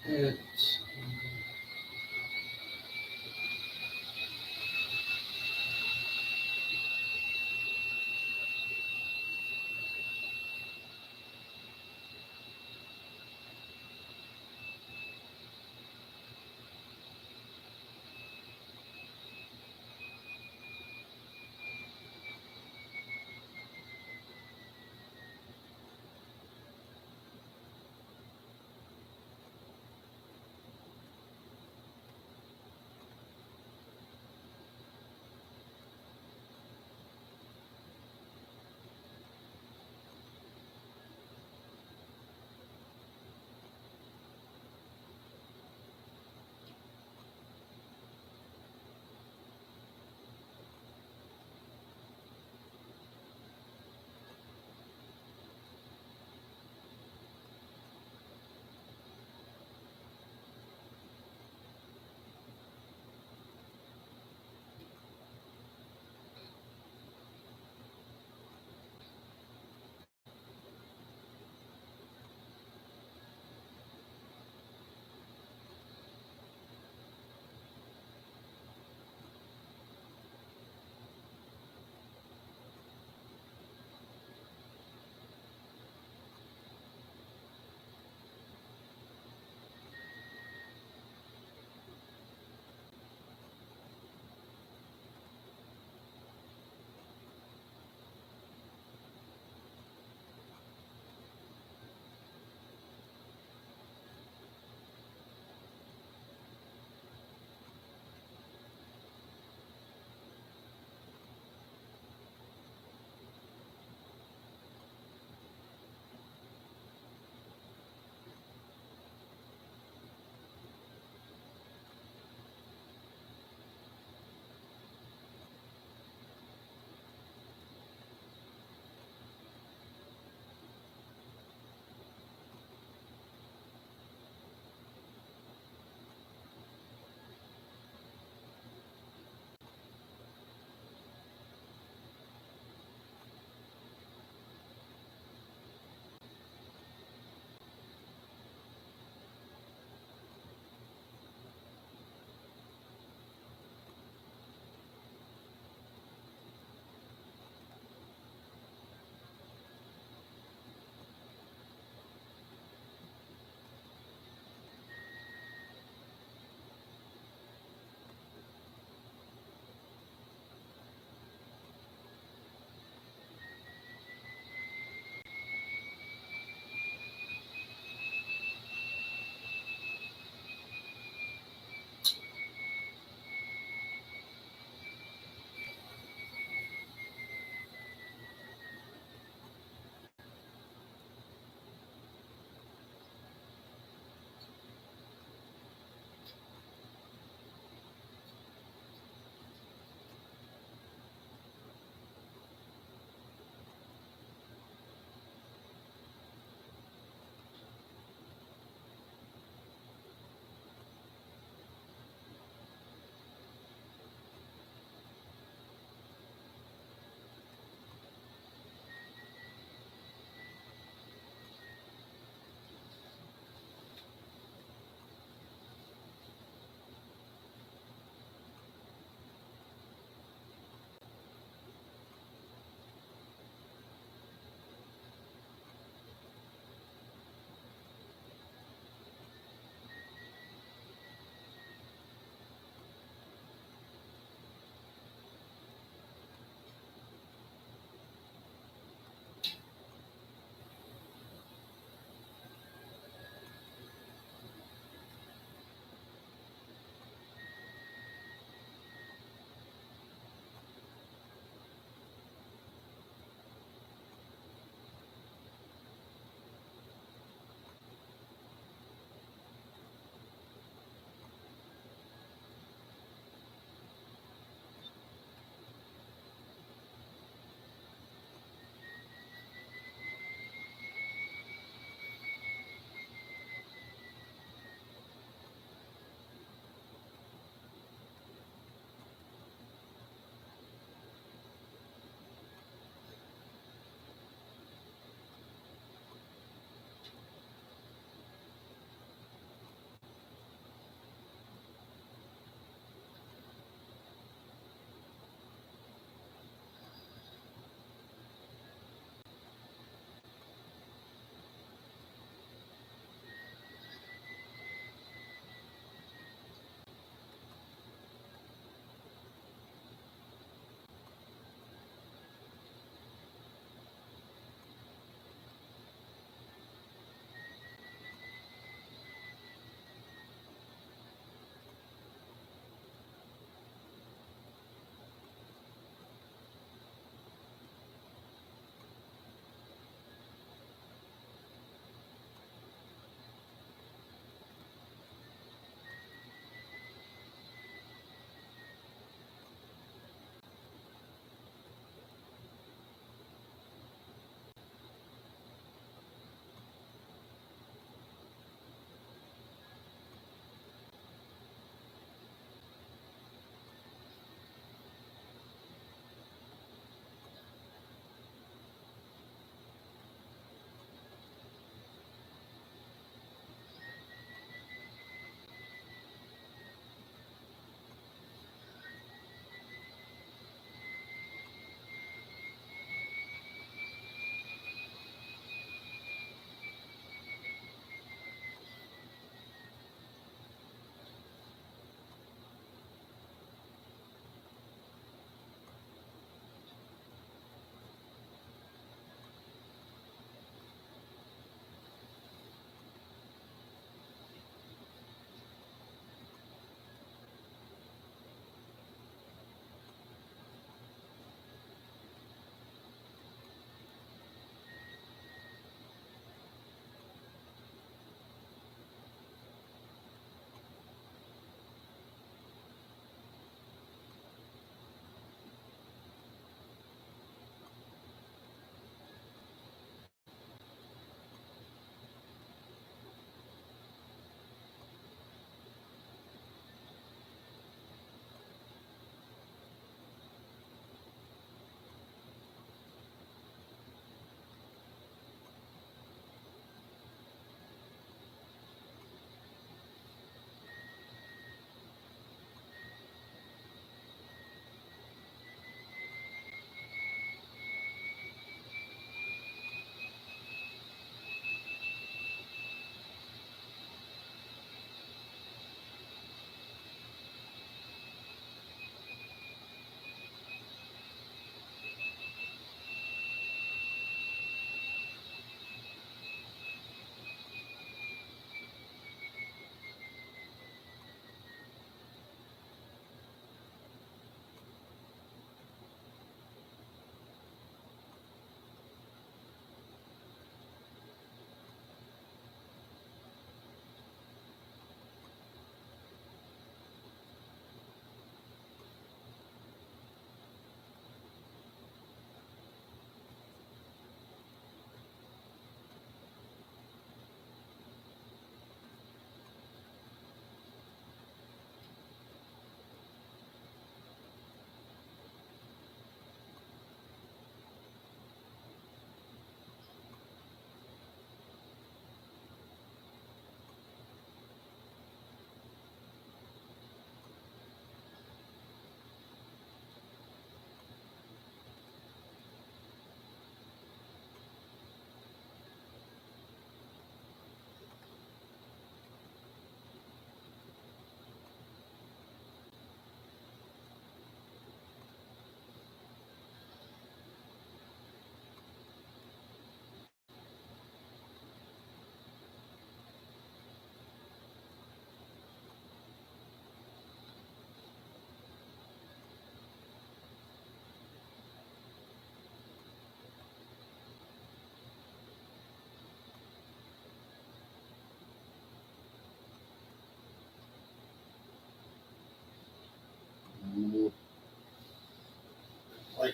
It's,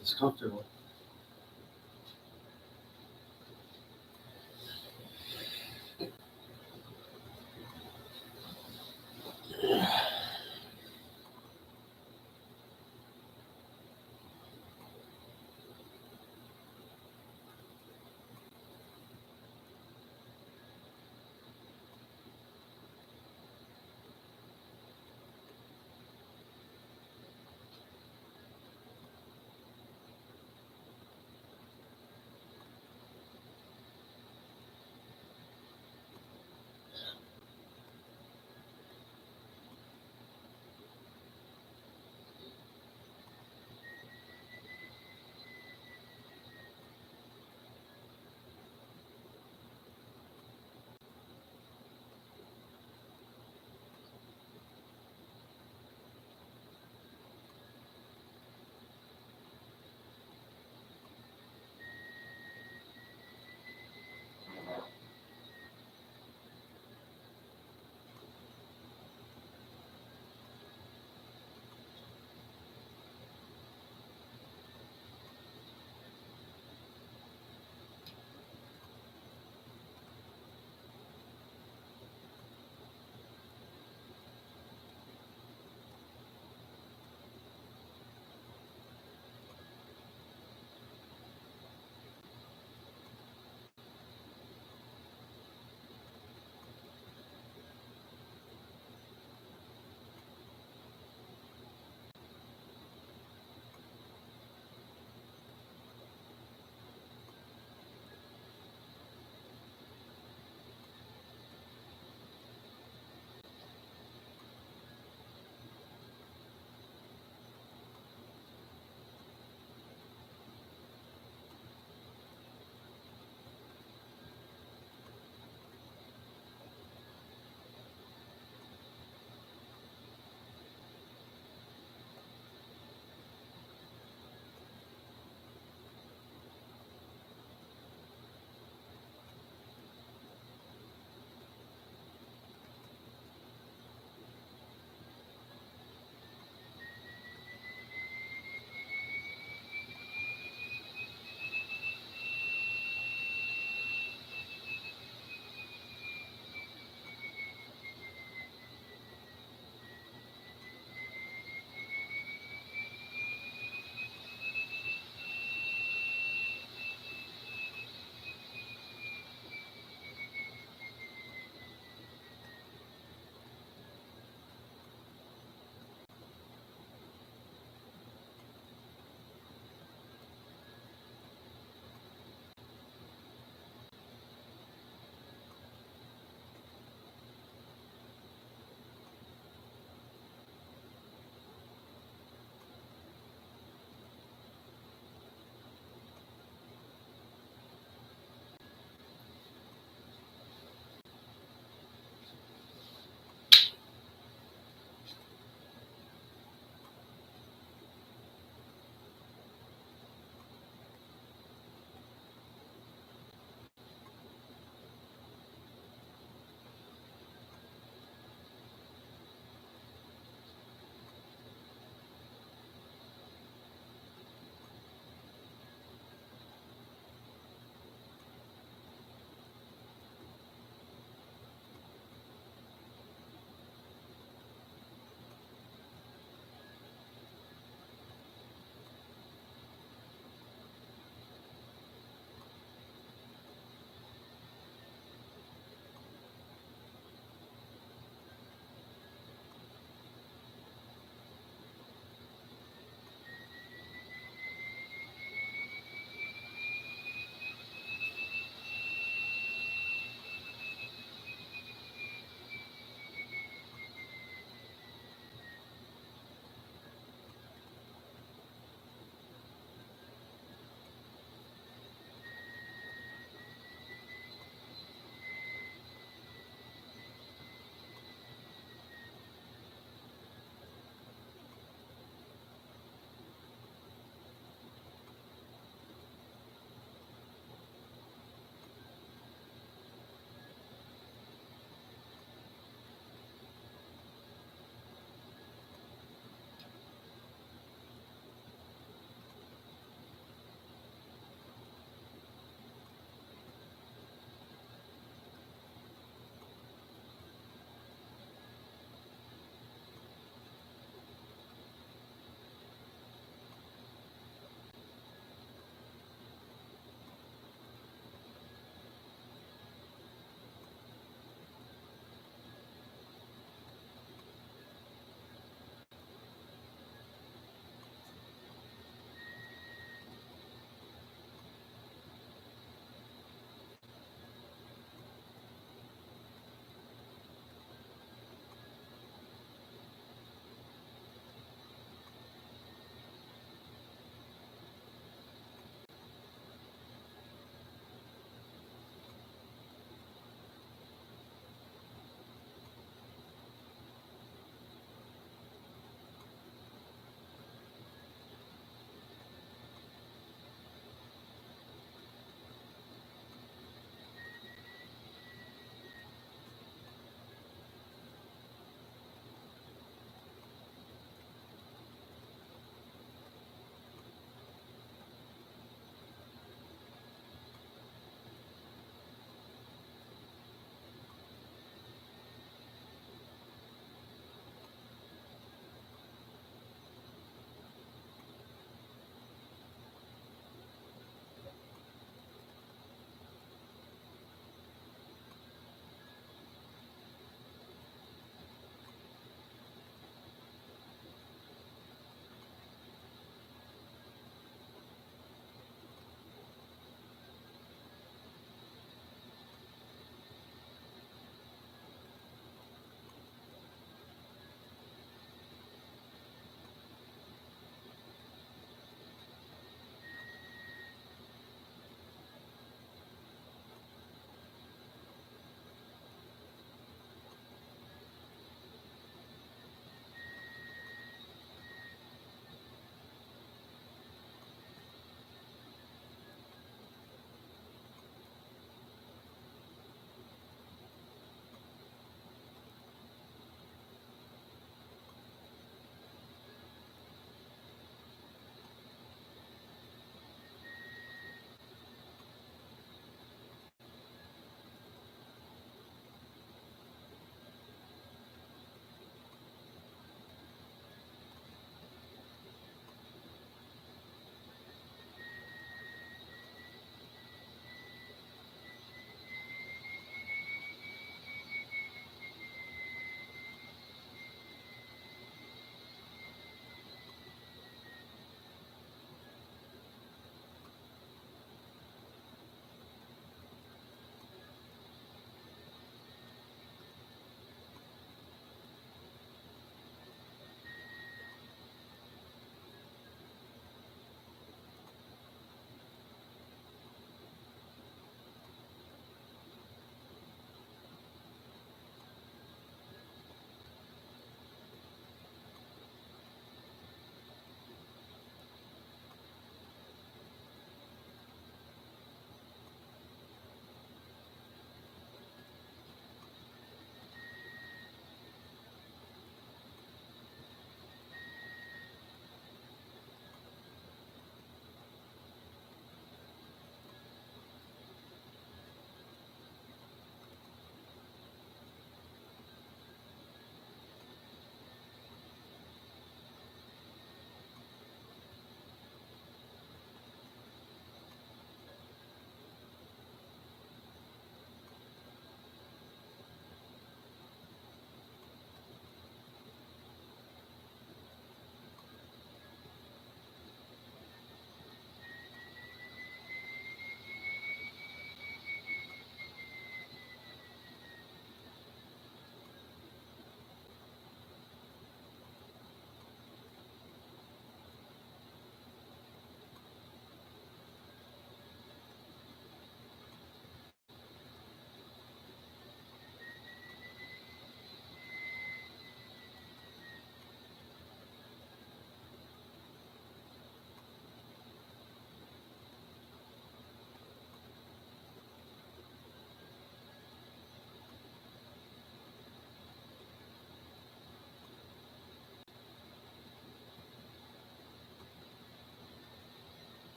It's comfortable.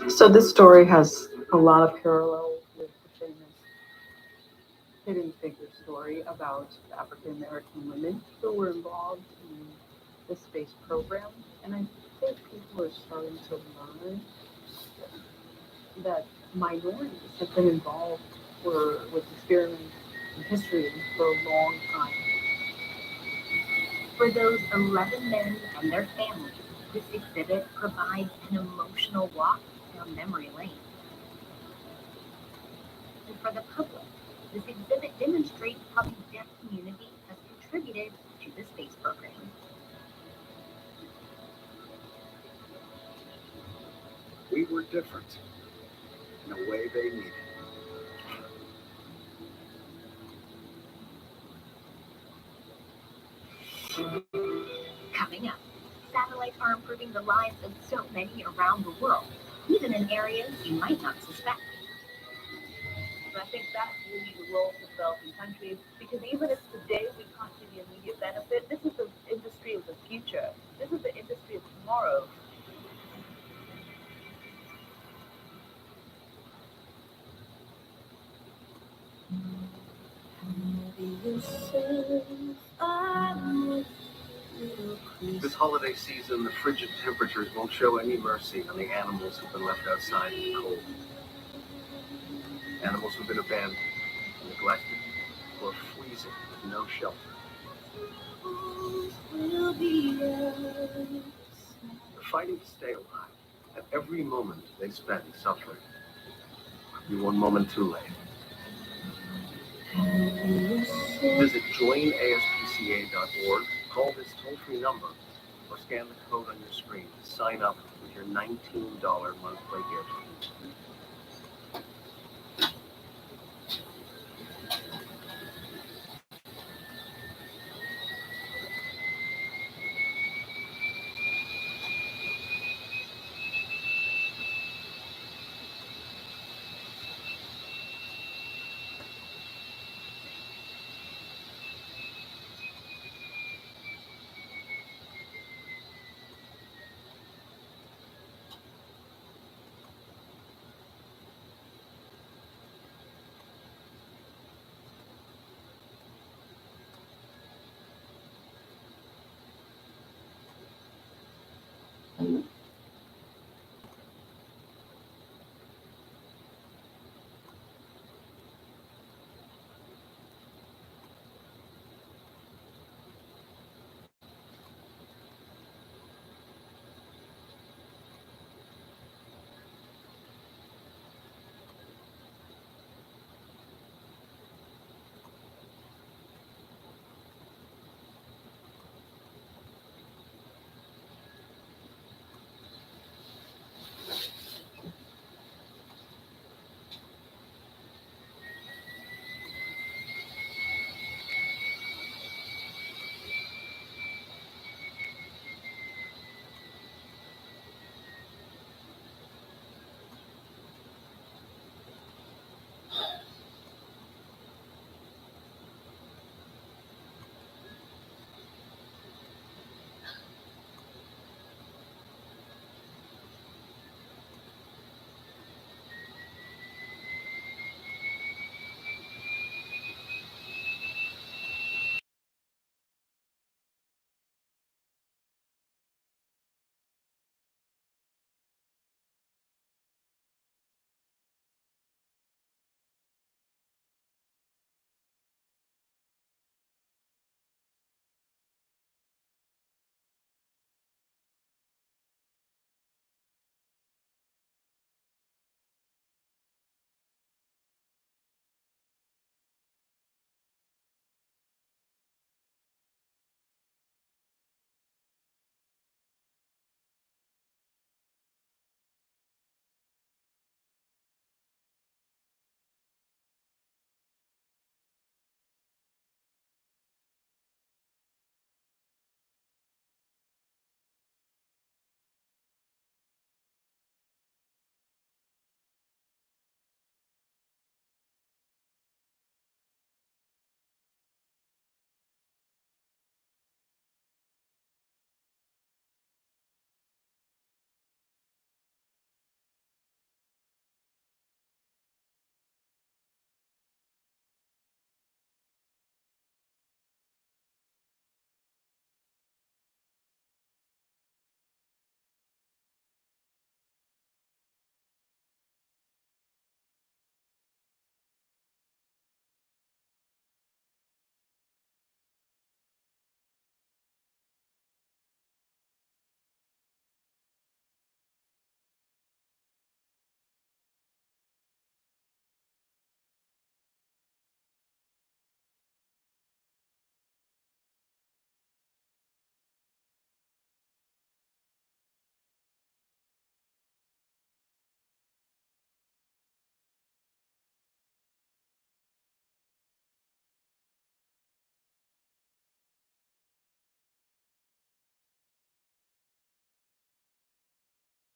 So this story has a lot of parallels with the famous Hidden Figure story about African American women who were involved in the space program. And I think people are starting to learn that minorities have been involved with experiments in history for a long time. For those 11 men and their families, this exhibit provides an emotional walk down memory lane. And for the public, this exhibit demonstrates how the deaf community has contributed to the space program. We were different in a way they needed. Coming up, satellites are improving the lives of so many around the world, even in areas you might not suspect. And I think that's really the role for developing countries, because even if today we can't see the immediate benefit, this is the industry of the future. This is the industry of tomorrow. This holiday season, the frigid temperatures won't show any mercy on the animals who've been left outside in the cold. Animals who've been abandoned, neglected, or freezing with no shelter. They're fighting to stay alive. At every moment they spend suffering. Be one moment too late. Visit joinaspca.org, call this toll-free number, or scan the code on your screen to sign up with your $19 monthly gift.